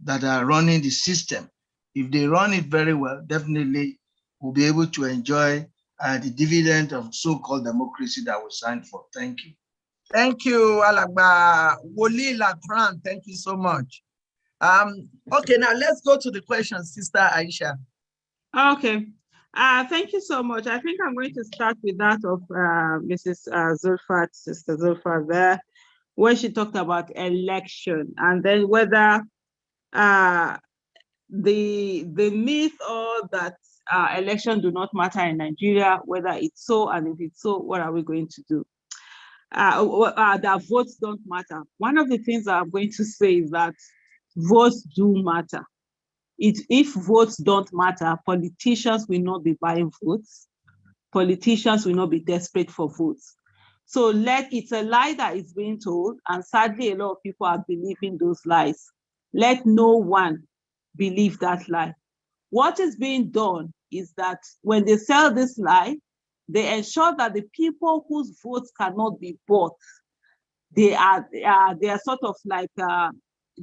that are running the system. If they run it very well, definitely we'll be able to enjoy the dividend of so-called democracy that we signed for. Thank you. Thank you, Alagba Woli Latran. Thank you so much. Okay, now let's go to the question, Sister Aisha. Okay. Thank you so much. I think I'm going to start with that of Mrs. Zulfat, Sister Zulfat there, where she talked about election, and then whether the myth or that election do not matter in Nigeria, whether it's so, and if it's so, what are we going to do? That votes don't matter. One of the things that I'm going to say is that votes do matter. If votes don't matter, politicians will not be buying votes. Politicians will not be desperate for votes. So it's a lie that is being told, and sadly, a lot of people are believing those lies. Let no one believe that lie. What is being done is that when they sell this lie, they ensure that the people whose votes cannot be bought, they are sort of like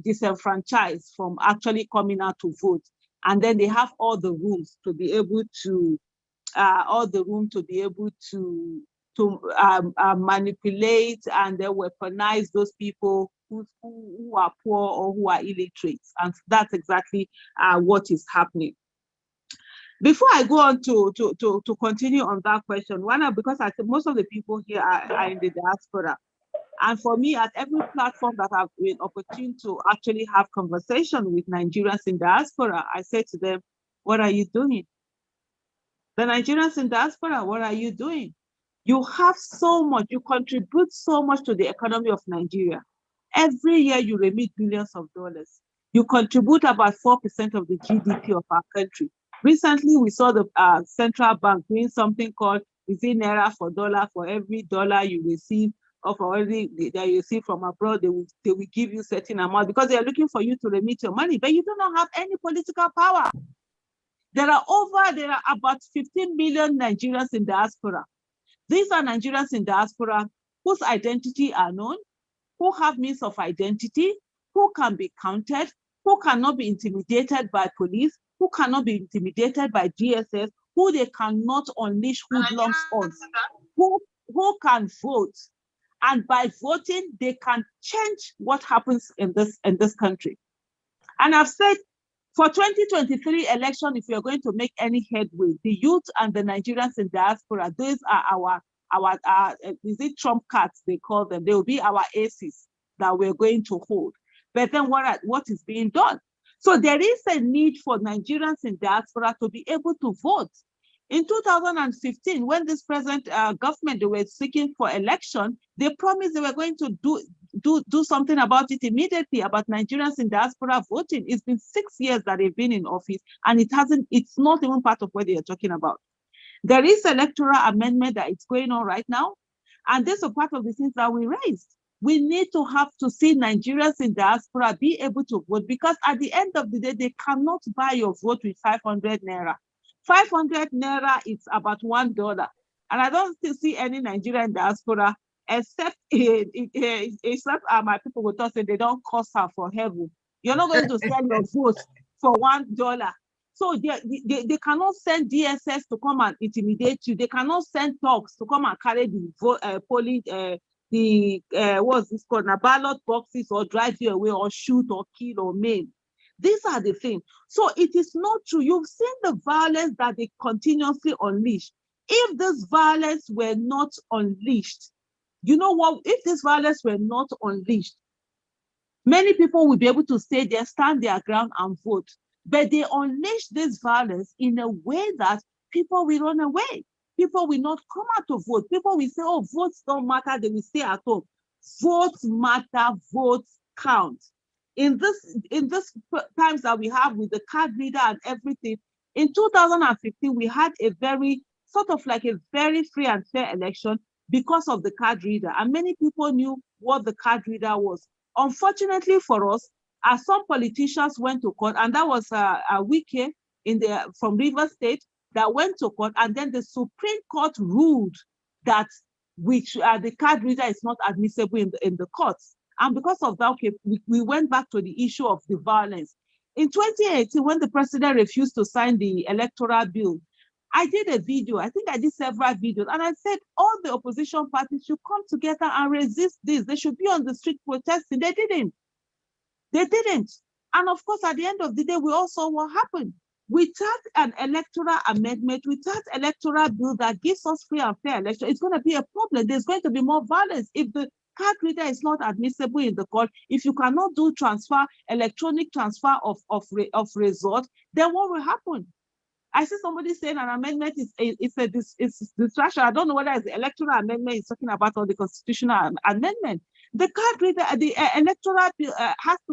disenfranchised from actually coming out to vote, and then they have all the rooms to be able to manipulate and then weaponize those people who are poor or who are illiterate, and that's exactly what is happening. Before I go on to continue on that question, because I think most of the people here are in the diaspora. And for me, at every platform that I've been opportune to actually have conversation with Nigerians in diaspora, I say to them, what are you doing? The Nigerians in diaspora, what are you doing? You have so much, you contribute so much to the economy of Nigeria. Every year you remit billions of dollars. You contribute about 4% of the GDP of our country. Recently, we saw the central bank doing something called Naira for dollar. For every dollar you receive, or for every that you receive from abroad, they will give you certain amount, because they are looking for you to remit your money, but you do not have any political power. There are about 15 million Nigerians in diaspora. These are Nigerians in diaspora whose identity are known, who have means of identity, who can be counted, who cannot be intimidated by police, who cannot be intimidated by DSS, who they cannot unleash hoodlums on, who can vote. And by voting, they can change what happens in this country. And I've said, for 2023 election, if we are going to make any headway, the youth and the Nigerians in diaspora, those are our is it trump cards they call them? They will be our aces that we're going to hold. But then what is being done? So there is a need for Nigerians in diaspora to be able to vote. In 2015, when this present government, they were seeking for election, they promised they were going to do something about it immediately, about Nigerians in diaspora voting. It's been 6 years that they've been in office, and it's not even part of what they are talking about. There is electoral amendment that is going on right now, and this is part of the things that we raised. We need to see Nigerians in diaspora be able to vote, because at the end of the day, they cannot buy your vote with 500 naira. 500 naira is about $1. And I don't still see any Nigerian diaspora, except my people will talk say they don't cost her for heaven. You're not going to sell your vote for $1. So they cannot send DSS to come and intimidate you. They cannot send thugs to come and carry the polling, what's this called, ballot boxes, or drive you away, or shoot, or kill, or maim. These are the things. So it is not true. You've seen the violence that they continuously unleash. If this violence were not unleashed, you know what? If this violence were not unleashed, many people will be able to stay there, stand their ground, and vote. But they unleash this violence in a way that people will run away. People will not come out to vote. People will say, oh, votes don't matter. They will stay at home. Votes matter. Votes count. In this times that we have with the card reader and everything, in 2015, we had a very very free and fair election because of the card reader. And many people knew what the card reader was. Unfortunately for us, some politicians went to court, and that was a Wike from Rivers State that went to court, and then the Supreme Court ruled that the card reader is not admissible in the courts. And because of that, okay, we went back to the issue of the violence. In 2018, when the president refused to sign the electoral bill, I did a video. I think I did several videos, and I said all the opposition parties should come together and resist this. They should be on the street protesting. They didn't. They didn't. And of course, at the end of the day, we all saw what happened. Without an electoral amendment, without electoral bill that gives us free and fair election, it's going to be a problem. There's going to be more violence. If the card reader is not admissible in the court, if you cannot do electronic transfer of result, then what will happen? I see somebody saying an amendment is distraction. I don't know whether it's the electoral amendment is talking about or the constitutional amendment. The card reader, the electoral bill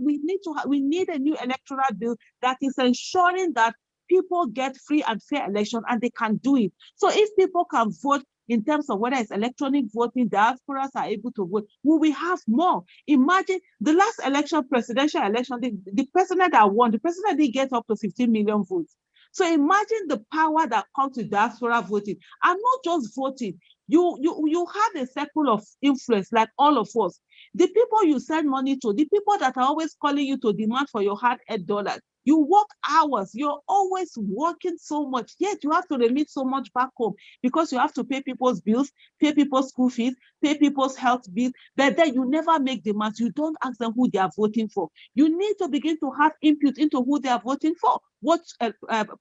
we need a new electoral bill that is ensuring that people get free and fair election, and they can do it. So if people can vote in terms of whether it's electronic voting, diasporas are able to vote, we will have more. Imagine the last election, presidential election, the president that won, the president did get up to 15 million votes. So imagine the power that comes with diaspora voting, and not just voting. You have a circle of influence like all of us. The people you send money to, the people that are always calling you to demand for your hard-earned dollars. You work hours, you're always working so much, yet you have to remit so much back home because you have to pay people's bills, pay people's school fees, pay people's health bills, but then you never make demands. You don't ask them who they are voting for. You need to begin to have input into who they are voting for. What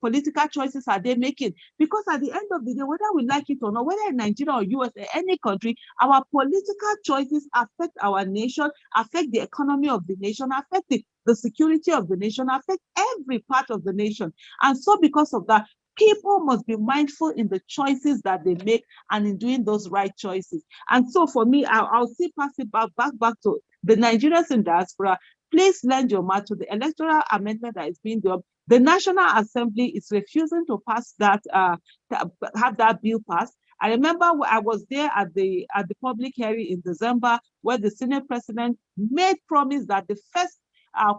political choices are they making? Because at the end of the day, whether we like it or not, whether in Nigeria or US or any country, our political choices affect our nation, affect the economy of the nation, affect the security of the nation, affect every part of the nation. And so because of that, people must be mindful in the choices that they make and in doing those right choices. And so for me, I'll still pass it back to the Nigerians in diaspora. Please lend your mind to the electoral amendment that is being done. The National Assembly is refusing to pass that, to have that bill passed. I remember I was there at the public hearing in December, where the Senate president made promise that the first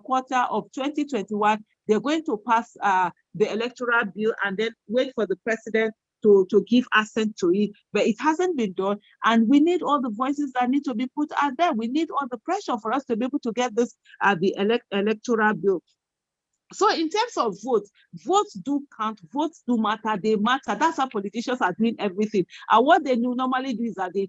quarter of 2021, they're going to pass the electoral bill and then wait for the president to give assent to it. But it hasn't been done. And we need all the voices that need to be put out there. We need all the pressure for us to be able to get this the electoral bill. So in terms of votes do count, votes do matter, they matter. That's how politicians are doing everything. And what they normally do is that they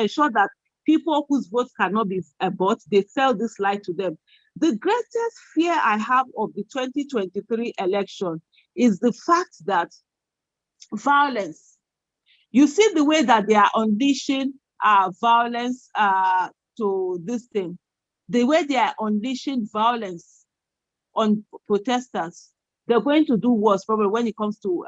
ensure that people whose votes cannot be bought, they sell this lie to them. The greatest fear I have of the 2023 election is the fact that violence, you see the way that they are unleashing violence to this thing, the way they are unleashing violence on protesters, they're going to do worse probably when it comes to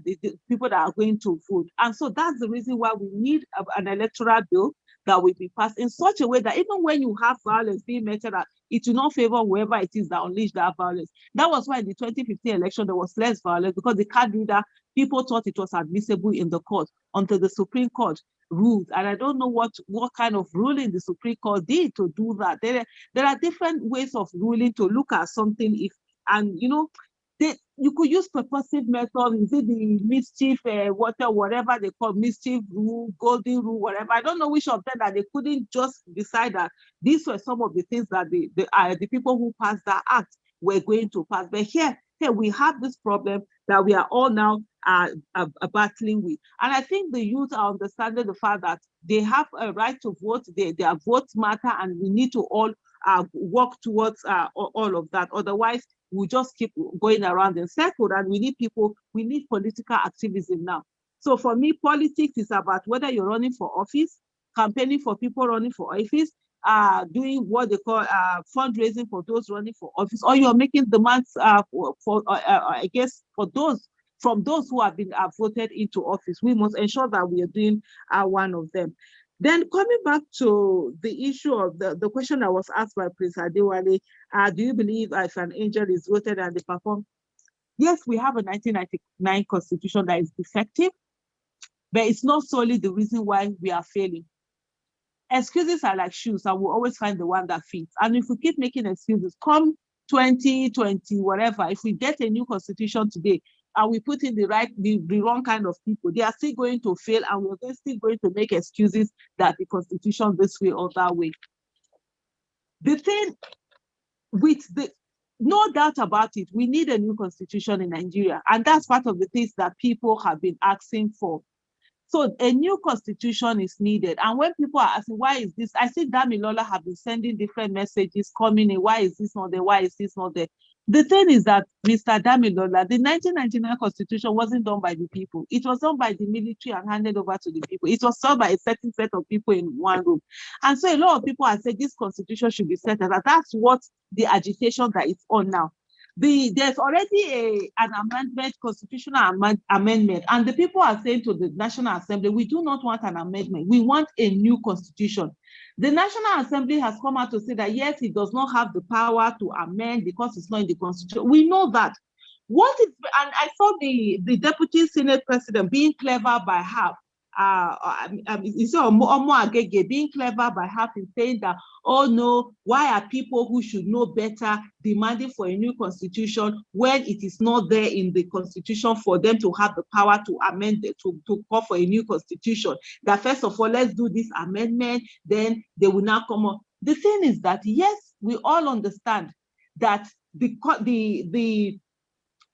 the people that are going to vote. And so that's the reason why we need an electoral bill that will be passed in such a way that even when you have violence being meted at, it will not favor whoever it is that unleashed that violence. That was why in the 2015 election, there was less violence because the card reader, people thought it was admissible in the court until the Supreme Court ruled. And I don't know what kind of ruling the Supreme Court did to do that. There are different ways of ruling to look at something. And you could use purposive method. Is it the mischief, whatever they call mischief rule, golden rule, whatever? I don't know which of them that they couldn't just decide that these were some of the things that the people who passed that act were going to pass. But here we have this problem that we are all now battling with. And I think the youth are understanding the fact that they have a right to vote, their votes matter, and we need to all work towards all of that. Otherwise, we'll just keep going around in circles, and we need political activism now. So for me, politics is about whether you're running for office, campaigning for people running for office, doing what they call fundraising for those running for office, or you're making demands I guess, from those who have been voted into office. We must ensure that we are doing one of them. Then coming back to the issue of the question that was asked by Prince Adewale, do you believe if an angel is voted and they perform? Yes, we have a 1999 constitution that is defective, but it's not solely the reason why we are failing. Excuses are like shoes, and we'll always find the one that fits. And if we keep making excuses, come 2020, whatever, if we get a new constitution today, and we put in the wrong kind of people, they are still going to fail, and we're still going to make excuses that the constitution this way or that way. The thing with no doubt about it, we need a new constitution in Nigeria, and that's part of the things that people have been asking for. So a new constitution is needed. And when people are asking, why is this? I see Damilola have been sending different messages coming in. Why is this not there? Why is this not there? The thing is that, Mr. Damilola, the 1999 constitution wasn't done by the people. It was done by the military and handed over to the people. It was done by a certain set of people in one room. And so a lot of people have said this constitution should be set aside. That's what the agitation that is on now. There's already an amendment, constitutional amendment, and the people are saying to the National Assembly, we do not want an amendment, we want a new constitution. The National Assembly has come out to say that yes, it does not have the power to amend because it's not in the constitution. We know that. And I saw the Deputy Senate President being clever by half. Being clever by half in saying that, oh no, why are people who should know better demanding for a new constitution when it is not there in the constitution for them to have the power to amend it, to call for a new constitution? That first of all, let's do this amendment, then they will now come up. The thing is that yes, we all understand that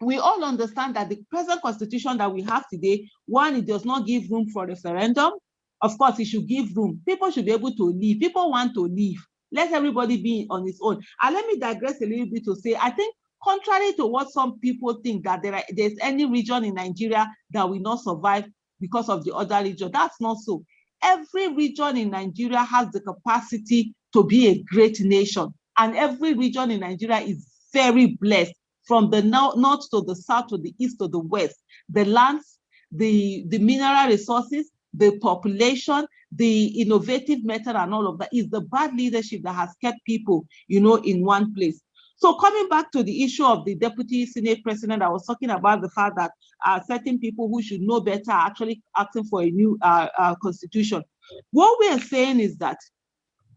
we all understand that the present constitution that we have today, one, it does not give room for referendum. Of course, it should give room. People should be able to leave. People want to leave. Let everybody be on its own. And let me digress a little bit to say, I think contrary to what some people think, that there's any region in Nigeria that will not survive because of the other region, that's not so. Every region in Nigeria has the capacity to be a great nation. And every region in Nigeria is very blessed. From the north to the south, to the east to the west, the lands, the mineral resources, the population, the innovative method and all of that is the bad leadership that has kept people, in one place. So coming back to the issue of the Deputy Senate President, I was talking about the fact that certain people who should know better are actually asking for a new constitution. What we are saying is that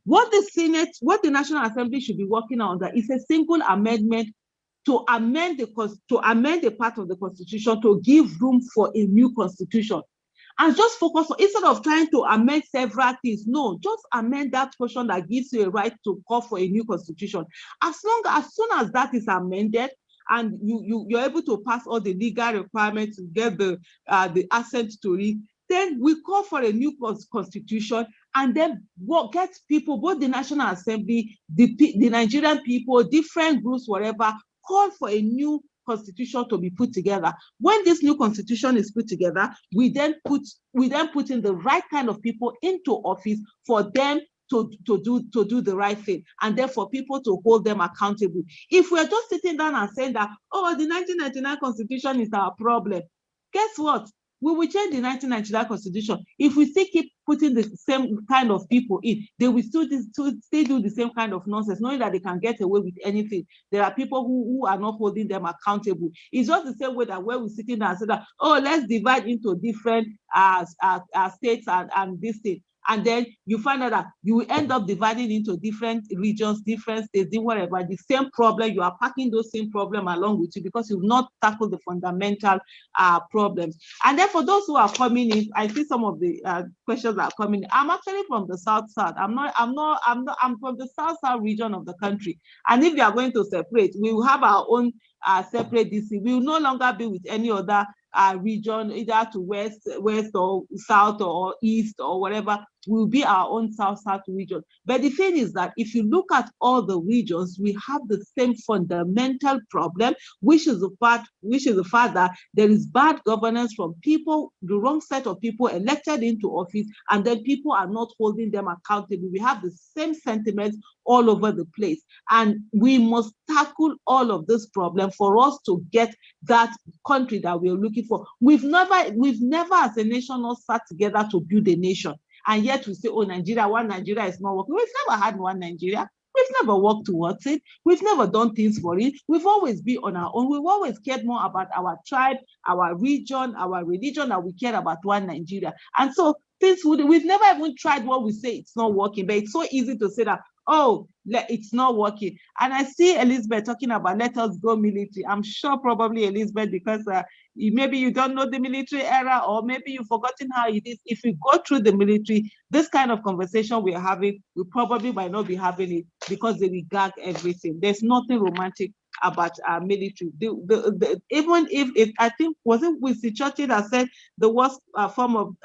what the National Assembly should be working on is a single amendment to amend a part of the constitution to give room for a new constitution, and just focus on, instead of trying to amend several things, no, just amend that portion that gives you a right to call for a new constitution. As soon as that is amended and you're able to pass all the legal requirements to get the assent to it, then we call for a new constitution, and then get people, both the National Assembly, the Nigerian people, different groups, whatever, call for a new constitution to be put together. When this new constitution is put together, we then put in the right kind of people into office for them to do the right thing, and then for people to hold them accountable. If we're just sitting down and saying that, oh, the 1999 constitution is our problem, guess what? We will change the 1999 constitution. If we still keep putting the same kind of people in, they will still do the same kind of nonsense, knowing that they can get away with anything. There are people who are not holding them accountable. It's just the same way that when we're sitting down and say that, oh, let's divide into different states and this thing. And then you find out that you will end up dividing into different regions, different states, whatever. The same problem, you are packing those same problem along with you because you've not tackled the fundamental problems. And then for those who are coming in, I see some of the questions that are coming in. I'm actually from the South. I'm from the South region of the country. And if we are going to separate, we will have our own separate DC. We will no longer be with any other region, either to west or south or east or whatever. Will be our own south region. But the thing is that if you look at all the regions, we have the same fundamental problem, which is the fact that there is bad governance from people, the wrong set of people elected into office, and then people are not holding them accountable. We have the same sentiments all over the place, and we must tackle all of this problem for us to get that country that we're looking for. We've never as a nation not sat together to build a nation. And yet we say, oh, one Nigeria is not working. We've never had one Nigeria. We've never worked towards it. We've never done things for it. We've always been on our own. We've always cared more about our tribe, our region, our religion, than we care about one Nigeria. And so we've never even tried what we say it's not working, but it's so easy to say that, oh, it's not working. And I see Elizabeth talking about let us go military. I'm sure probably Elizabeth, because maybe you don't know the military era, or maybe you've forgotten how it is. If we go through the military, this kind of conversation we're having, we probably might not be having it because they will gag everything. There's nothing romantic about our military. Even if I think, was it Winston Churchill that said the worst form of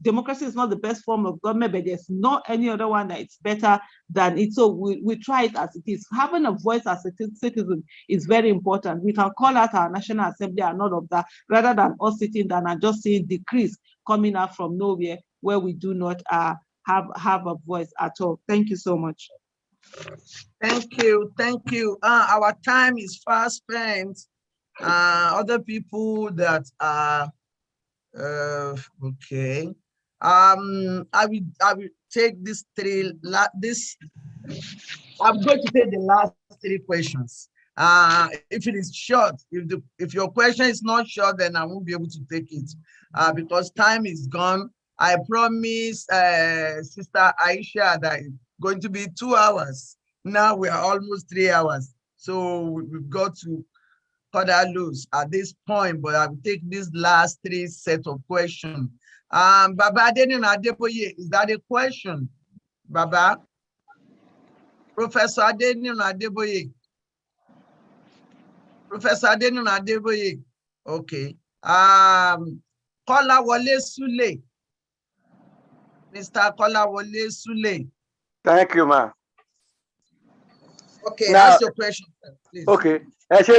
democracy is not the best form of government, but there's not any other one that is better than it. So we try it as it is. Having a voice as a citizen is very important. We can call out our National Assembly and all of that, rather than us sitting down and just seeing decrees coming out from nowhere where we do not have a voice at all. Thank you so much. Thank you. Thank you. Our time is fast spent. Other people that are okay. I will take this I'm going to take the last 3 questions. If it is short, if your question is not short, then I won't be able to take it because time is gone. I promise Sister Aisha that it's going to be 2 hours. Now we are almost 3 hours. So we've got to cut our loose at this point, but I will take these last 3 sets of questions. Baba Adenin Adeboye, is that a question? Baba? Professor Adenin Adeboye. Professor Adenin Adeboye. Okay. Kolawole Sule. Mr. Kolawole Sule. Thank you, ma. Okay, now, ask your question, please. Okay. Sister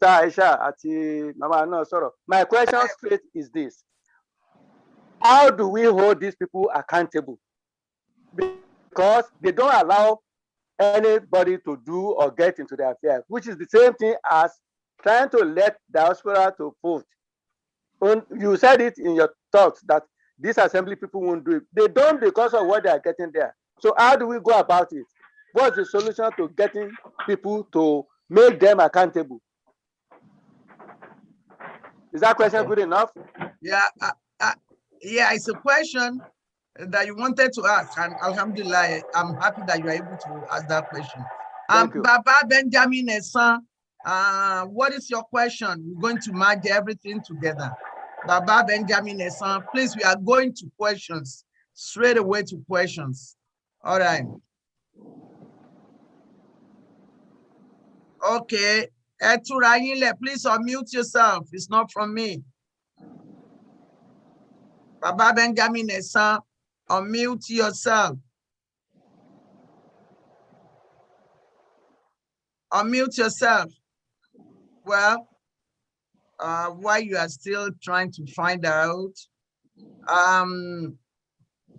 Aisha àti Mama náà sọ̀rọ̀. My question straight is this: how do we hold these people accountable? Because they don't allow anybody to do or get into their affairs, which is the same thing as trying to let diaspora to vote. You said it in your talks that these assembly people won't do it. They don't because of what they are getting there. So how do we go about it? What's the solution to getting people to make them accountable? Is that question good enough? Yeah, yeah, it's a question that you wanted to ask, and Alhamdulillah, I'm happy that you are able to ask that question. Baba Benjamin Esan, what is your question? We're going to merge everything together. Baba Benjamin Esan, please, we are going to questions, straight away to questions. All right. Okay, please unmute yourself. It's not from me. Baba Benjamin Esan, unmute yourself. Unmute yourself. Well, while you are still trying to find out,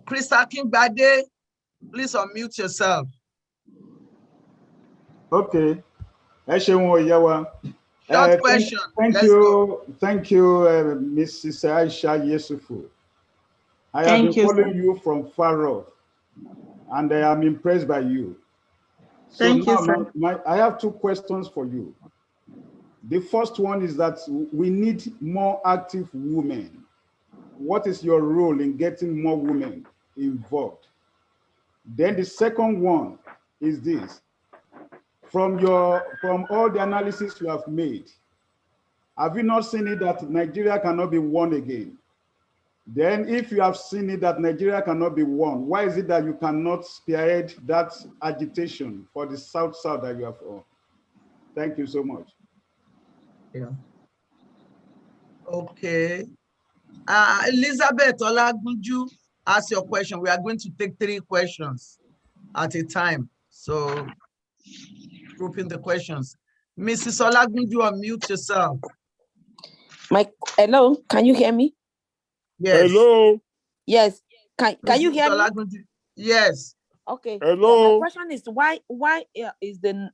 Crystal King Gbode, please unmute yourself. Okay. Ẹ ṣeun ìyá wa. Short question. Thank you, Mrs. Aisha Yesufu. I have been following you from far off, and I am impressed by you. So Thank you, now sir. I have two questions for you. The first one is that we need more active women. What is your role in getting more women involved? Then the second one is this. From all the analysis you have made, have you not seen it that Nigeria cannot be won again? Then if you have seen it that Nigeria cannot be won, why is it that you cannot spearhead that agitation for the South-South that you have on? Thank you so much. Yeah. Okay. Elizabeth Olagunju, ask your question. We are going to take 3 questions at a time. So grouping the questions. Mrs. Olagunju, unmute yourself. Hello, can you hear me? Yes. Hello. Yes. Can you hear me? Yes. Okay. Hello. Yeah, my question is why is the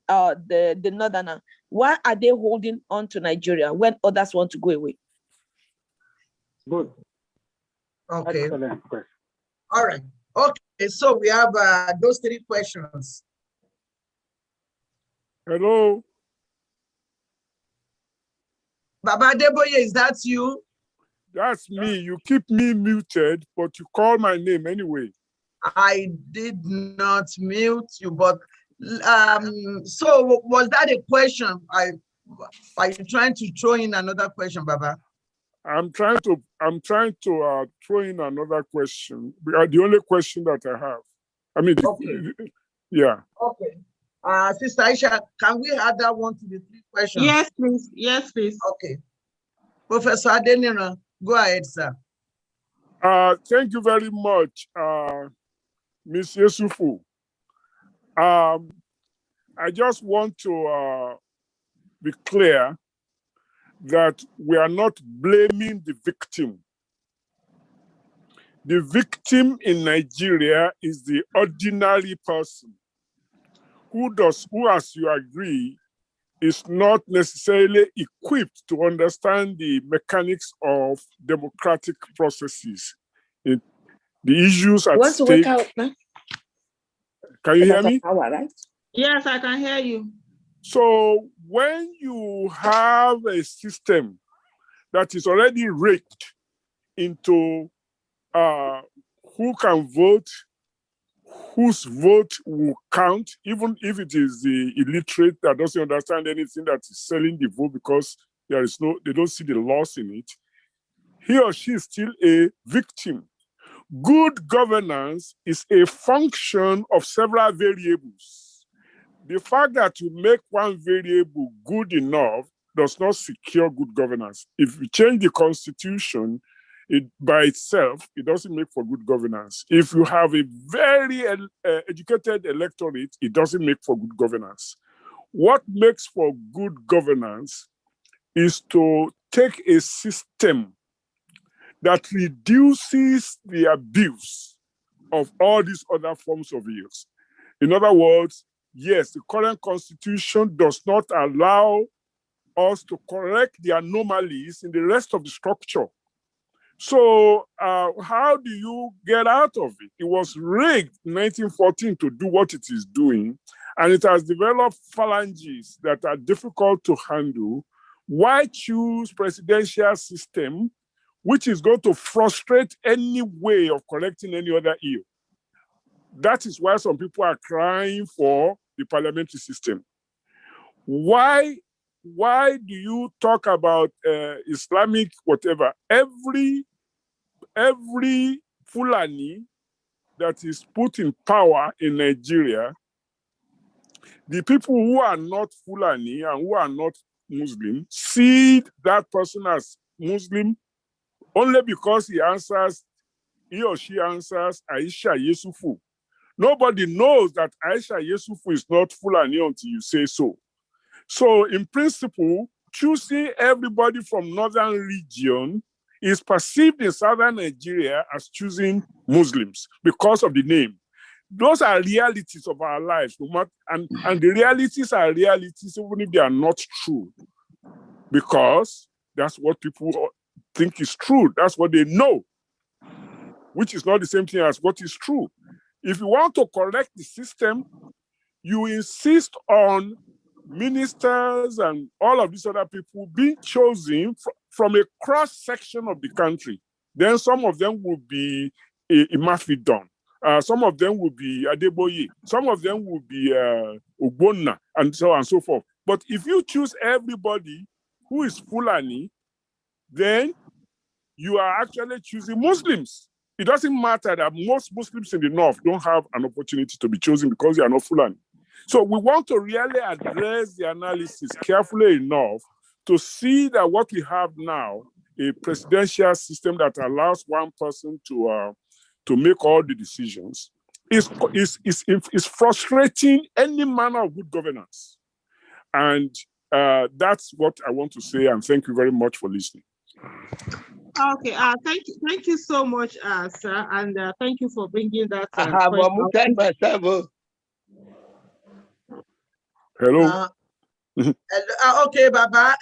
northerner, why are they holding on to Nigeria when others want to go away? Good. Okay. Excellent question. All right. Okay. So we have those 3 questions. Hello. Baba Deboye, is that you? That's me. You keep me muted, but you call my name anyway. I did not mute you, but so was that a question? Are you trying to throw in another question, Baba? I'm trying to throw in another question. The only question that I have. I mean, okay. Yeah. Okay. Sister Aisha, can we add that one to the 3 questions? Yes, please. Yes, please. Okay. Professor Adenira, go ahead, sir. Thank you very much, Ms. Yesufu. I just want to be clear that we are not blaming the victim. The victim in Nigeria is the ordinary person who, as you agree, is not necessarily equipped to understand the mechanics of democratic processes, the issues at stake. Work out now? Can you hear me? Power, right? Yes, I can hear you. So when you have a system that is already rigged into who can vote, whose vote will count, even if it is the illiterate that doesn't understand anything that is selling the vote because they don't see the loss in it, he or she is still a victim. Good governance is a function of several variables. The fact that you make one variable good enough does not secure good governance. If you change the constitution, by itself, it doesn't make for good governance. If you have a very educated electorate, it doesn't make for good governance. What makes for good governance is to take a system that reduces the abuse of all these other forms of use. In other words, yes, the current constitution does not allow us to correct the anomalies in the rest of the structure. So how do you get out of it? It was rigged in 1914 to do what it is doing, and it has developed phalanges that are difficult to handle. Why choose presidential system, which is going to frustrate any way of correcting any other ill? That is why some people are crying for the parliamentary system. Why do you talk about Islamic whatever? Every Fulani that is put in power in Nigeria, the people who are not Fulani and who are not Muslim see that person as Muslim only because he or she answers Aisha Yesufu. Nobody knows that Aisha Yesufu is not Fulani until you say so. So in principle, choosing everybody from northern region is perceived in southern Nigeria as choosing Muslims because of the name. Those are realities of our lives, and the realities are realities even if they are not true. because that's what people think is true. That's what they know, which is not the same thing as what is true. If you want to correct the system, you insist on ministers and all of these other people being chosen from a cross-section of the country. Then some of them will be Imafidon. Some of them will be Adeboye. Some of them will be Ogbonna, and so on and so forth. But if you choose everybody who is Fulani, then you are actually choosing Muslims. It doesn't matter that most Muslims in the north don't have an opportunity to be chosen because they are not Fulani. So we want to really address the analysis carefully enough to see that what we have now, a presidential system that allows one person to make all the decisions, is frustrating any manner of good governance. And that's what I want to say. And thank you very much for listening. Okay, thank you so much, sir, and thank you for bringing that. I have muted myself. Hello. Okay, Baba.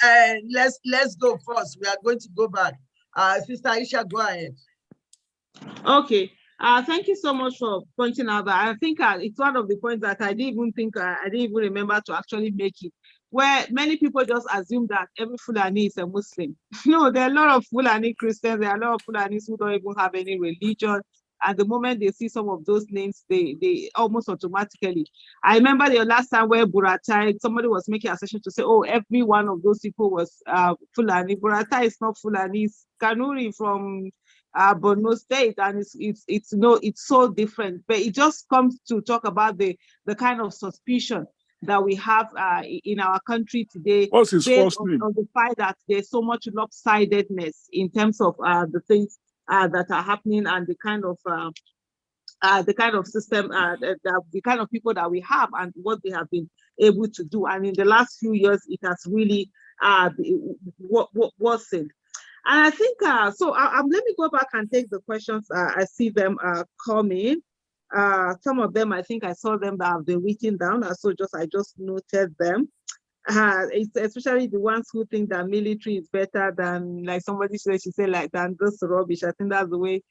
Let's go first. We are going to go back. Sister Aisha, go ahead. Okay. Thank you so much for pointing out that. I think it's one of the points that I didn't even remember to actually make it, where many people just assume that every Fulani is a Muslim. No, there are a lot of Fulani Christians, there are a lot of Fulanis who don't even have any religion. And the moment they see some of those names, they almost automatically. I remember the last time where Buratai, somebody was making a session to say, oh, every one of those people was Fulani. Buratai is not Fulani, it's Kanuri from Borno State, and it's so different. But it just comes to talk about the kind of suspicion that we have in our country today, based on the fact that there's so much lopsidedness in terms of the things that are happening and the kind of system, the kind of people that we have and what they have been able to do. And in the last few years, it has really worsened. And I think, let me go back and take the questions. I see them coming. Some of them, I think I saw them that have been written down. I just noted them. It's especially the ones who think that military is better than, like somebody said, than this rubbish. I think that's the way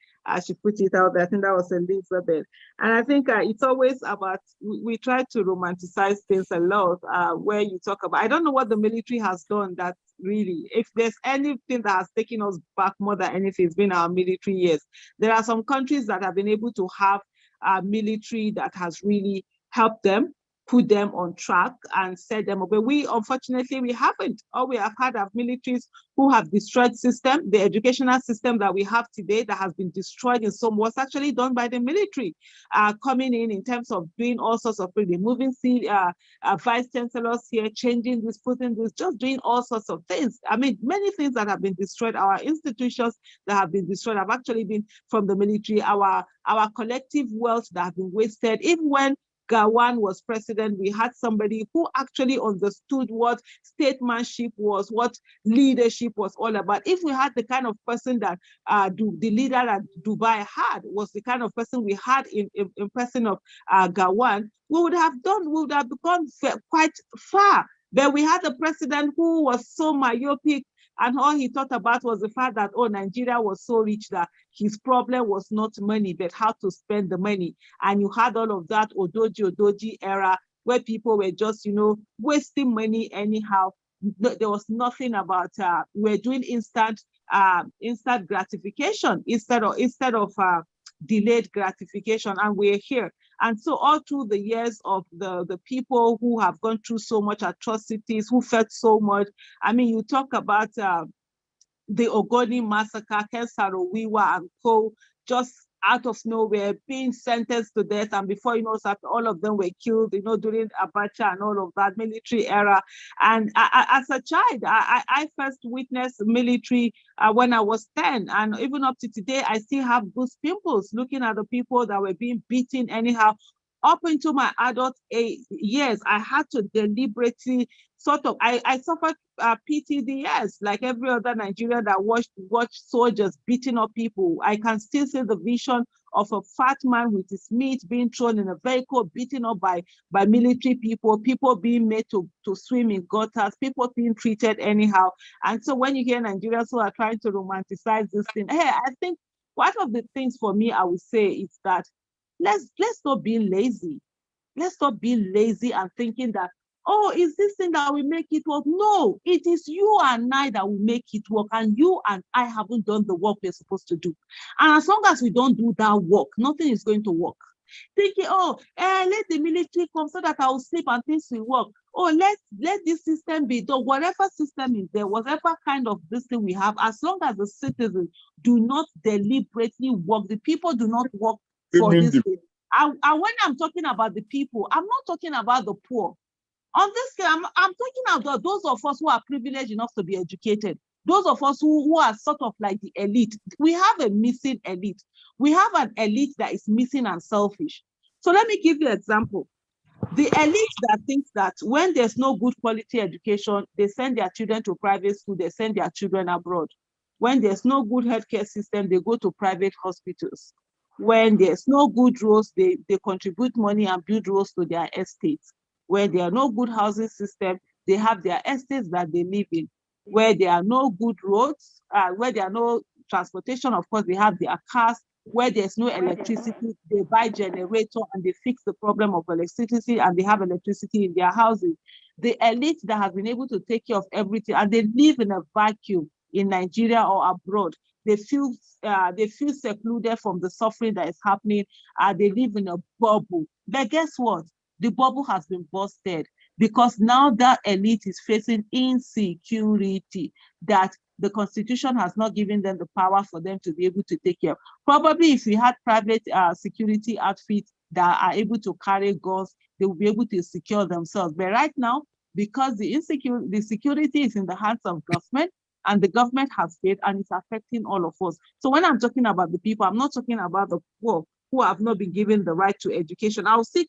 she put it out there. I think that was Elizabeth. And I think it's always about, we try to romanticize things a lot, where you talk about, I don't know what the military has done that really, if there's anything that has taken us back more than anything, it's been our military years. There are some countries that have been able to have a military that has really helped them, put them on track and set them up. But we, unfortunately, we haven't. All we have had are militaries who have destroyed system. The educational system that we have today that has been destroyed in some was actually done by the military, coming in terms of doing all sorts of things, removing vice chancellors here, changing this, putting this, just doing all sorts of things. I mean, many things that have been destroyed, our institutions that have been destroyed have actually been from the military, our collective wealth that have been wasted. Even when Gawan was president, we had somebody who actually understood what statesmanship was, what leadership was all about. If we had the kind of person that the leader that Dubai had was the kind of person we had in person of Gawan, we would have gone quite far. But we had a president who was so myopic, and all he thought about was the fact that, oh, Nigeria was so rich that his problem was not money, but how to spend the money. And you had all of that Odoji era where people were just, wasting money anyhow. There was nothing about, we're doing instant gratification instead of delayed gratification, and we're here. And so all through the years of the people who have gone through so much atrocities, who felt so much, I mean, you talk about the Ogoni massacre, Ken Saro-Wiwa and co, just out of nowhere, being sentenced to death, and before you know, all of them were killed, during Abacha and all of that military era. And as a child, I first witnessed military when I was 10, and even up to today, I still have goose pimples looking at the people that were being beaten anyhow. Up into my adult years, I had to deliberately sort of, I suffered PTSD, like every other Nigerian that watched soldiers beating up people. I can still see the vision of a fat man with his meat being thrown in a vehicle, beaten up by military people being made to swim in gutters, people being treated anyhow. And so when you hear Nigerians who are trying to romanticize this thing, hey, I think one of the things for me, I would say, is that let's not be lazy. Let's not be lazy and thinking that, oh, is this thing that will make it work? No, it is you and I that will make it work. And you and I haven't done the work we're supposed to do. And as long as we don't do that work, nothing is going to work. Thinking, oh, let the military come so that I will sleep and things will work. Oh, let this system be done. Whatever system is there, whatever kind of this thing we have, as long as the citizens do not deliberately work, the people do not work for this thing. And when I'm talking about the people, I'm not talking about the poor. On this case, I'm talking about those of us who are privileged enough to be educated, those of us who are sort of like the elite. We have a missing elite. We have an elite that is missing and selfish. So let me give you an example. The elite that thinks that when there's no good quality education, they send their children to private school, they send their children abroad. When there's no good healthcare system, they go to private hospitals. When there's no good roads, they contribute money and build roads to their estates. Where there are no good housing system, they have their estates that they live in. Where there are no good roads, where there are no transportation, of course, they have their cars. Where there's no electricity, they buy generator and they fix the problem of electricity and they have electricity in their houses. The elite that has been able to take care of everything and they live in a vacuum in Nigeria or abroad. They feel secluded from the suffering that is happening. They live in a bubble. But guess what? The bubble has been busted because now that elite is facing insecurity that the Constitution has not given them the power for them to be able to take care of. Probably if we had private security outfits that are able to carry guns, they will be able to secure themselves. But right now, because the security is in the hands of government, and the government has failed and it's affecting all of us. So when I'm talking about the people, I'm not talking about the poor who have not been given the right to education. I'll still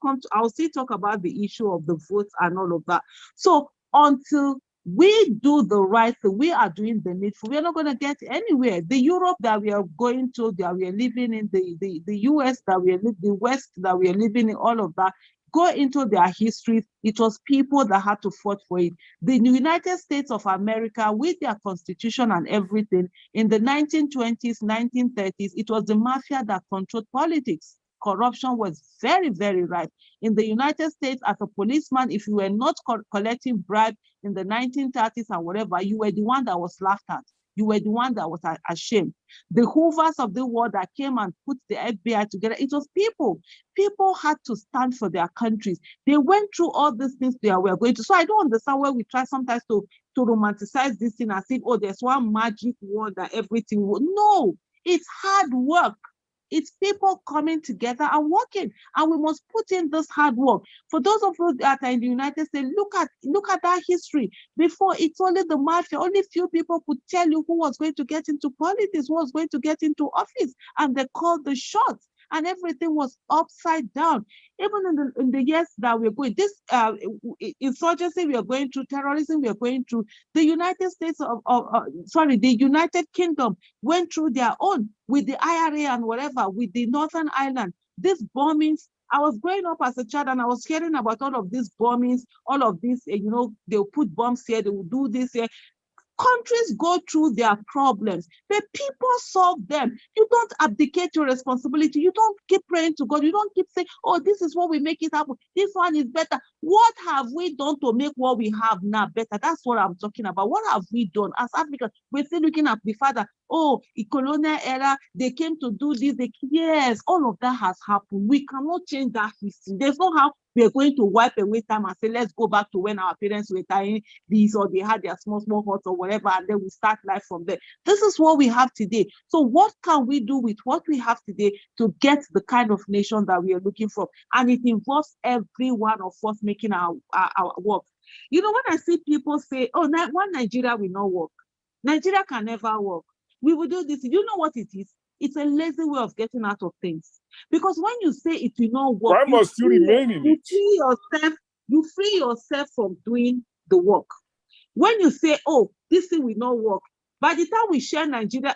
talk about the issue of the votes and all of that. So until we do the right thing, we are doing the needful, we're not going to get anywhere. The Europe that we are going to, that we are living in, the US that we are living, the West that we are living in, all of that, go into their histories. It was people that had to fight for it. The United States of America, with their constitution and everything, in the 1920s, 1930s, it was the mafia that controlled politics. Corruption was very, very rife. In the United States, as a policeman, if you were not collecting bribes in the 1930s and whatever, you were the one that was laughed at. You were the one that was ashamed. The Hoovers of the world that came and put the FBI together, it was people. People had to stand for their countries. They went through all these things they were going to. So I don't understand why we try sometimes to romanticize this thing as if, oh, there's one magic word that everything will. No, it's hard work. It's people coming together and working, and we must put in this hard work. For those of you that are in the United States, look at that history. Before, it's only the mafia, only few people could tell you who was going to get into politics, who was going to get into office, and they called the shots, and everything was upside down. Even in the years that we're going, this insurgency we are going through, terrorism we are going through, the United States the United Kingdom went through their own with the IRA and whatever, with the Northern Ireland. These bombings, I was growing up as a child and I was hearing about all of these bombings, all of this, they'll put bombs here, they will do this here. Countries go through their problems, but people solve them. You don't abdicate your responsibility. You don't keep praying to God. You don't keep saying, oh, this is what we make it happen. This one is better. What have we done to make what we have now better? That's what I'm talking about. What have we done as Africans? We're still looking at the father. Oh, the colonial era, they came to do this. Yes, all of that has happened. We cannot change that history. There's no how we are going to wipe away time and say, let's go back to when our parents were tying these or they had their small huts or whatever, and then we start life from there. This is what we have today. So what can we do with what we have today to get the kind of nation that we are looking for? And it involves every one of us making our work. You know, when I see people say, oh, one Nigeria will not work. Nigeria can never work. We will do this. You know what it is? It's a lazy way of getting out of things. Because when you say it will not work, why must you remain in it? You free yourself from doing the work. When you say, oh, this thing will not work, by the time we share Nigeria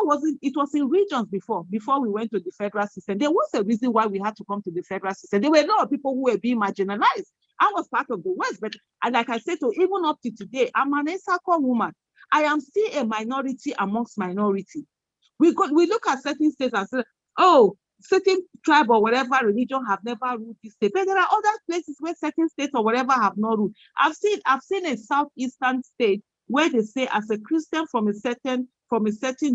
wasn't, it was in regions before we went to the federal system. There was a reason why we had to come to the federal system. There were a lot of people who were being marginalized. I was part of the West, but and like I said, so even up to today, I'm an EndSARS woman. I am still a minority amongst minority. We look at certain states and say, oh, certain tribe or whatever religion have never ruled this state. But there are other places where certain states or whatever have not ruled. I've seen a southeastern state where they say as a Christian from a certain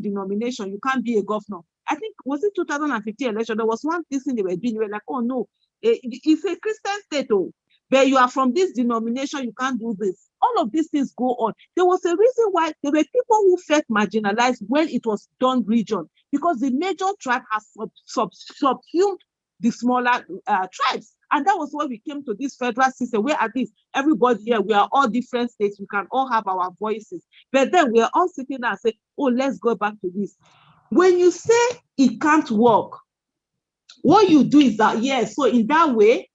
denomination, you can't be a governor. I think, was it 2015 election? There was one thing they were doing, they were like, oh no, it's a Christian state, oh, but you are from this denomination, you can't do this. All of these things go on. There was a reason why there were people who felt marginalized when it was done region, because the major tribe has subsumed the smaller tribes. And that was why we came to this federal system, where at least everybody here, we are all different states, we can all have our voices. But then we are all sitting there and say, oh, let's go back to this. When you say it can't work, what you do is that, yes, so in that way,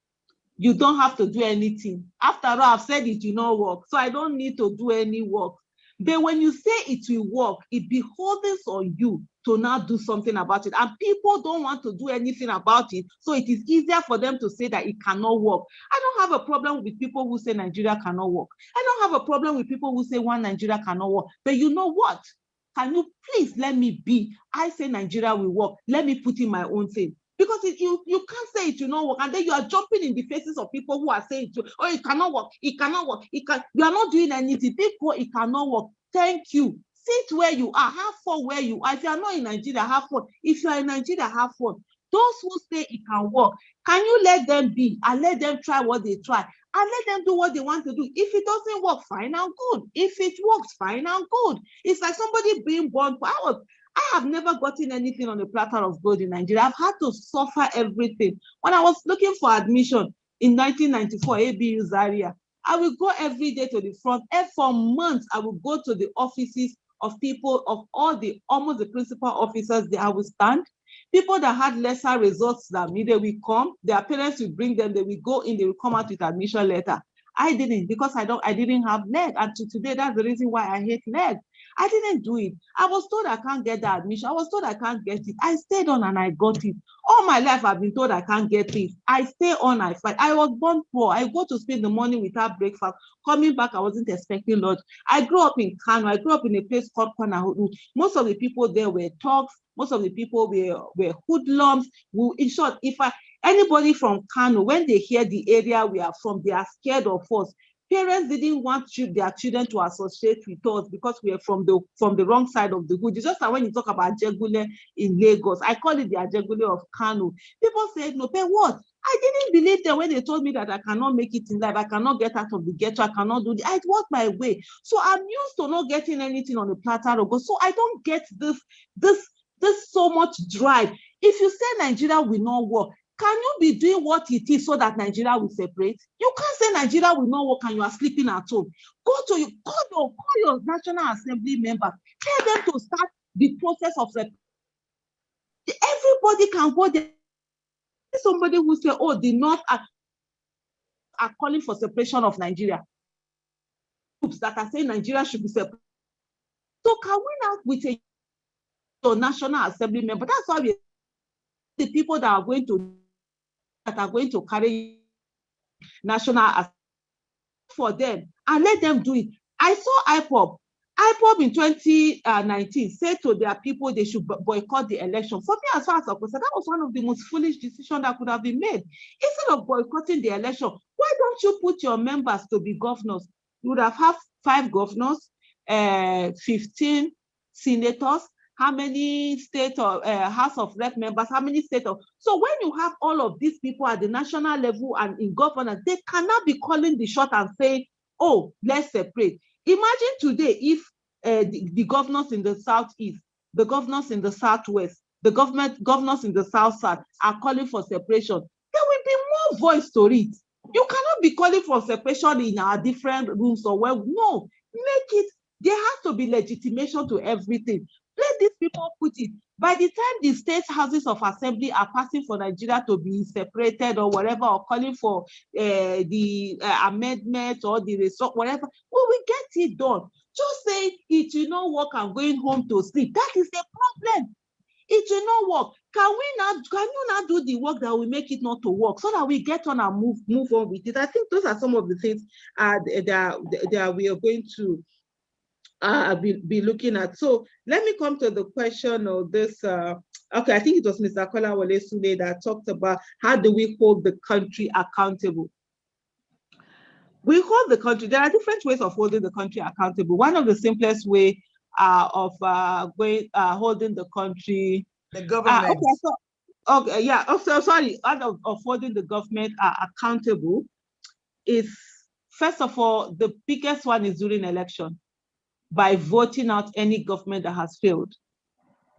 you don't have to do anything. After all, I've said it will not work, so I don't need to do any work. But when you say it will work, it beholdens on you to now do something about it. And people don't want to do anything about it, so it is easier for them to say that it cannot work. I don't have a problem with people who say Nigeria cannot work. I don't have a problem with people who say one Nigeria cannot work. But you know what? Can you please let me be? I say Nigeria will work. Let me put in my own thing. Because you can't say it will not work, and then you are jumping in the faces of people who are saying, oh, it cannot work, it cannot work, you are not doing anything. People, it cannot work. Thank you. Sit where you are, have fun where you are. If you are not in Nigeria, have fun. If you are in Nigeria, have fun. Those who say it can work, can you let them be and let them try what they try and let them do what they want to do? If it doesn't work, fine and good. If it works, fine and good. It's like somebody being born. I have never gotten anything on a platter of gold in Nigeria. I've had to suffer everything. When I was looking for admission in 1994, ABU Zaria, I would go every day to the front, and for months, I would go to the offices of people, of almost the principal officers there. I would stand. People that had lesser results than me, they will come. Their parents will bring them. They will go in. They will come out with admission letter. I didn't, because I didn't have leg. And to today, that's the reason why I hate leg. I didn't do it. I was told I can't get the admission. I was told I can't get it. I stayed on and I got it. All my life, I've been told I can't get it. I stay on, I fight. I was born poor. I go to spend the morning without breakfast. Coming back, I wasn't expecting lunch. I grew up in Kano. I grew up in a place called Kwanahudu. Most of the people there were thugs. Most of the people were hoodlums. In short, anybody from Kano, when they hear the area we are from, they are scared of us. Parents didn't want their children to associate with us because we are from the wrong side of the hood. It's just like when you talk about Ajegule in Lagos, I call it the Ajegule of Kano. People said, no, but what? I didn't believe them when they told me that I cannot make it in life. I cannot get out of the ghetto. I cannot do it. I work my way. So I'm used to not getting anything on the platter of gold. So I don't get this so much drive. If you say Nigeria will not work, can you be doing what it is so that Nigeria will separate? You can't say Nigeria will not work and you are sleeping at home. Call your National Assembly member. Tell them to start the process of separation. Everybody can go there. Somebody who say, oh, the North are calling for separation of Nigeria. Groups that are saying Nigeria should be separated. So can we now with a National Assembly member? That's why the people that are going to carry national for them and let them do it. I saw IPOB. IPOB in 2019 said to their people they should boycott the election. For me, as far as I'm concerned, that was one of the most foolish decisions that could have been made. Instead of boycotting the election, why don't you put your members to be governors? You would have 5 governors, 15 senators. How many state or House of Rep members, how many state of... So when you have all of these people at the national level and in governance, they cannot be calling the shot and saying, oh, let's separate. Imagine today if the governors in the Southeast, the governors in the Southwest, the governors in the South are calling for separation. There will be more voice to it. You cannot be calling for separation in our different rooms or well. No, make it, there has to be legitimation to everything. Let these people put it. By the time the state houses of assembly are passing for Nigeria to be separated or whatever, or calling for the amendment or the result, whatever, we will get it done. Just say it will not work and going home to sleep. That is the problem. It will not work. Can you not do the work that will make it not to work so that we get on and move on with it? I think those are some of the things that we are going to be looking at. So let me come to the question of this. Okay, I think it was Mr. Kolawole Sule that talked about how do we hold the country accountable. We hold the country. There are different ways of holding the country accountable. One of the simplest way of holding the country. The government. Of holding the government accountable is, first of all, the biggest one is during election, by voting out any government that has failed.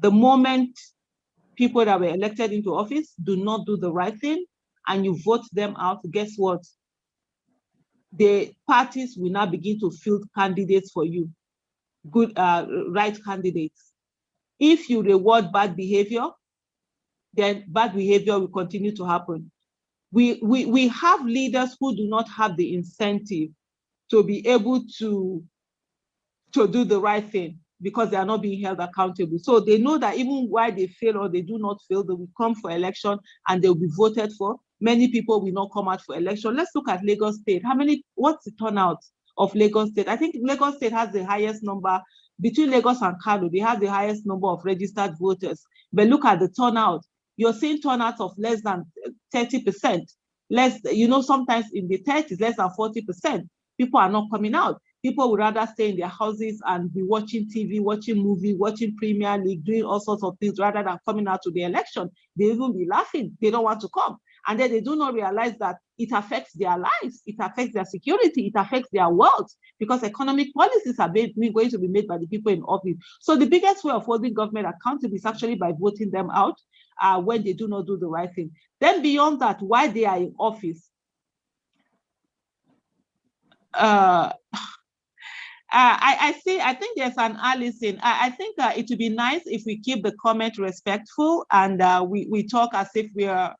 The moment people that were elected into office do not do the right thing and you vote them out, guess what? The parties will now begin to field candidates for you, good, right candidates. If you reward bad behavior, then bad behavior will continue to happen. We have leaders who do not have the incentive to be able to do the right thing because they are not being held accountable. So they know that even while they fail or they do not fail, they will come for election and they will be voted for. Many people will not come out for election. Let's look at Lagos State. What's the turnout of Lagos State? I think Lagos State has the highest number, between Lagos and Kano, they have the highest number of registered voters. But look at the turnout. You're seeing turnout of less than 30%. Sometimes in the 30s, less than 40%. People are not coming out. People would rather stay in their houses and be watching TV, watching movie, watching Premier League, doing all sorts of things rather than coming out to the election. They even be laughing. They don't want to come. And then they do not realize that it affects their lives, it affects their security, it affects their wealth, because economic policies are going to be made by the people in office. So the biggest way of holding government accountable is actually by voting them out when they do not do the right thing. Then beyond that, while they are in office, I think there's an Alison. I think it would be nice if we keep the comment respectful and we talk as if we are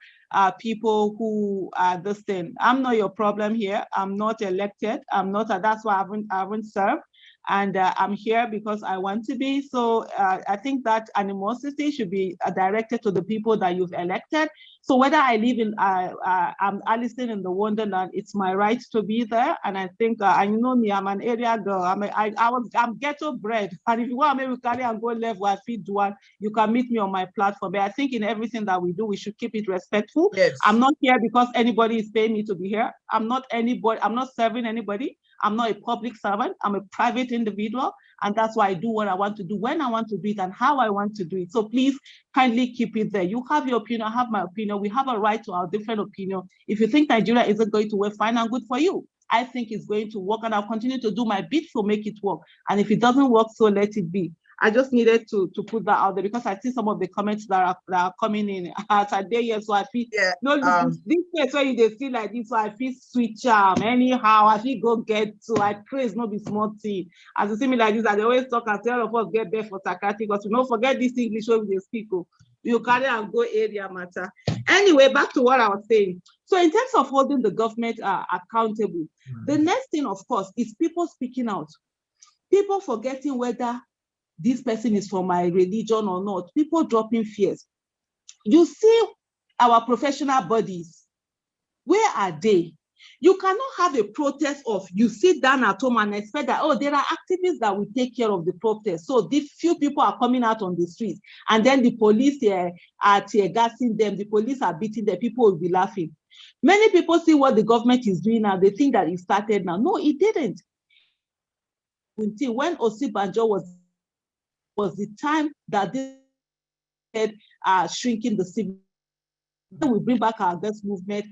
people who are this thing. I'm not your problem here. I'm not elected. That's why I haven't served. And I'm here because I want to be. So I think that animosity should be directed to the people that you've elected. So whether I live in, I'm Alison in the Wonderland, it's my right to be there. And I think, you know me, I'm an area girl. I'm ghetto bred. And if you want me to carry and go left where I feed one, you can meet me on my platform. But I think in everything that we do, we should keep it respectful. Yes. I'm not here because anybody is paying me to be here. I'm not anybody. I'm not serving anybody. I'm not a public servant. I'm a private individual. And that's why I do what I want to do, when I want to do it, and how I want to do it. So please kindly keep it there. You have your opinion, I have my opinion. We have a right to our different opinion. If you think Nigeria isn't going to work, fine and good for you. I think it's going to work, and I'll continue to do my bit to make it work. And if it doesn't work, so let it be. I just needed to put that out there because I see some of the comments that are coming in today. Yes, so I feel this place where you see like this, so I feel sweet charm. Anyhow, I feel go get to I praise not be small thing. As you see me like this, I always talk and tell of us get there for psychiatric because we don't forget this English when we speak. You carry and go area matter. Anyway, back to what I was saying. So in terms of holding the government accountable, the next thing, of course, is people speaking out. People forgetting whether this person is from my religion or not. People dropping fears. You see our professional bodies. Where are they? You cannot have a protest of you sit down at home and expect that, oh, there are activists that will take care of the protest. So these few people are coming out on the streets and then the police are tear gassing them. The police are beating them. People will be laughing. Many people see what the government is doing now. They think that it started now. No, it didn't. When Osibanjo was the time that they said shrinking the civil. We bring back our girls movement.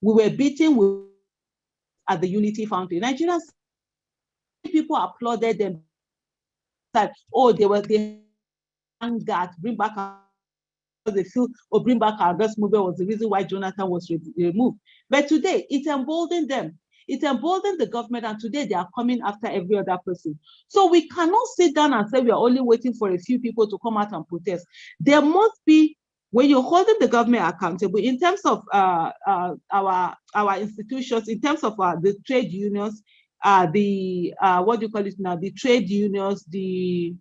We were beaten at the Unity Fountain. Nigerians, people applauded them. That they bring back they feel bring back our girls movement was the reason why Jonathan was removed. But today it emboldened them. It emboldened the government, and today they are coming after every other person. So we cannot sit down and say we are only waiting for a few people to come out and protest. There must be, when you're holding the government accountable in terms of our institutions, in terms of the trade unions, what do you call it now? The trade unions, the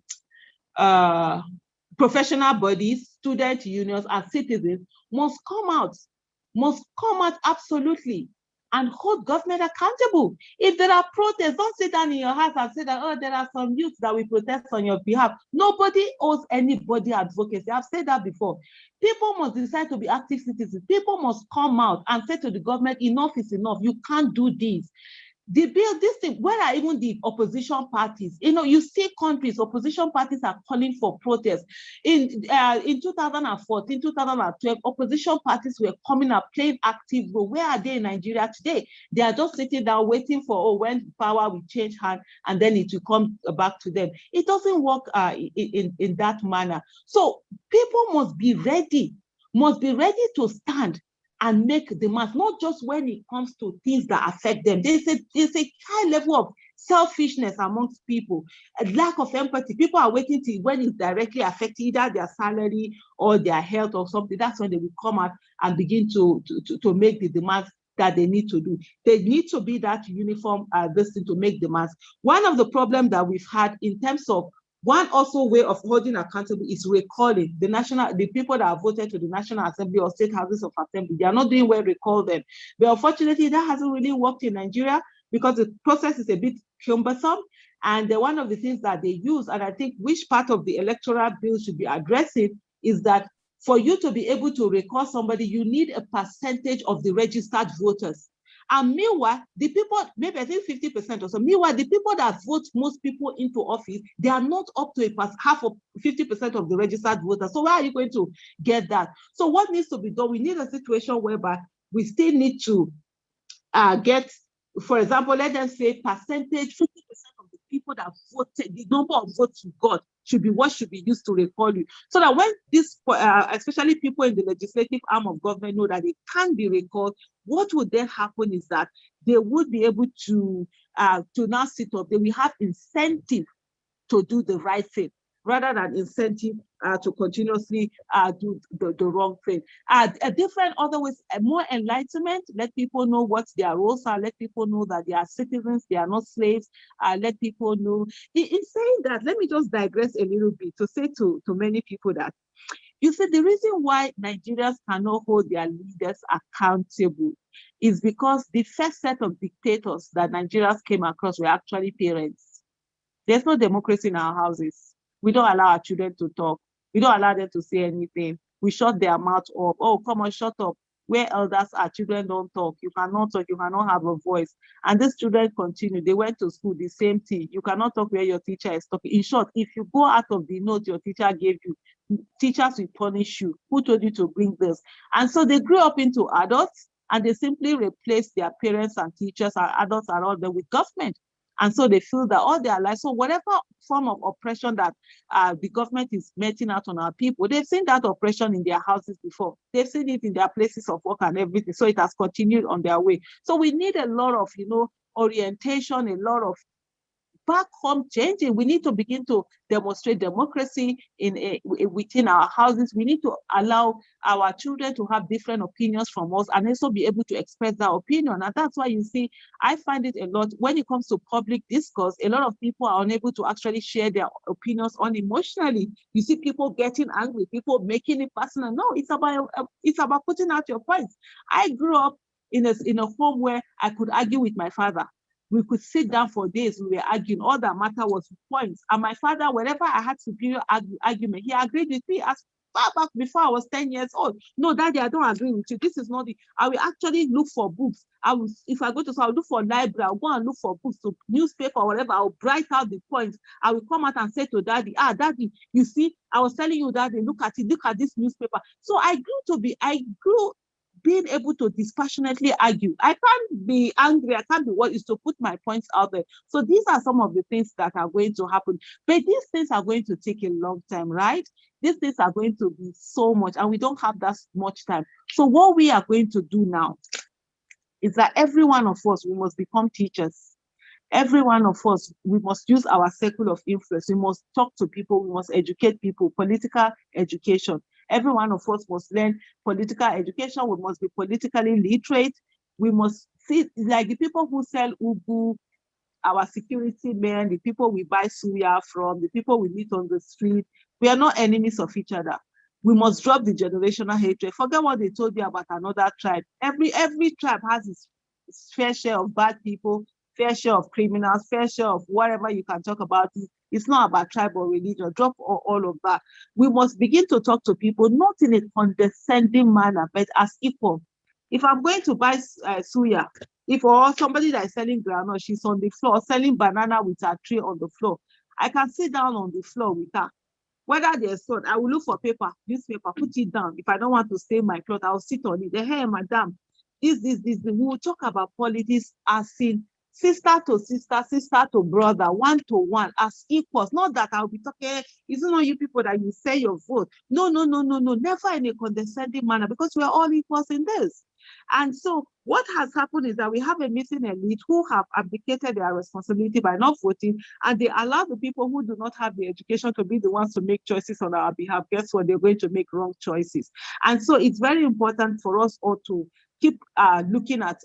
professional bodies, student unions, and citizens must come out absolutely and hold government accountable. If there are protests, don't sit down in your house and say that, oh, there are some youths that will protest on your behalf. Nobody owes anybody advocacy. I've said that before. People must decide to be active citizens. People must come out and say to the government, enough is enough. You can't do this. The bill, this thing, where are even the opposition parties? You know, you see countries, opposition parties are calling for protests. In 2014, 2012, opposition parties were coming up, playing active role. Where are they in Nigeria today? They are just sitting down waiting for, oh, when power will change hand and then it will come back to them. It doesn't work in that manner. So people must be ready to stand and make demands, not just when it comes to things that affect them. There's a high level of selfishness amongst people, a lack of empathy. People are waiting till when it's directly affecting either their salary or their health or something. That's when they will come out and begin to make the demands that they need to do. They need to be that uniform this thing to make demands. One of the problems that we've had in terms of one also way of holding accountable is recalling the people that have voted to the National Assembly or state houses of assembly. They are not doing well, recall them. But unfortunately, that hasn't really worked in Nigeria because the process is a bit cumbersome. And one of the things that they use, and I think which part of the electoral bill should be addressing, is that for you to be able to recall somebody, you need a percentage of the registered voters. And meanwhile, the people, maybe I think 50% or so, meanwhile, the people that vote most people into office, they are not up to half of 50% of the registered voters. So where are you going to get that? So what needs to be done? We need a situation whereby we still need to get, for example, let them say percentage, 50% of the people that voted, the number of votes you got should be what should be used to recall you. So that when this, especially people in the legislative arm of government know that they can't be recalled, what would then happen is that they would be able to now sit up. They will have incentive to do the right thing rather than incentive to continuously do the wrong thing. A different other ways, more enlightenment, let people know what their roles are, let people know that they are citizens, they are not slaves, let people know. In saying that, let me just digress a little bit to say to many people that, you see, the reason why Nigerians cannot hold their leaders accountable is because the first set of dictators that Nigerians came across were actually parents. There's no democracy in our houses. We don't allow our children to talk. We don't allow them to say anything. We shut their mouth up. Oh, come on, shut up. Where elders are, children don't talk. You cannot talk. You cannot have a voice. And these children continue. They went to school, the same thing. You cannot talk where your teacher is talking. In short, if you go out of the note your teacher gave you, teachers will punish you. Who told you to bring this? And so they grew up into adults and they simply replaced their parents and teachers and adults around them with government. And so they feel that all their lives, so whatever form of oppression that the government is meting out on our people, they've seen that oppression in their houses before. They've seen it in their places of work and everything. So it has continued on their way. So we need a lot of, orientation, a lot of back home changing. We need to begin to demonstrate democracy within our houses. We need to allow our children to have different opinions from us and also be able to express their opinion. And that's why you see, I find it a lot when it comes to public discourse, a lot of people are unable to actually share their opinions unemotionally. You see people getting angry, people making it personal. No, it's about putting out your points. I grew up in a home where I could argue with my father. We could sit down for days, we were arguing. All that matter was points. And my father, whenever I had superior argument, he agreed with me as far back before I was 10 years old. No, Daddy, I don't agree with you. This is not I will actually look for books. If I go to school, I'll look for library. I'll go and look for books, so newspaper, whatever. I'll write out the points. I will come out and say to Daddy, Daddy, you see, I was telling you, Daddy, look at it, look at this newspaper. So I grew being able to dispassionately argue. I can't be angry. I can't be what is to put my points out there. So these are some of the things that are going to happen. But these things are going to take a long time, right? These things are going to be so much, and we don't have that much time. So what we are going to do now is that every one of us, we must become teachers. Every one of us, we must use our circle of influence. We must talk to people. We must educate people, political education. Every one of us must learn political education. We must be politically literate. We must see, like the people who sell ugu, our security men, the people we buy suya from, the people we meet on the street. We are not enemies of each other. We must drop the generational hatred. Forget what they told you about another tribe. Every tribe has its fair share of bad people, fair share of criminals, fair share of whatever you can talk about. It's not about tribe or religion. Drop all of that. We must begin to talk to people, not in a condescending manner, but as equal. If I'm going to buy suya, if or somebody that is selling granola, she's on the floor selling banana with her tray on the floor, I can sit down on the floor with her. Whether there's salt, I will look for paper, newspaper, put it down. If I don't want to stain my clothes, I'll sit on it. Hey, madam, this. We will talk about politics as in sister to sister, sister to brother, 1-to-1, as equals. Not that I'll be talking, it's not you people that you say your vote. No. Never in a condescending manner, because we are all equals in this. And so what has happened is that we have a missing elite who have abdicated their responsibility by not voting, and they allow the people who do not have the education to be the ones to make choices on our behalf. Guess what? They're going to make wrong choices. And so it's very important for us all to keep looking at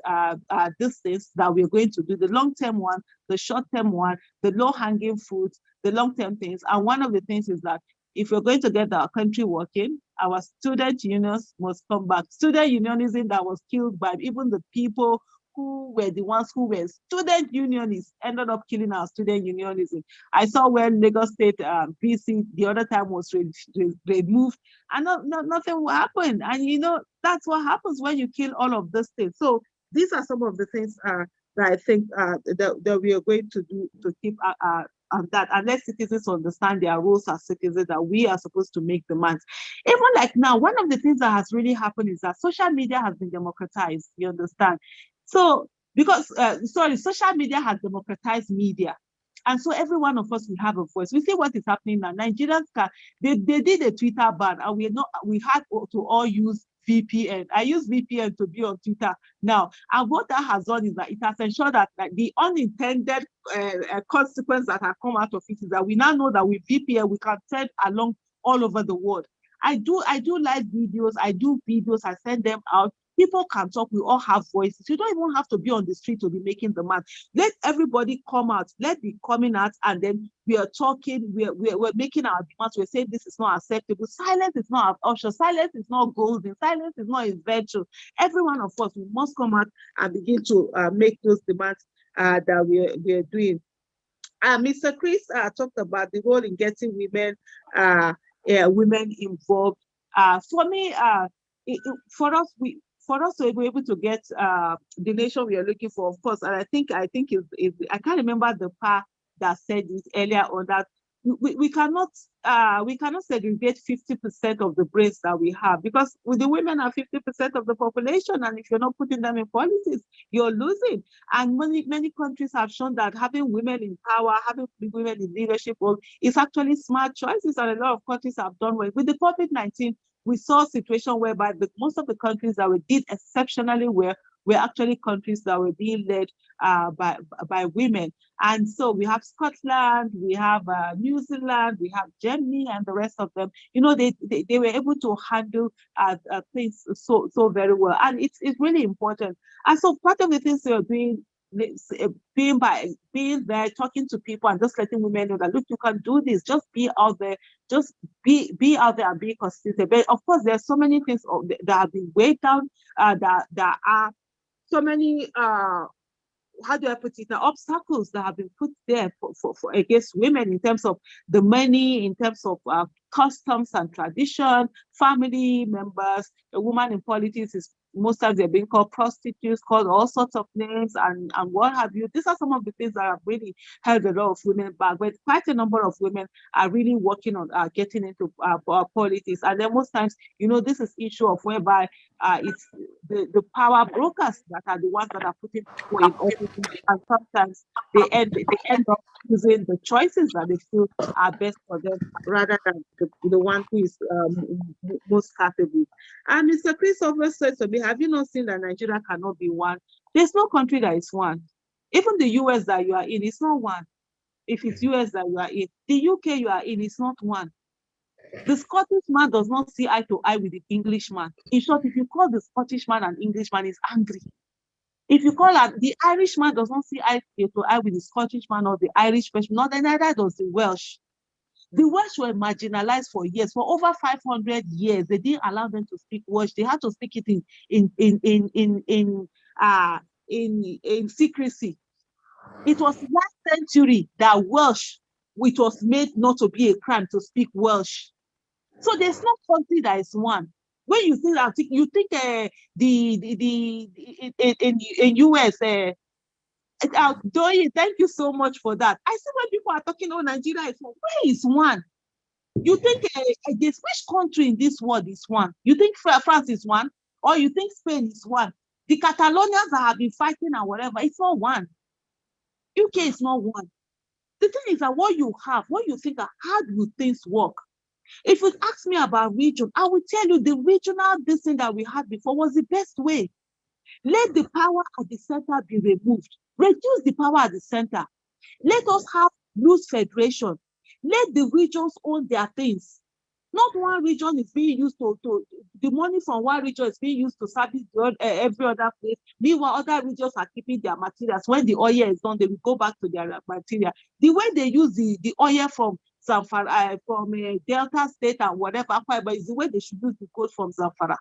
these things that we're going to do, the long-term one, the short-term one, the low-hanging fruits, the long-term things. And one of the things is that if we're going to get our country working, our student unions must come back. Student unionism that was killed by even the people who were the ones who were student unionists ended up killing our student unionism. I saw when Lagos State BC the other time was removed, and nothing will happen. And that's what happens when you kill all of these things. So these are some of the things that I think that we are going to do to keep on that, and let citizens understand their roles as citizens, that we are supposed to make demands. Even like now, one of the things that has really happened is that social media has been democratized, you understand? So, because, social media has democratized media. And so every one of us will have a voice. We see what is happening now. Nigerians, they did a Twitter ban, and we had to all use VPN. I use VPN to be on Twitter now. And what that has done is that it has ensured that the unintended consequence that have come out of it is that we now know that with VPN, we can send along all over the world. I do live videos, I do videos, I send them out. People can talk, we all have voices. You don't even have to be on the street to be making the demand. Let everybody come out, let the coming out, and then we are talking, we're making our demands, we're saying this is not acceptable. Silence is not an option, silence is not golden, silence is not a virtue. Every one of us, we must come out and begin to make those demands that we are doing. Mr. Chris talked about the role in getting women involved. For me, for us to be able to get the nation we are looking for, of course, and I think I can't remember the part that said it earlier on, that we cannot segregate 50% of the brains that we have, because the women are 50% of the population, and if you're not putting them in politics, you're losing. And many countries have shown that having women in power, having women in leadership role is actually smart choices, and a lot of countries have done well. With the COVID-19, we saw a situation whereby most of the countries that did exceptionally well were actually countries that were being led by women. And so we have Scotland, we have New Zealand, we have Germany, and the rest of them. They were able to handle things so very well. And it's really important. And so part of the things they are doing, being there, talking to people, and just letting women know that, look, you can do this, just be out there, just be out there and be consistent. But of course, there are so many things that have been weighed down, that are so many how do I put it, the obstacles that have been put there for against women, in terms of the money, in terms of customs and tradition, family members. A woman in politics is most times they're being called prostitutes, called all sorts of names, and what have you. These are some of the things that have really held a lot of women back. But quite a number of women are really working on getting into politics. And then most times, this is issue of whereby it's the power brokers that are the ones that are putting people in office, and sometimes they end up using the choices that they feel are best for them, rather than the one who is most capable. And Mr. Christopher said to me, have you not seen that Nigeria cannot be one? There's no country that is one. Even the US that you are in, it's not one. If it's US that you are in, the UK you are in, it's not one. The Scottish man does not see eye to eye with the Englishman. In short, if you call the Scottish man an Englishman, he's angry. If you call the Irish man does not see eye to eye with the Scottish man or the Irish person, neither does the Welsh. The Welsh were marginalized for years. For over 500 years, they didn't allow them to speak Welsh. They had to speak it in secrecy. It was last century that Welsh, which was made not to be a crime to speak Welsh. So there's no country that is one. When you think that, you think in US, Doye, thank you so much for that. I see when people are talking, oh, Nigeria is one. Where is one? You think which country in this world is one? You think France is one? Or you think Spain is one? The Catalonians that have been fighting and whatever, it's not one. UK is not one. The thing is that what you have, what you think, how do things work? If you ask me about region, I will tell you the regional this thing that we had before was the best way. Let the power at the center be removed. Reduce the power at the center. Let us have loose federation. Let the regions own their things. Not one region is being used to the money from one region is being used to service every other place. Meanwhile, other regions are keeping their materials. When the oil is done, they will go back to their material. The way they use the oil from Zamfara, from Delta State and whatever, but it's the way they should use the gold from Zamfara.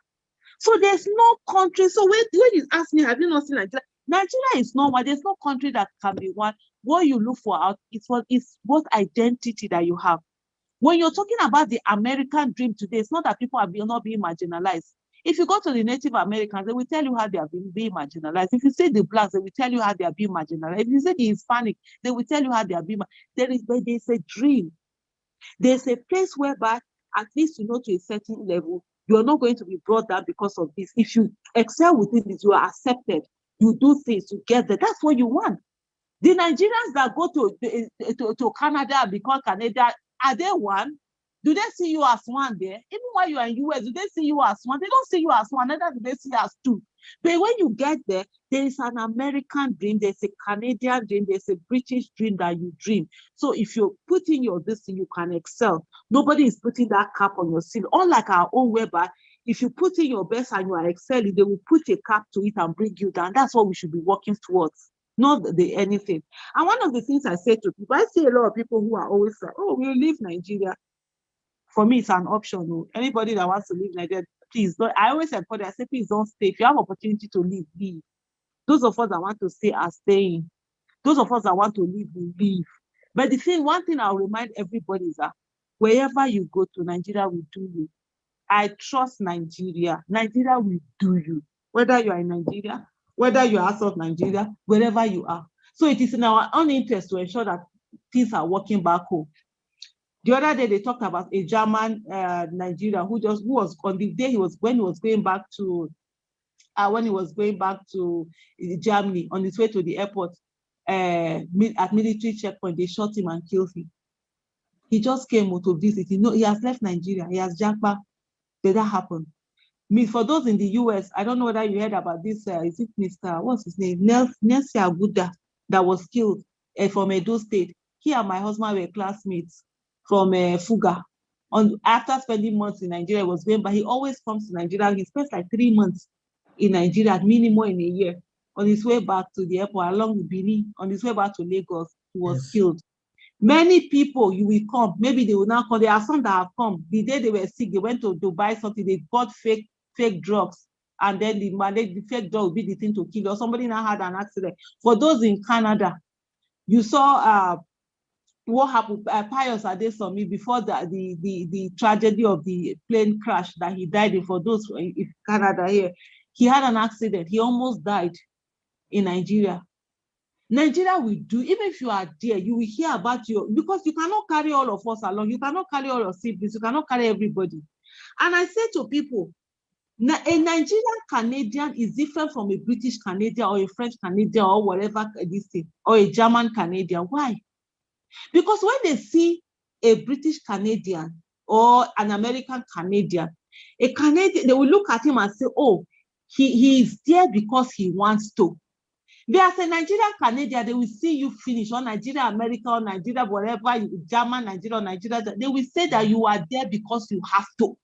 So there's no country. So when you ask me, have you not seen Nigeria? Nigeria is not one. There's no country that can be one. What you look for out is what identity that you have. When you're talking about the American dream today, it's not that people are not being marginalized. If you go to the Native Americans, they will tell you how they are being marginalized. If you say the blacks, they will tell you how they are being marginalized. If you say the Hispanic, they will tell you how they are being marginalized. There's a dream. There's a place whereby, at least you know to a certain level, you are not going to be brought down because of this. If you excel within this, you are accepted. You do things together. That's what you want. The Nigerians that go to Canada and become Canadian, are they one? Do they see you as one there? Even while you are in US, do they see you as one? They don't see you as one, neither do they see you as two. But when you get there, there is an American dream, there's a Canadian dream, there's a British dream that you dream. So if you're putting your this, you can excel. Nobody is putting that cap on your ceiling. Unlike our own whereby, if you put in your best and you are excelling, they will put a cap to it and bring you down. That's what we should be working towards. Not anything. And one of the things I say to people, I see a lot of people who are always like, oh, we'll leave Nigeria. For me, it's an option. No. Anybody that wants to leave Nigeria, please don't. I always encourage, I say, please don't stay. If you have opportunity to leave, leave. Those of us that want to stay are staying. Those of us that want to leave, will leave. But one thing I'll remind everybody is that wherever you go to, Nigeria will do you. I trust Nigeria. Nigeria will do you. Whether you are in Nigeria, whether you are outside of Nigeria, wherever you are. So it is in our own interest to ensure that things are working back home. The other day they talked about a German Nigerian who was on the day when he was going back to Germany on his way to the airport at military checkpoint, they shot him and killed him. He just came to visit. He has left Nigeria. He has Jackpot. Did that happen? For those in the US, I don't know whether you heard about this. Is it Mr. What's his name? Nelson Aguda that was killed from Edo State. He and my husband were classmates from Fuga. After spending months in Nigeria, he was going, but he always comes to Nigeria. He spends like 3 months in Nigeria, minimum in a year. On his way back to the airport, along with Benin, on his way back to Lagos, he was killed. Many people, you will come. Maybe they will now come. There are some that have come. The day they were sick, they went to buy something. They bought fake drugs, and then the fake drug will be the thing to kill you. Or somebody now had an accident. For those in Canada, you saw what happened. Pius Adesomi before the tragedy of the plane crash that he died in. For those in Canada here, he had an accident. He almost died in Nigeria. Nigeria will do, even if you are there, you will hear about because you cannot carry all of us along. You cannot carry all your siblings. You cannot carry everybody. And I say to people, a Nigerian Canadian is different from a British Canadian or a French Canadian or whatever this thing, or a German Canadian. Why? Because when they see a British Canadian or an American Canadian, they will look at him and say, oh, he is there because he wants to. They as a Nigerian Canadian, they will see you finish on Nigeria, America, or Nigeria, whatever, German, Nigeria, or Nigeria. They will say that you are there because you have to.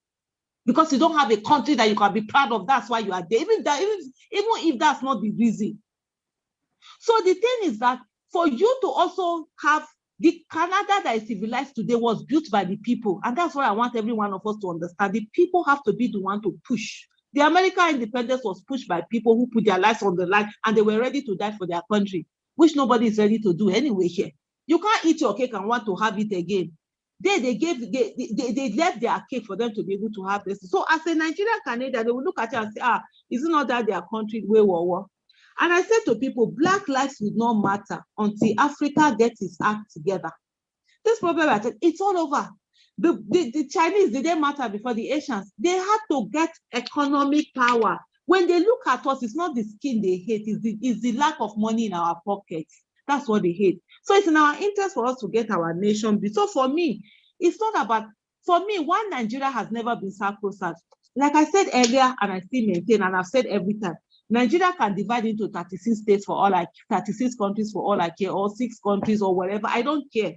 Because you don't have a country that you can be proud of. That's why you are there. Even if that's not the reason. So the thing is that for you to also have the Canada that is civilized today was built by the people. And that's what I want every one of us to understand. The people have to be the one to push. The American independence was pushed by people who put their lives on the line and they were ready to die for their country, which nobody is ready to do anyway here. You can't eat your cake and want to have it again. They left their cake for them to be able to have this. So as a Nigerian Canadian, they will look at you and say, is it not that their country way war? And I said to people, Black lives will not matter until Africa gets its act together. This problem, it's all over. The Chinese didn't matter before the Asians. They had to get economic power. When they look at us, it's not the skin they hate, it's the lack of money in our pockets. That's what they hate. So it's in our interest for us to get our nation built. So for me, it's not about, for me, one Nigeria has never been sacrosanct. Like I said earlier, and I still maintain, and I've said every time, Nigeria can divide into 36 states for all I 36 countries for all I care, or 6 countries or whatever. I don't care.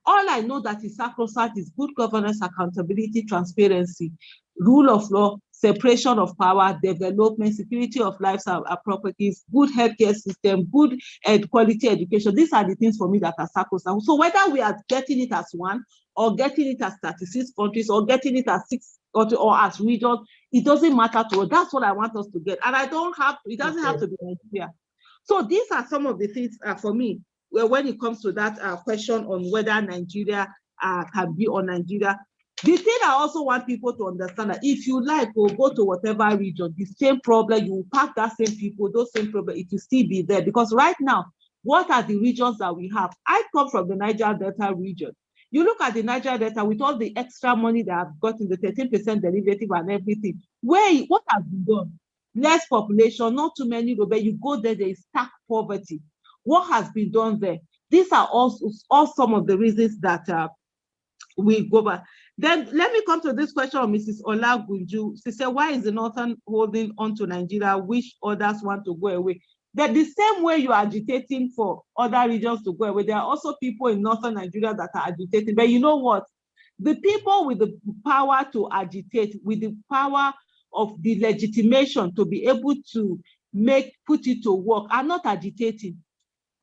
All I know that is sacrosanct is good governance, accountability, transparency, rule of law, separation of power, development, security of lives and properties, good healthcare system, good quality education. These are the things for me that are sacrosanct. So whether we are getting it as one, or getting it as 36 countries, or getting it as 6 countries, or as regions, it doesn't matter to us. That's what I want us to get. And it doesn't have to be Nigeria. So these are some of the things for me, when it comes to that question on whether Nigeria can be on Nigeria. The thing I also want people to understand that if you like, we'll go to whatever region, the same problem, you will pack that same people, those same problems, it will still be there. Because right now, what are the regions that we have? I come from the Niger Delta region. You look at the Niger Delta with all the extra money that I've got in the 13% derivative and everything. What has been done? Less population, not too many, but you go there, there is stark poverty. What has been done there? These are also some of the reasons that we go back. Then let me come to this question of Mrs. Olagunju. She said, why is the Northern holding on to Nigeria, which others want to go away? That the same way you are agitating for other regions to go away, there are also people in Northern Nigeria that are agitating. But you know what? The people with the power to agitate, with the power of the legitimation to be able to put it to work, are not agitating.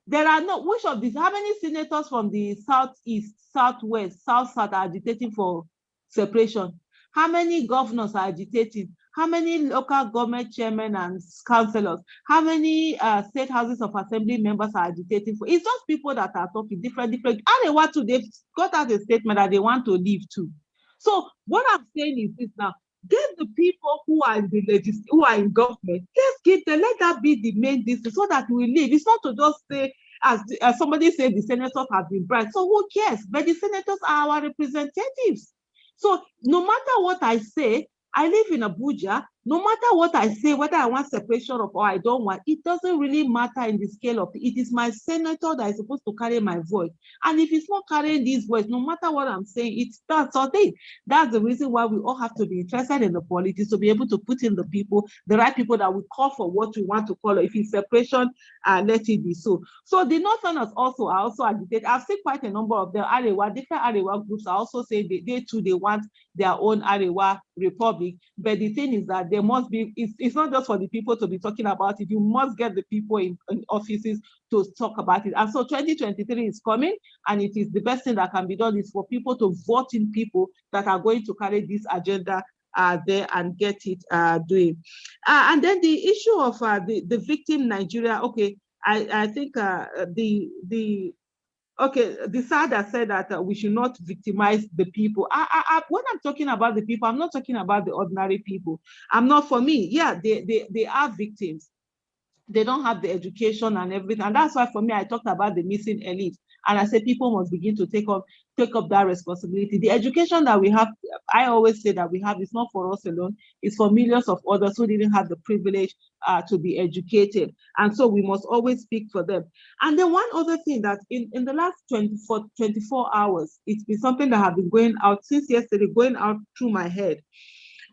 There are no, which of these, how many senators from the Southeast, Southwest, South are agitating for separation? How many governors are agitating? How many local government chairmen and councillors? How many state houses of assembly members are agitating for? It's just people that are talking different. And they want to, they've got out a statement that they want to leave too. So what I'm saying is this now, get the people who are in the who are in government, let's get them, let that be the main distance so that we live. It's not to just say, as somebody said, the senators have been bribed. So who cares? But the senators are our representatives. So no matter what I say, I live in Abuja. No matter what I say, whether I want separation or I don't want, it doesn't really matter in the scale of it. It is my senator that is supposed to carry my voice. And if it's not carrying this voice, no matter what I'm saying, it's that sort of thing. That's the reason why we all have to be interested in the politics, to be able to put in the people, the right people that will call for what we want to call it. If it's separation, let it be so. So the Northerners also are also agitated. I've seen quite a number of them. Arewa, different Arewa groups are also saying they too, they want their own Arewa Republic. But the thing is that there must be, it's not just for the people to be talking about it. You must get the people in offices to talk about it. And so 2023 is coming, and it is the best thing that can be done is for people to vote in people that are going to carry this agenda there and get it doing. And then the issue of the victim Nigeria, okay, I think the SADA said that we should not victimize the people. When I'm talking about the people, I'm not talking about the ordinary people. For me, yeah, they are victims. They don't have the education and everything. And that's why for me, I talked about the missing elite. And I said people must begin to take up that responsibility. The education that we have, I always say that we have, is not for us alone. It's for millions of others who didn't have the privilege to be educated. And so we must always speak for them. And then one other thing that in the last 24 hours, it's been something that have been going out since yesterday, going out through my head,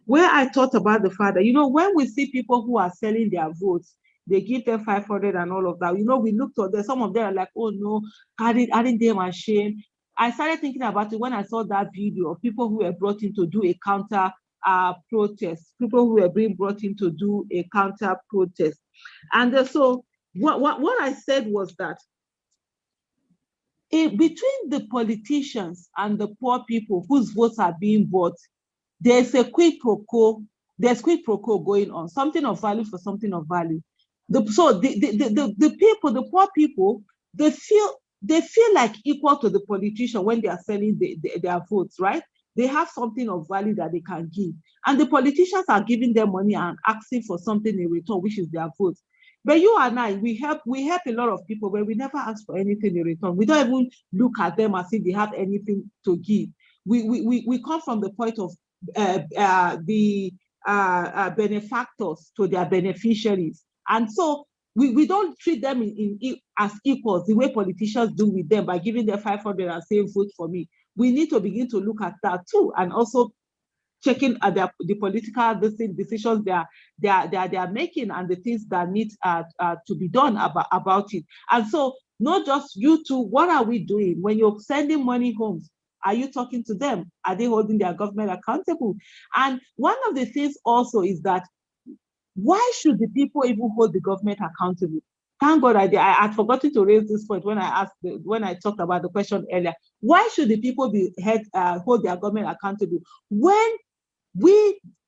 where I thought about the fact that, when we see people who are selling their votes, they give them 500 and all of that. You know, we looked at them, some of them are like, oh no, aren't they ashamed? I started thinking about it when I saw that video of people who were brought in to do a counter protest, people who were being brought in to do a counter protest. And so what I said was that between the politicians and the poor people whose votes are being bought, there's a quid pro quo. There's quid pro quo going on, something of value for something of value. So the people, the poor people, they feel like equal to the politician when they are selling their votes, right? They have something of value that they can give. And the politicians are giving them money and asking for something in return, which is their votes. But you and I, we help a lot of people, but we never ask for anything in return. We don't even look at them as if they have anything to give. We come from the point of the benefactors to their beneficiaries. And so we don't treat them as equals the way politicians do with them by giving them 500 and saying vote for me. We need to begin to look at that too, and also checking at the political decisions they are making and the things that need to be done about it. And so not just you two, what are we doing when you're sending money home? Are you talking to them? Are they holding their government accountable? And one of the things also is that why should the people even hold the government accountable? Thank God I had forgotten to raise this point when I talked about the question earlier. Why should the people hold their government accountable when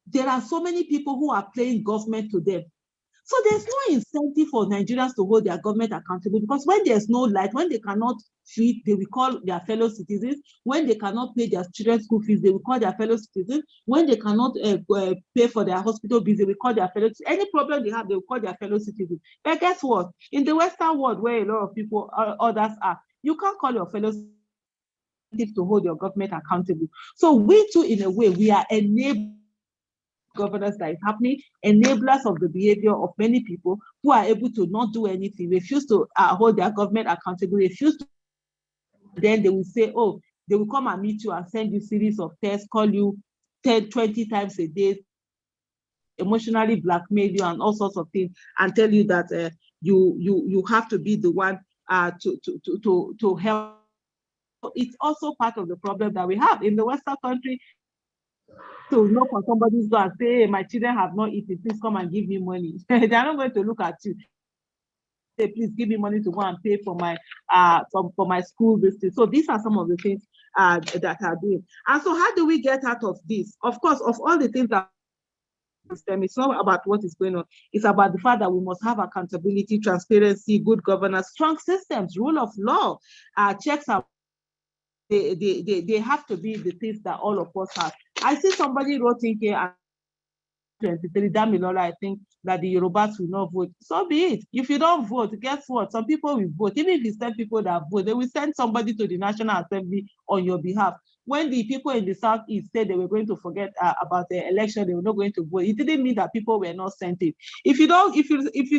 there are so many people who are playing government to them? So there's no incentive for Nigerians to hold their government accountable, because when there's no light, when they cannot feed, they will call their fellow citizens. When they cannot pay their children's school fees, they will call their fellow citizens. When they cannot pay for their hospital bills, they will call their fellow citizens. Any problem they have, they will call their fellow citizens. But guess what? In the Western world, where a lot of people, others are, you can't call your fellow citizens to hold your government accountable. So we too, in a way, we are enabled governance that is happening, enablers of the behavior of many people who are able to not do anything, refuse to hold their government accountable, refuse to, then they will say, oh, they will come and meet you and send you series of tests, call you 10, 20 times a day, emotionally blackmail you and all sorts of things, and tell you that you have to be the one to help. It's also part of the problem that we have in the Western country. To knock on somebody's door and say, hey, my children have not eaten, please come and give me money. They are not going to look at you. Say, please give me money to go and pay for my school visit. So these are some of the things that are doing. And so how do we get out of this? Of course, of all the things that it's not about what is going on. It's about the fact that we must have accountability, transparency, good governance, strong systems, rule of law, checks and they have to be the things that all of us have. I see somebody wrote in here, 23, Damilola, I think that the Yorubas will not vote. So be it. If you don't vote, guess what? Some people will vote. Even if you send people that vote, they will send somebody to the National Assembly on your behalf. When the people in the Southeast said they were going to forget about the election, they were not going to vote. It didn't mean that people were not sent in. If you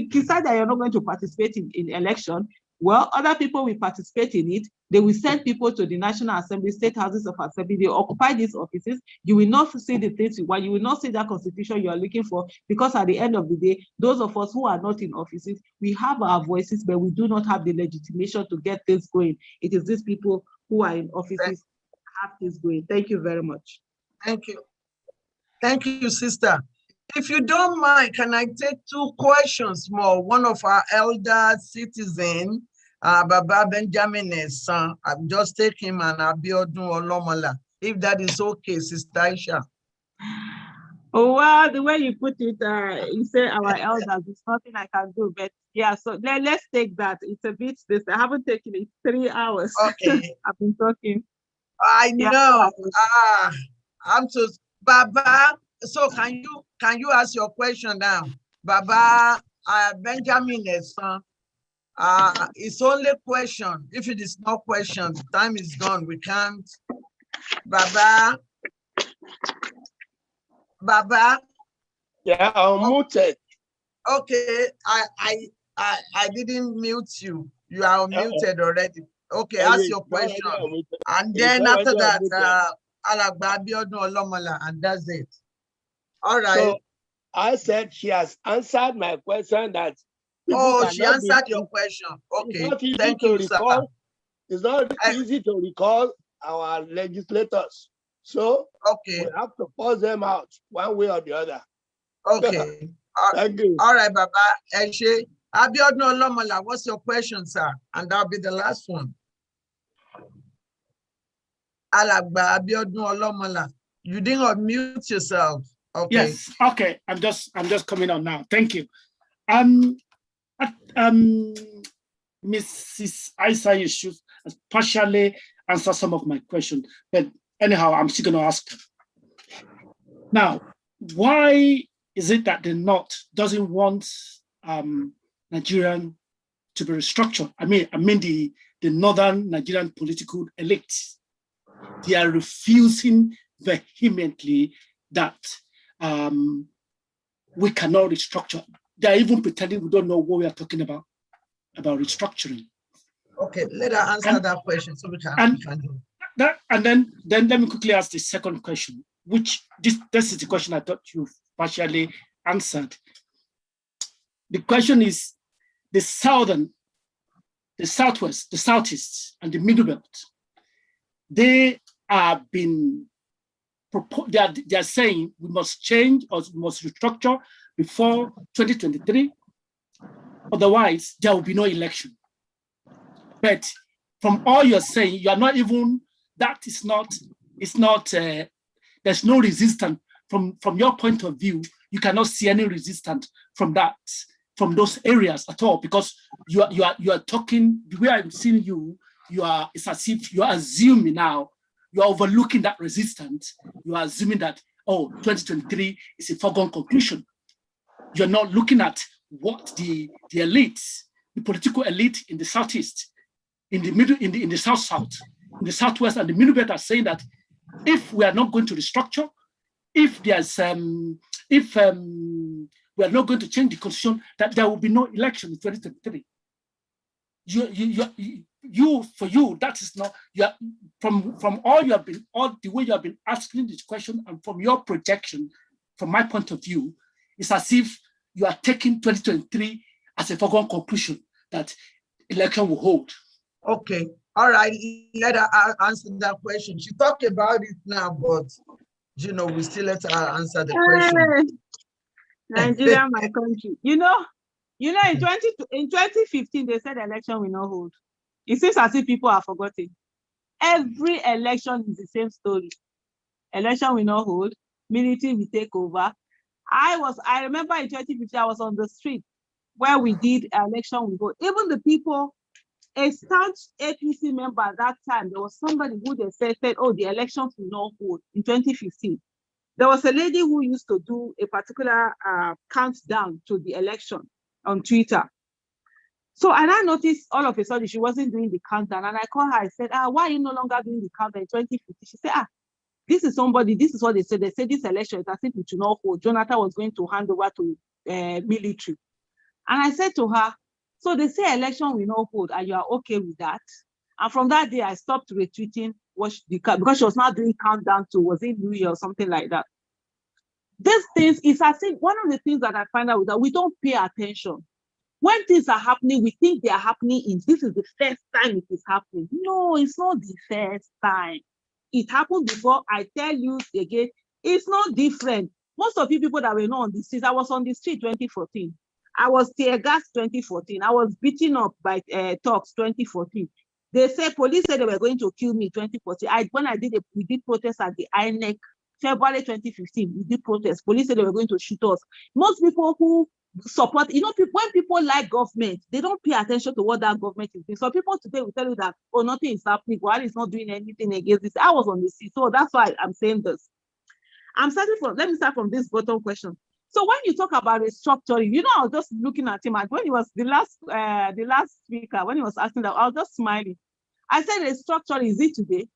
decide that you're not going to participate in election, well, other people will participate in it. They will send people to the National Assembly, state houses of assembly. They occupy these offices. You will not see the things you want. You will not see that constitution you are looking for, because at the end of the day, those of us who are not in offices, we have our voices, but we do not have the legitimation to get things going. It is these people who are in offices have things going. Thank you very much. Thank you. Thank you, sister. If you don't mind, can I take 2 questions more? One of our elder citizens, Baba Benjamin's son, I've just taken him and Abiodun Olomola. If that is okay, Sister Aisha. Oh, well, the way you put it, you say our elders, it's nothing I can do, but yeah, so let's take that. It's a bit this. I haven't taken it 3 hours. Okay. I've been talking. I know. I'm so Baba. So can you ask your question now? Baba Benjamin's son. It's only question. If it is not question, time is gone. We can't. Baba. Yeah, I'm muted. Okay, I didn't mute you. You are muted already. Okay, ask your question. And then after that, Abiodun Olomola, and that's it. All right. So I said she has answered my question that Oh, she answered your question. Okay, thank you, sir. It's not easy to recall our legislators. So okay, we have to force them out one way or the other. Okay. Thank you. All right, Baba. Eshe. Abiodun Olomola, what's your question, sir? And that'll be the last one. Alagba Abiodun Olomola. You didn't unmute yourself. Okay. Yes. Okay. I'm just coming on now. Thank you. Mrs. Isa Yusuf has partially answered some of my questions, but anyhow, I'm still going to ask them. Now, why is it that the North doesn't want Nigerian to be restructured? I mean the Northern Nigerian political elite. They are refusing vehemently that we cannot restructure. They are even pretending we don't know what we are talking about restructuring. Okay, let her answer that question so we can do that. And then let me quickly ask the second question, which this is the question I thought you partially answered. The question is the Southern, the Southwest, the Southeast, and the Middle Belt. They are saying we must change or we must restructure before 2023. Otherwise, there will be no election. But from all you're saying, you are not even, there's no resistance. From your point of view, you cannot see any resistance from those areas at all, because you are talking, the way I'm seeing you, it's as if you are assuming now, you are overlooking that resistance. You are assuming that, 2023 is a foregone conclusion. You're not looking at what the elites, the political elite in the Southeast, in the middle, in the South, in the Southwest, and the Middle Belt are saying that if we are not going to restructure, if we are not going to change the constitution, that there will be no election in 2023. For you, that is not, from the way you have been asking this question, and from your projection, from my point of view, it's as if you are taking 2023 as a foregone conclusion that election will hold. Okay, all right, let her answer that question. She talked about it now, but we still let her answer the question. Nigeria, my country. In 2015, they said election will not hold. It seems as if people are forgotten. Every election is the same story. Election will not hold. Military will take over. I remember in 2015, I was on the street where we did election will vote. Even the people, a staunch APC member at that time, there was somebody who they said, the elections will not hold in 2015. There was a lady who used to do a particular countdown to the election on Twitter. So, and I noticed all of a sudden she wasn't doing the countdown. And I called her, I said, why are you no longer doing the countdown in 2050? She said, this is what they said. They said this election is as if it should not hold. Jonathan was going to hand over to military. And I said to her, so they say election will not hold, and you are okay with that? And from that day, I stopped retweeting because she was not doing countdown to, was it New Year or something like that. These things is as if one of the things that I find out is that we don't pay attention. When things are happening, we think they are happening this is the first time it is happening. No, it's not the first time. It happened before. I tell you again, it's not different. Most of you people that were not on the streets, I was on the street 2014. I was tear gas 2014. I was beaten up by talks 2014. They said, police said they were going to kill me 2014. We did protest at the INEC, February 2015, we did protest. Police said they were going to shoot us. Most people who support, when people like government, they don't pay attention to what that government is doing. So people today will tell you that, nothing is happening, Buhari is not doing anything against this. I was on the street, so that's why I'm saying this. Let me start from this bottom question. So when you talk about restructuring, I was just looking at him, and when he was the last speaker, when he was asking that, I was just smiling. I said, restructuring, is it today?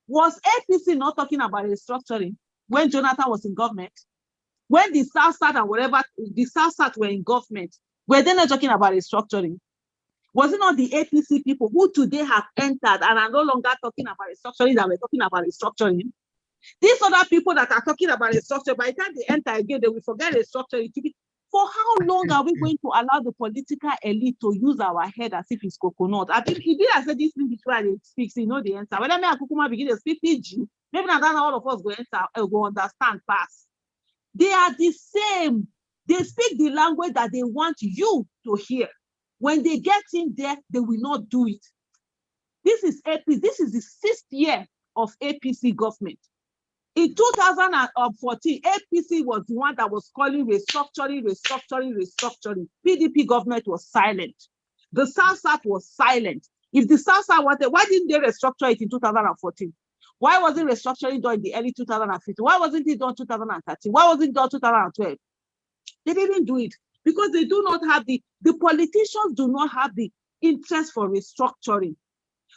Was APC not talking about restructuring when Jonathan was in government? When the South-South and whatever, the South-South were in government, were they not talking about restructuring? Was it not the APC people who today have entered and are no longer talking about restructuring that were talking about restructuring? These other people that are talking about restructuring, by the time they enter again, they will forget restructuring. For For how long are we going to allow the political elite to use our head as if it's coconut? I think if I said this thing before they speak, you know the answer. When I make Kukuma begin to speak PG, maybe not all of us will understand fast. They are the same. They speak the language that they want you to hear. When they get in there, they will not do it. This is APC. This is the 6th year of APC government. In 2014, APC was the one that was calling restructuring. PDP government was silent. The South was silent. If the South wanted, why didn't they restructure it in 2014? Why wasn't restructuring done in the early 2015? Why wasn't it done 2013? Why wasn't it done 2012? They didn't do it because they do not have the politicians do not have the interest for restructuring.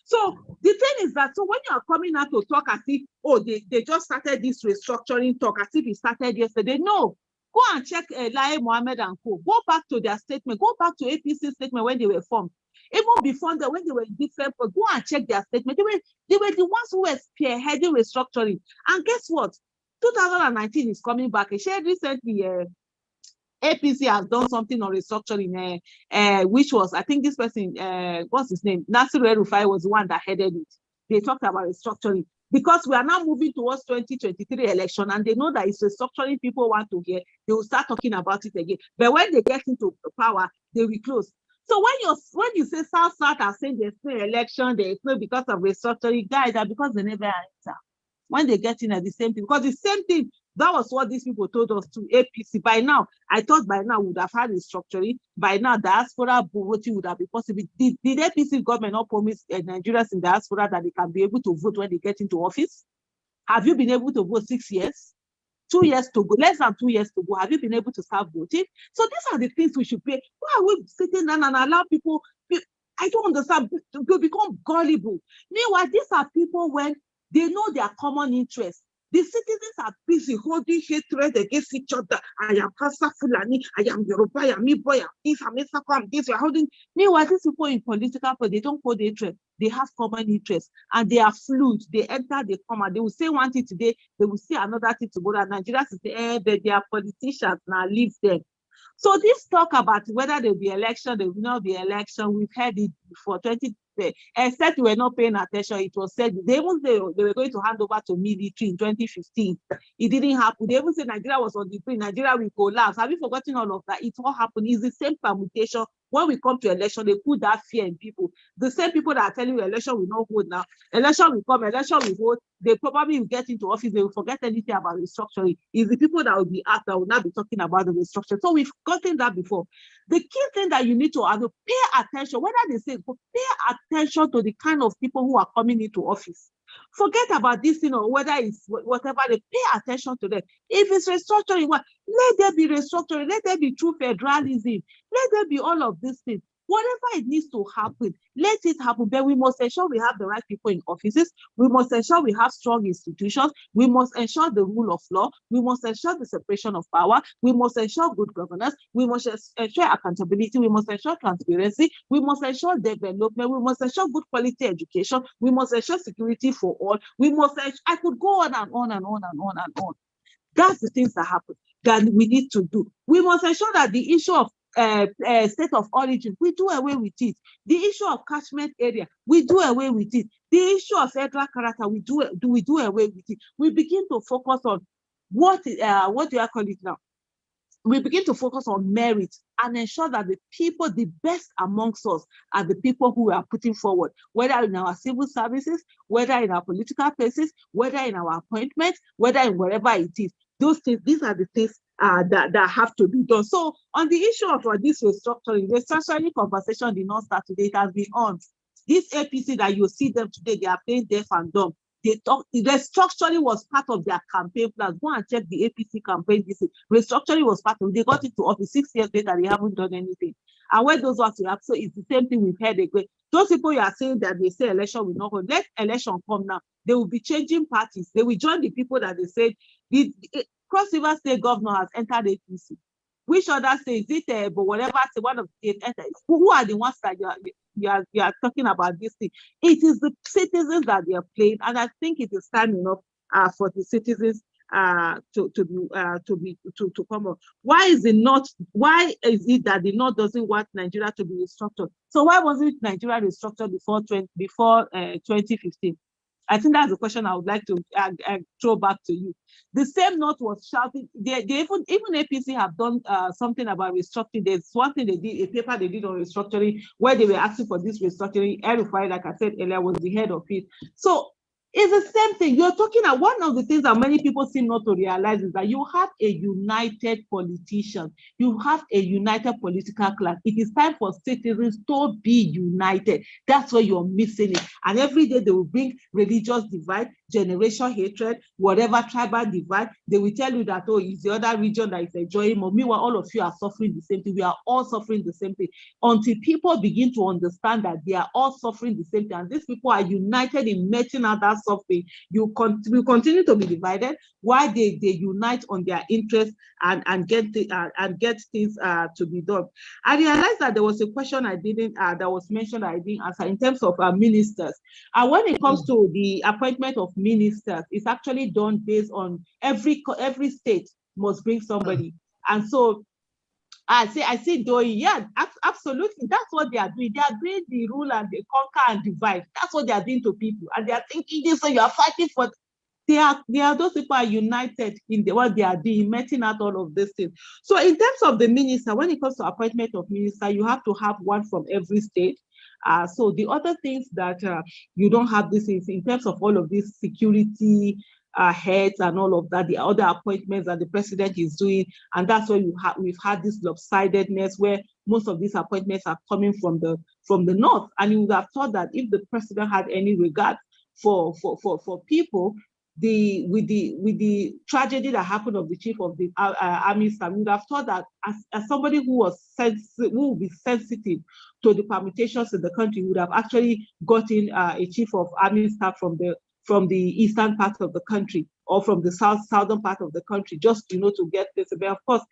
So the thing is that, so when you are coming out to talk as if, oh, they just started this restructuring talk as if it started yesterday. No, go and check Lai Mohammed and co. Go back to their statement. Go back to APC statement when they were formed. Even before that, when they were different, but go and check their statement. They were the ones who were spearheading restructuring. And guess what? 2019 is coming back. I shared recently, APC has done something on restructuring, which was, I think this person, what's his name? Nasir El-Rufai was the one that headed it. They talked about restructuring because we are now moving towards 2023 election and they know that it's restructuring people want to hear. They will start talking about it again. But when they get into power, they will close. So when you say South are saying there's no election, there is no because of restructuring, guys, are because they never answer. When they get in at the same thing, because the same thing, that was what these people told us to APC. By now, I thought by now we would have had restructuring. By now, diaspora voting would have been possible. Did APC government not promise Nigerians in diaspora that they can be able to vote when they get into office? Have you been able to vote 6 years? 2 years to go, less than 2 years to go. Have you been able to start voting? So these are the things we should pay. Why are we sitting down and allow people? I don't understand. To become gullible. Meanwhile, these are people when they know their common interests. The citizens are busy holding hatred against each other. I am Kasa Fulani, I am Yoruba, I am Igbo, I am this, I am this. We are holding. Meanwhile, these people in political, but they don't hold hatred. They have common interests and they are fluid. They enter, they come out. They will say one thing today, they will say another thing tomorrow. Nigerians will say, but they are politicians now, leave them. So this talk about whether there will be election, there will not be election, we've heard it before. Except we were not paying attention, it was said they even say they were going to hand over to military in 2015. It didn't happen. They even said Nigeria was on the brink, Nigeria will collapse. Have you forgotten all of that? It all happened. It's the same permutation. When we come to election, they put that fear in people. The same people that are telling you election will not hold now. Election will come, election will hold. They probably will get into office. They will forget anything about restructuring. It's the people that will be asked that will not be talking about the restructuring. So we've gotten that before. The key thing that you need to pay attention, whether they say, pay attention to the kind of people who are coming into office. Forget about this, whether it's whatever, they pay attention to them. If it's restructuring, let there be restructuring, let there be true federalism, let there be all of these things. Whatever it needs to happen, let it happen. But we must ensure we have the right people in offices. We must ensure we have strong institutions. We must ensure the rule of law. We must ensure the separation of power. We must ensure good governance. We must ensure accountability. We must ensure transparency. We must ensure development. We must ensure good quality education. We must ensure security for all. We must ensure, I could go on and on and on and on and on. That's the things that happen that we need to do. We must ensure that the issue of state of origin, we do away with it. The issue of catchment area, we do away with it. The issue of federal character, we do away with it. We begin to focus on what do I call it now? We begin to focus on merit and ensure that the people, the best amongst us, are the people who are putting forward, whether in our civil services, whether in our political places, whether in our appointments, whether in wherever it is. Those things, these are the things that have to be done. So on the issue of this restructuring conversation did not start today. It has been on. This APC that you see them today, they are playing deaf and dumb. Restructuring was part of their campaign plans. Go and check the APC campaign. Restructuring was part of it. They got into office 6 years later, they haven't done anything. And when those ones have, so it's the same thing we've heard again. Those people you are saying that they say election will not go. Let election come now. They will be changing parties. They will join the people that they said Cross River State governor has entered APC. Which other states is it? But whatever say one of the states entered. Who are the ones that you are talking about this thing? It is the citizens that they are playing, and I think it is time enough for the citizens to come up. Why is it that the North doesn't want Nigeria to be restructured? So why wasn't Nigeria restructured before 2015? I think that's the question I would like to throw back to you. The same North was shouting. They even APC have done something about restructuring. There's one thing they did, a paper they did on restructuring, where they were asking for this restructuring. El-Rufai, like I said earlier, was the head of it. So it's the same thing. You're talking about one of the things that many people seem not to realize is that you have a united politician. You have a united political class. It is time for citizens to be united. That's where you're missing it. And every day they will bring religious divide, generational hatred, whatever tribal divide. They will tell you that, oh, it's the other region that is enjoying more. Meanwhile, all of you are suffering the same thing. We are all suffering the same thing. Until people begin to understand that they are all suffering the same thing, and these people are united in meting out that suffering, will continue to be divided while they unite on their interests and get things to be done. I realized that there was a question that was mentioned I didn't answer in terms of ministers. And when it comes to the appointment of ministers, it's actually done based on every state must bring somebody. And so I see doing, yeah, absolutely. That's what they are doing. They are doing the rule and the conquer and divide. That's what they are doing to people. And they are thinking this, so you are fighting for. They are those people are united in what they are doing, meting out all of these things. So in terms of the minister, when it comes to appointment of minister, you have to have one from every state. So the other things that you don't have this is in terms of all of this security heads and all of that, the other appointments that the president is doing, and that's why we've had this lopsidedness where most of these appointments are coming from the north. And you would have thought that if the president had any regard for people, with the tragedy that happened of the chief of the army staff, we would have thought that as somebody who would be sensitive to the permutations in the country, would have actually gotten a chief of army staff from the eastern part of the country or from the southern part of the country, just to get this. But of course,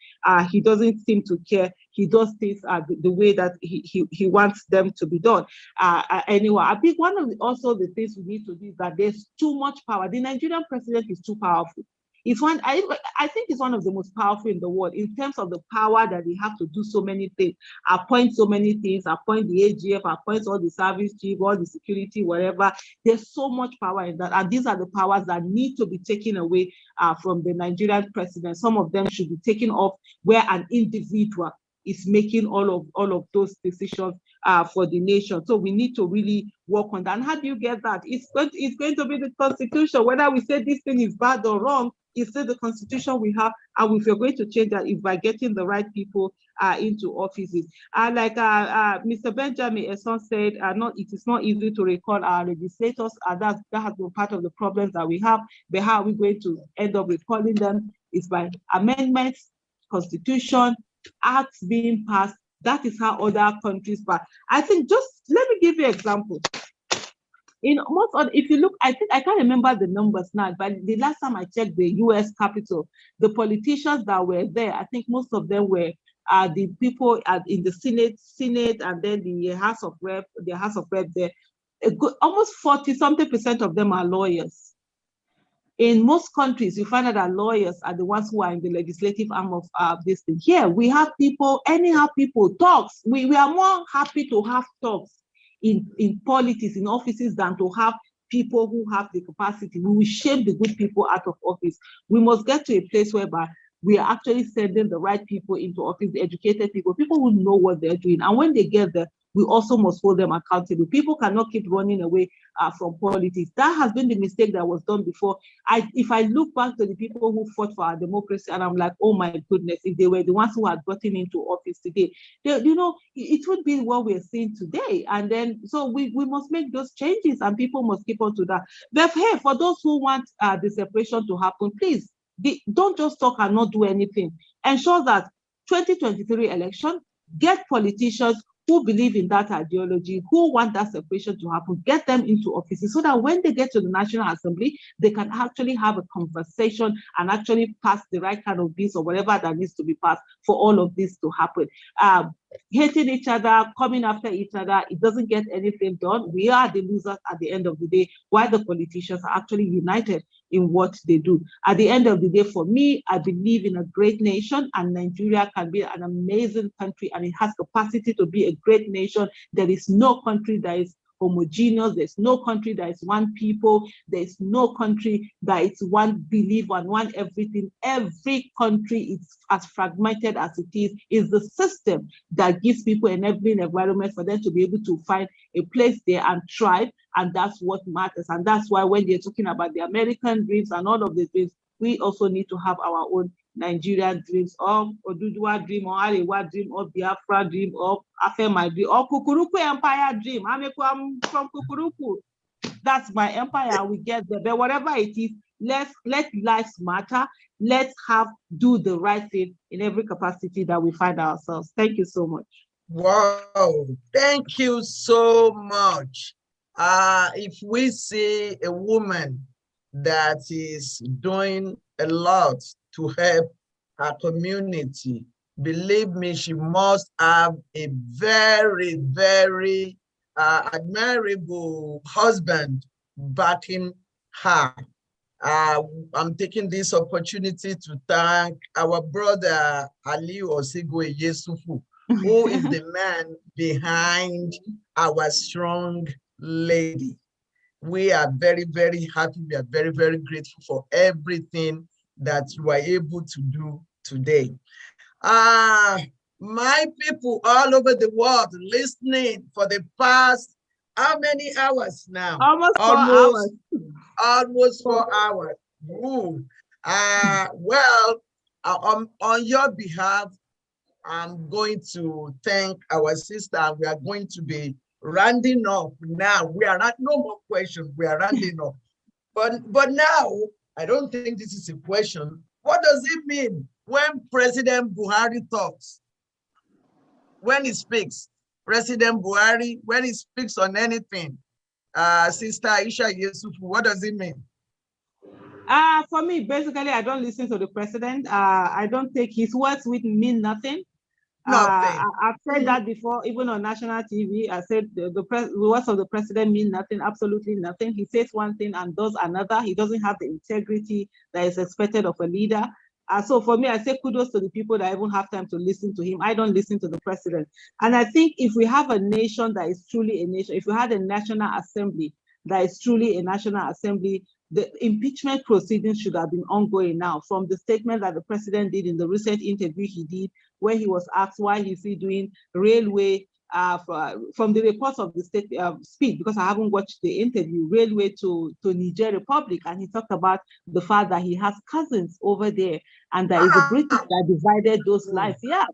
he doesn't seem to care. He does things the way that he wants them to be done. Anyway, I think one of the things we need to do is that there's too much power. The Nigerian president is too powerful. It's one, I think it's one of the most powerful in the world in terms of the power that they have to do so many things, appoint so many things, appoint the AGF, appoint all the service chief, all the security, whatever. There's so much power in that. And these are the powers that need to be taken away from the Nigerian president. Some of them should be taken off where an individual is making all of those decisions for the nation. So we need to really work on that. And how do you get that? It's going to be the Constitution. Whether we say this thing is bad or wrong, it's still the Constitution we have. And if you're going to change that, if by getting the right people into offices. Like Mr. Benjamin Esson said, it is not easy to recall our legislators. That has been part of the problems that we have. But how are we going to end up recalling them? It's by amendments, Constitution, acts being passed. That is how other countries pass. I think, just let me give you an example. If you look, I think I can't remember the numbers now, but the last time I checked the U.S. Capitol, the politicians that were there, I think most of them were the people in the Senate, and then the House of Rep there. Almost 40-something% of them are lawyers. In most countries, you find out that lawyers are the ones who are in the legislative arm of this thing. Here, we have people, anyhow people, talks. We are more happy to have talks in politics, in offices, than to have people who have the capacity. We will shame the good people out of office. We must get to a place whereby we are actually sending the right people into office, the educated people who know what they're doing. And when they get there, we also must hold them accountable. People cannot keep running away from politics. That has been the mistake that was done before. If I look back to the people who fought for our democracy, and I'm like, oh my goodness, if they were the ones who had gotten into office today, it would be what we're seeing today. And then, so we must make those changes, and people must keep on to that. But hey, for those who want the separation to happen, please, don't just talk and not do anything. Ensure that 2023 election, get politicians who believe in that ideology, who want that separation to happen, get them into offices so that when they get to the National Assembly, they can actually have a conversation and actually pass the right kind of bills or whatever that needs to be passed for all of this to happen. hating each other, coming after each other. It doesn't get anything done. We are the losers at the end of the day, while the politicians are actually united in what they do. At the end of the day, for me, I believe in a great nation, and Nigeria can be an amazing country, and it has capacity to be a great nation. There is no country that is homogeneous. There's no country that is one people. There's no country that is one belief and one everything. Every country is as fragmented as it is the system that gives people enabling environment for them to be able to find a place there and thrive. And that's what matters. And that's why when they're talking about the American dreams and all of the dreams, we also need to have our own Nigerian dreams, or Oduduwa dream, or Arewa dream, or Biafra dream, or Afema dream, or Kukuruku Empire dream. I'm from Kukuruku. That's my empire. We get there. But whatever it is, let lives matter. Let's do the right thing in every capacity that we find ourselves. Thank you so much. Wow, thank you so much. If we see a woman that is doing a lot to help her community, believe me, she must have a very, very admirable husband backing her. I'm taking this opportunity to thank our brother Ali Osigwe Yesufu, who is the man behind our strong lady. We are very, very happy. We are very, very grateful for everything that you are able to do today. My people all over the world listening for the past, how many hours now? Almost 4 hours. Almost 4 hours. Ooh. Well, on your behalf, I'm going to thank our sister. We are going to be rounding up now. We are not, no more questions. We are rounding up. But now, I don't think this is a question. What does it mean when President Buhari talks? When he speaks, President Buhari, when he speaks on anything, Sister Aisha Yesufu, what does it mean? For me, basically, I don't listen to the president. I don't take his words with mean nothing. I've said that before, even on national TV. I said the words of the president mean nothing, absolutely nothing. He says one thing and does another. He doesn't have the integrity that is expected of a leader. So for me, I say kudos to the people that even have time to listen to him. I don't listen to the president. And I think if we have a nation that is truly a nation, if we had a national assembly that is truly a national assembly, the impeachment proceedings should have been ongoing now. From the statement that the president did in the recent interview he did, where he was asked why is he doing railway, from the reports of the state speech, because I haven't watched the interview, railway to Niger Republic, and he talked about the fact that he has cousins over there, and there is a British that divided those lives. Yeah,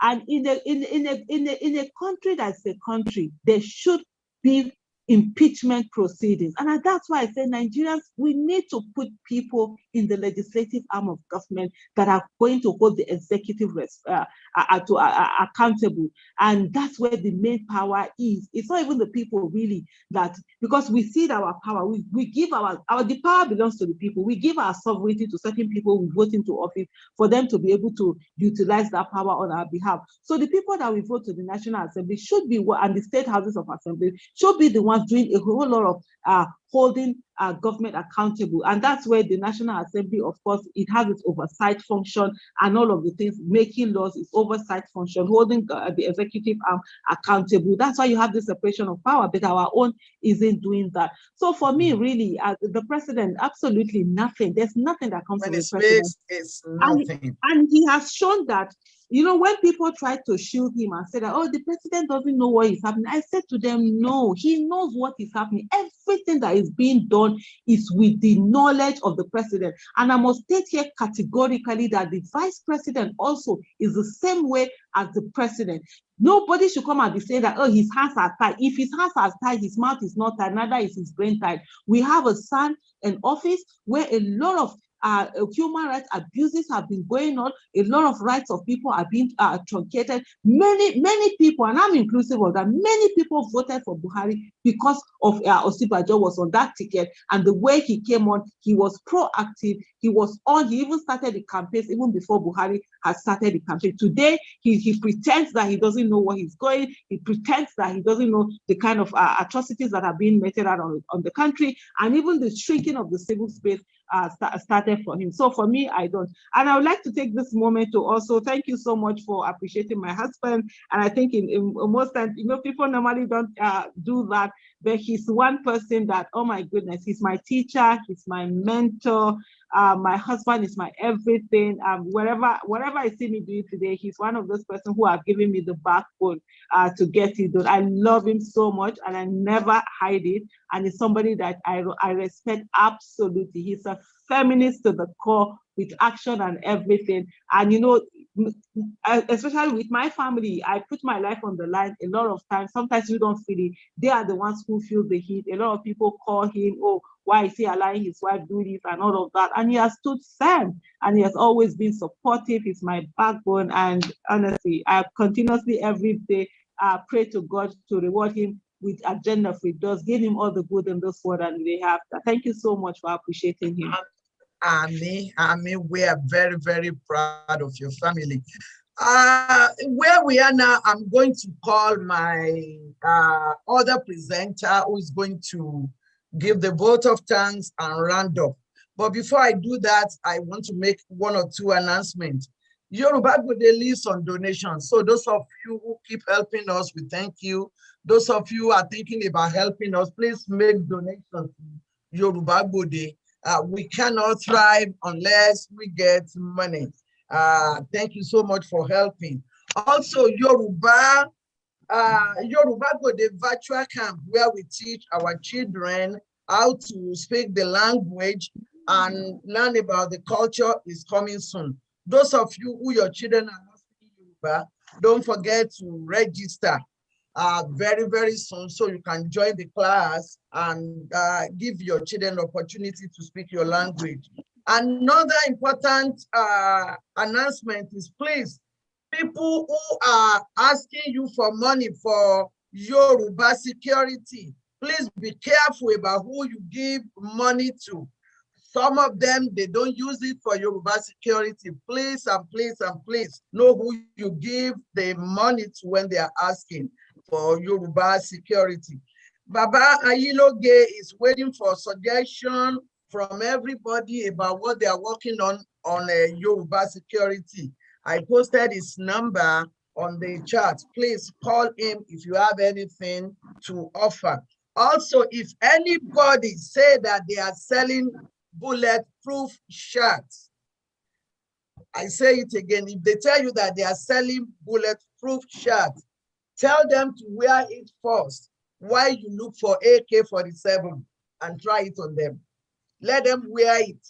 and in a country that's a country, there should be impeachment proceedings. And that's why I say Nigerians, we need to put people in the legislative arm of government that are going to hold the executive accountable. And that's where the main power is. It's not even the people really that, because we see that our power, we give the power belongs to the people. We give our sovereignty to certain people we vote into office for them to be able to utilize that power on our behalf. So the people that we vote to the National Assembly should be, and the state houses of assembly should be the ones doing a whole lot of holding government accountable. And that's where the National Assembly, of course, it has its oversight function and all of the things, making laws, its oversight function, holding the executive arm accountable. That's why you have the separation of power, but our own isn't doing that. So for me, really, the president, absolutely nothing. There's nothing that comes from the president. It's nothing. And he has shown that, you know, when people try to shield him and say that, oh, the president doesn't know what is happening, I said to them, no, he knows what is happening. Everything that is being done is with the knowledge of the president. And I must state here categorically that the vice president also is the same way as the president. Nobody should come and be saying that, oh, his hands are tied. If his hands are tied, his mouth is not tied, neither is his brain tied. We have a son in office where a lot of human rights abuses have been going on. A lot of rights of people are being truncated. Many people, and I'm inclusive of that, many people voted for Buhari because of Osibajo was on that ticket, and the way he came on, he was proactive. He was on. He even started the campaigns even before Buhari had started the campaign. Today, he pretends that he doesn't know where he's going. He pretends that he doesn't know the kind of atrocities that are being meted out on the country, and even the shrinking of the civil space started for him. So for me, I don't. And I would like to take this moment to also thank you so much for appreciating my husband. And I think in most times, people normally don't do that, but he's one person that, oh my goodness, he's my teacher, he's my mentor. My husband is my everything. Whatever I see me doing today, he's one of those persons who have given me the backbone to get it done. I love him so much, and I never hide it. And he's somebody that I respect absolutely. He's a feminist to the core, with action and everything. And especially with my family, I put my life on the line a lot of times. Sometimes you don't feel it. They are the ones who feel the heat. A lot of people call him, oh, why is he allowing his wife do this and all of that? And he has stood firm, and he has always been supportive. He's my backbone. And honestly, I continuously every day pray to God to reward him with agenda for it does, give him all the good in this world, and they have. Thank you so much for appreciating him. Ami, we are very, very proud of your family. Where we are now, I'm going to call my other presenter who is going to give the vote of thanks and round up. But before I do that, I want to make one or two announcements. Yoruba Gbode lives on donations. So those of you who keep helping us, we thank you. Those of you who are thinking about helping us, please make donations to Yoruba Gbode. We cannot thrive unless we get money. Thank you so much for helping. Also, Yoruba Gbode virtual camp, where we teach our children how to speak the language and learn about the culture, is coming soon. Those of you who your children are not speaking Yoruba, don't forget to register very, very soon, so you can join the class and give your children opportunity to speak your language. Another important announcement is, please, people who are asking you for money for Yoruba security, please be careful about who you give money to. Some of them, they don't use it for Yoruba security. Please and please and please know who you give the money to when they are asking for Yoruba security. Baba Ayiloge is waiting for suggestion from everybody about what they are working on Yoruba security. I posted his number on the chat. Please call him if you have anything to offer. Also, if anybody say that they are selling bulletproof shirts, I say it again, if they tell you that they are selling bulletproof shirts, tell them to wear it first while you look for AK-47 and try it on them. Let them wear it.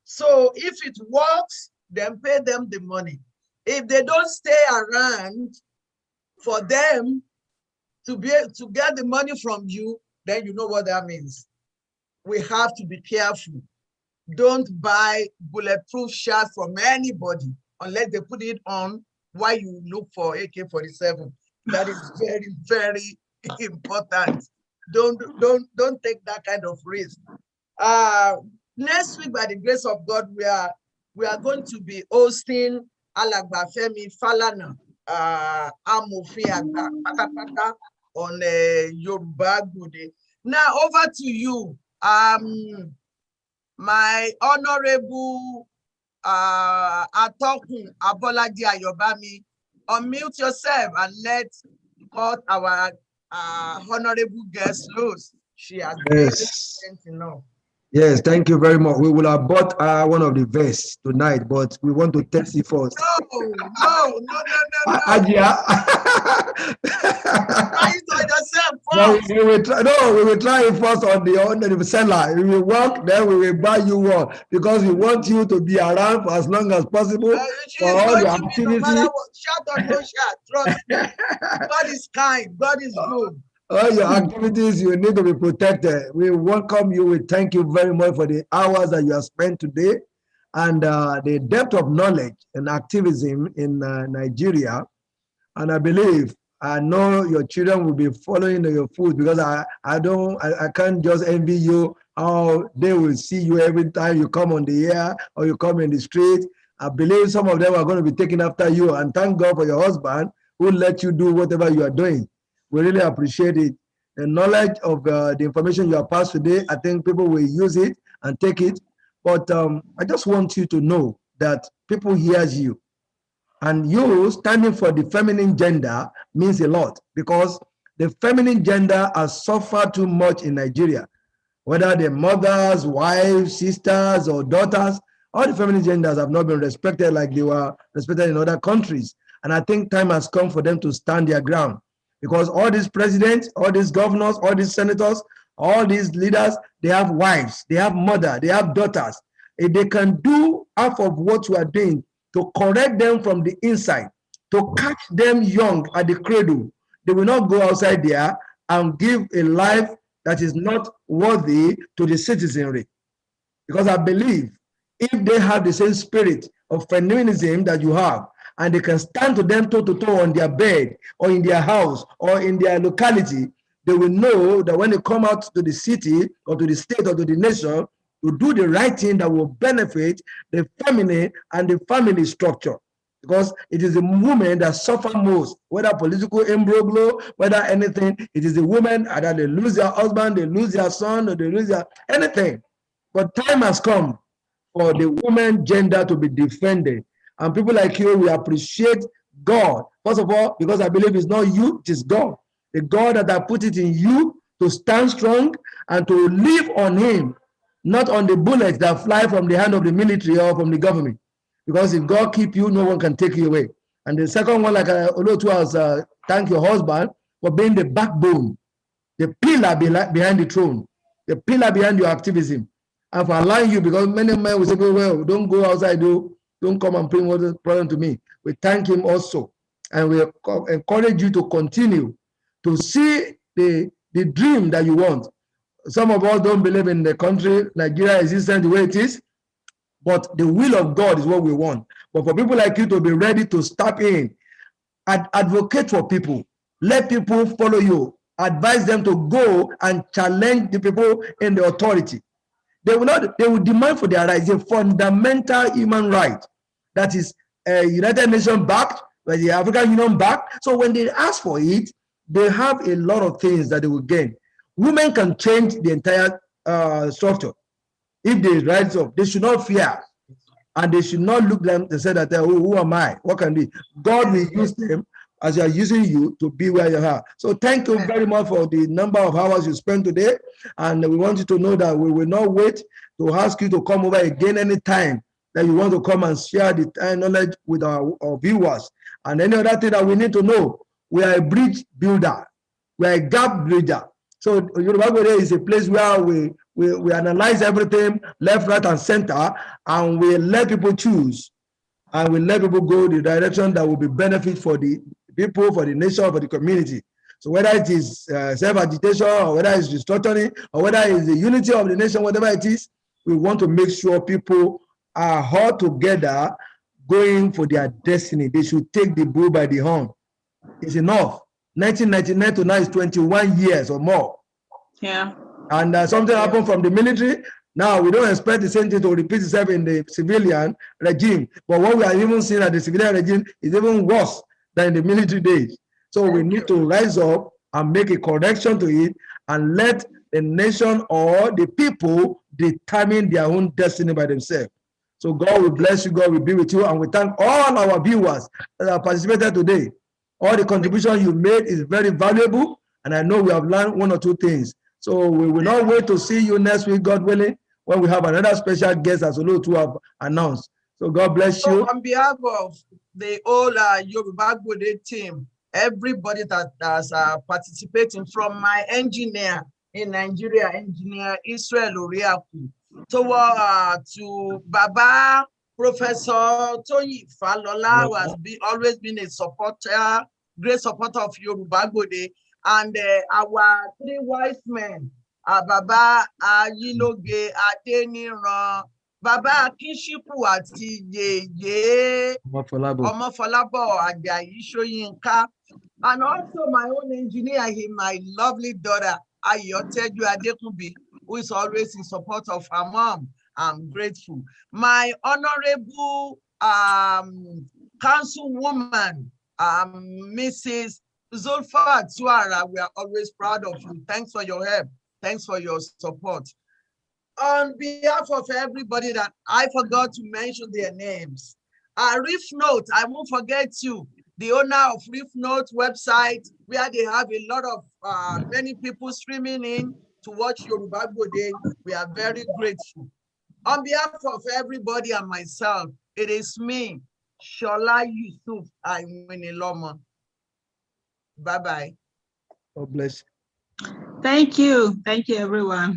So if it works, then pay them the money. If they don't stay around for them to get the money from you, then you know what that means. We have to be careful. Don't buy bulletproof shirts from anybody unless they put it on while you look for AK-47. That is very, very important. Don't take that kind of risk. Next week, by the grace of God, we are going to be hosting Alagba Femi Falana Amofin Agba Patapata on Yoruba Gbode. Now over to you, my honorable Atokun Abolaji Ayobami. Unmute yourself and let our honorable guest loose. She has been enough. Yes, thank you very much. We will have bought one of the vests tonight, but we want to test it first. No. Ajia. Try it on yourself first. We will try it first on the seller. We will work, then we will buy you one, because we want you to be around for as long as possible for all your activities. No matter what, shout or no shout, trust me. God is kind, God is good. All your activities, you need to be protected. We welcome you. We thank you very much for the hours that you have spent today. and the depth of knowledge and activism in Nigeria. And I know your children will be following your foot, because I can't just envy you how they will see you every time you come on the air or you come in the street. I believe some of them are going to be taking after you, and thank God for your husband who let you do whatever you are doing. We really appreciate it. The knowledge of the information you have passed today, I think people will use it and take it. But I just want you to know that people hear you. And you standing for the feminine gender means a lot, because the feminine gender has suffered too much in Nigeria. Whether they're mothers, wives, sisters, or daughters, all the feminine genders have not been respected like they were respected in other countries. And I think time has come for them to stand their ground, because all these presidents, all these governors, all these senators, all these leaders, they have wives, they have mother, they have daughters. If they can do half of what we are doing to correct them from the inside, to catch them young at the cradle, they will not go outside there and give a life that is not worthy to the citizenry. Because I believe if they have the same spirit of feminism that you have, and they can stand to them toe to toe on their bed or in their house or in their locality, they will know that when they come out to the city or to the state or to the nation, to do the right thing that will benefit the family and the family structure. Because it is the women that suffer most, whether political imbroglio, whether anything, it is the women, either they lose their husband, they lose their son, or they lose their anything. But time has come for the woman gender to be defended. And people like you, we appreciate God. First of all, because I believe it's not you, it is God. The God that I put it in you to stand strong and to live on him, not on the bullets that fly from the hand of the military or from the government. Because if God keep you, no one can take you away. And the second one, like Olotu was, thank your husband for being the backbone, the pillar behind the throne, the pillar behind your activism. And for allowing you, because many men will say, well, don't go outside, don't come and bring what problem to me. We thank him also. And we encourage you to continue to see the dream that you want. Some of us don't believe in the country, Nigeria existence the way it is, but the will of God is what we want. But for people like you to be ready to step in, advocate for people, let people follow you, advise them to go and challenge the people in the authority. They will demand for their rights, a fundamental human right that is United Nations backed, by the African Union backed. So when they ask for it, they have a lot of things that they will gain. Women can change the entire structure if they rise up. They should not fear, and they should not look them and say that, who am I? What can be? God will use them as they are using you to be where you are. So thank you very much for the number of hours you spent today. And we want you to know that we will not wait to ask you to come over again anytime that you want to come and share the knowledge with our viewers. And any other thing that we need to know, we are a bridge builder. We are a gap bridger. So Yoruba Gbode is a place where we analyze everything, left, right, and center, and we let people choose. And we let people go the direction that will be benefit for the people, for the nation, for the community. So whether it is self-agitation, or whether it's restructuring, or whether it's the unity of the nation, whatever it is, we want to make sure people are all together going for their destiny. They should take the bull by the horn. It's enough. 1999 to now is 21 years or more. Yeah. And something happened from the military. Now, we don't expect the same thing to repeat itself in the civilian regime. But what we are even seeing at the civilian regime is even worse than in the military days. So we need to rise up and make a correction to it and let the nation or the people determine their own destiny by themselves. So God will bless you, God will be with you. And we thank all our viewers that have participated today. All the contribution you made is very valuable. And I know we have learned one or two things. So we will not wait to see you next week, God willing, when we have another special guest as Olotu have announced. So God bless you. So on behalf of the whole Yoruba Gbode team, everybody that's participating, from my engineer in Nigeria, engineer Israel Oriaku, to Baba Professor Toyi Falola, who has always been a supporter, great supporter of Yoruba Gbode, and our three wise men, Baba Ayinoge, Adeniran, Baba Akinshipu àti Yeye Omofalabo Ajayi Soyinka, and also my own engineer, my lovely daughter Ayoteju Adekunbi, who is always in support of her mom. I'm grateful. My honorable councilwoman, Mrs. Zulfa Tuara, we are always proud of you. Thanks for your help. Thanks for your support. On behalf of everybody that I forgot to mention their names, Reef Note, I won't forget you, the owner of Reef Note website, where they have a lot of many people streaming in to watch Yoruba Gbode. We are very grateful. On behalf of everybody and myself, it is me, Shola Yusuf Aiwiniloma. Bye-bye. God bless. Thank you. Thank you, everyone.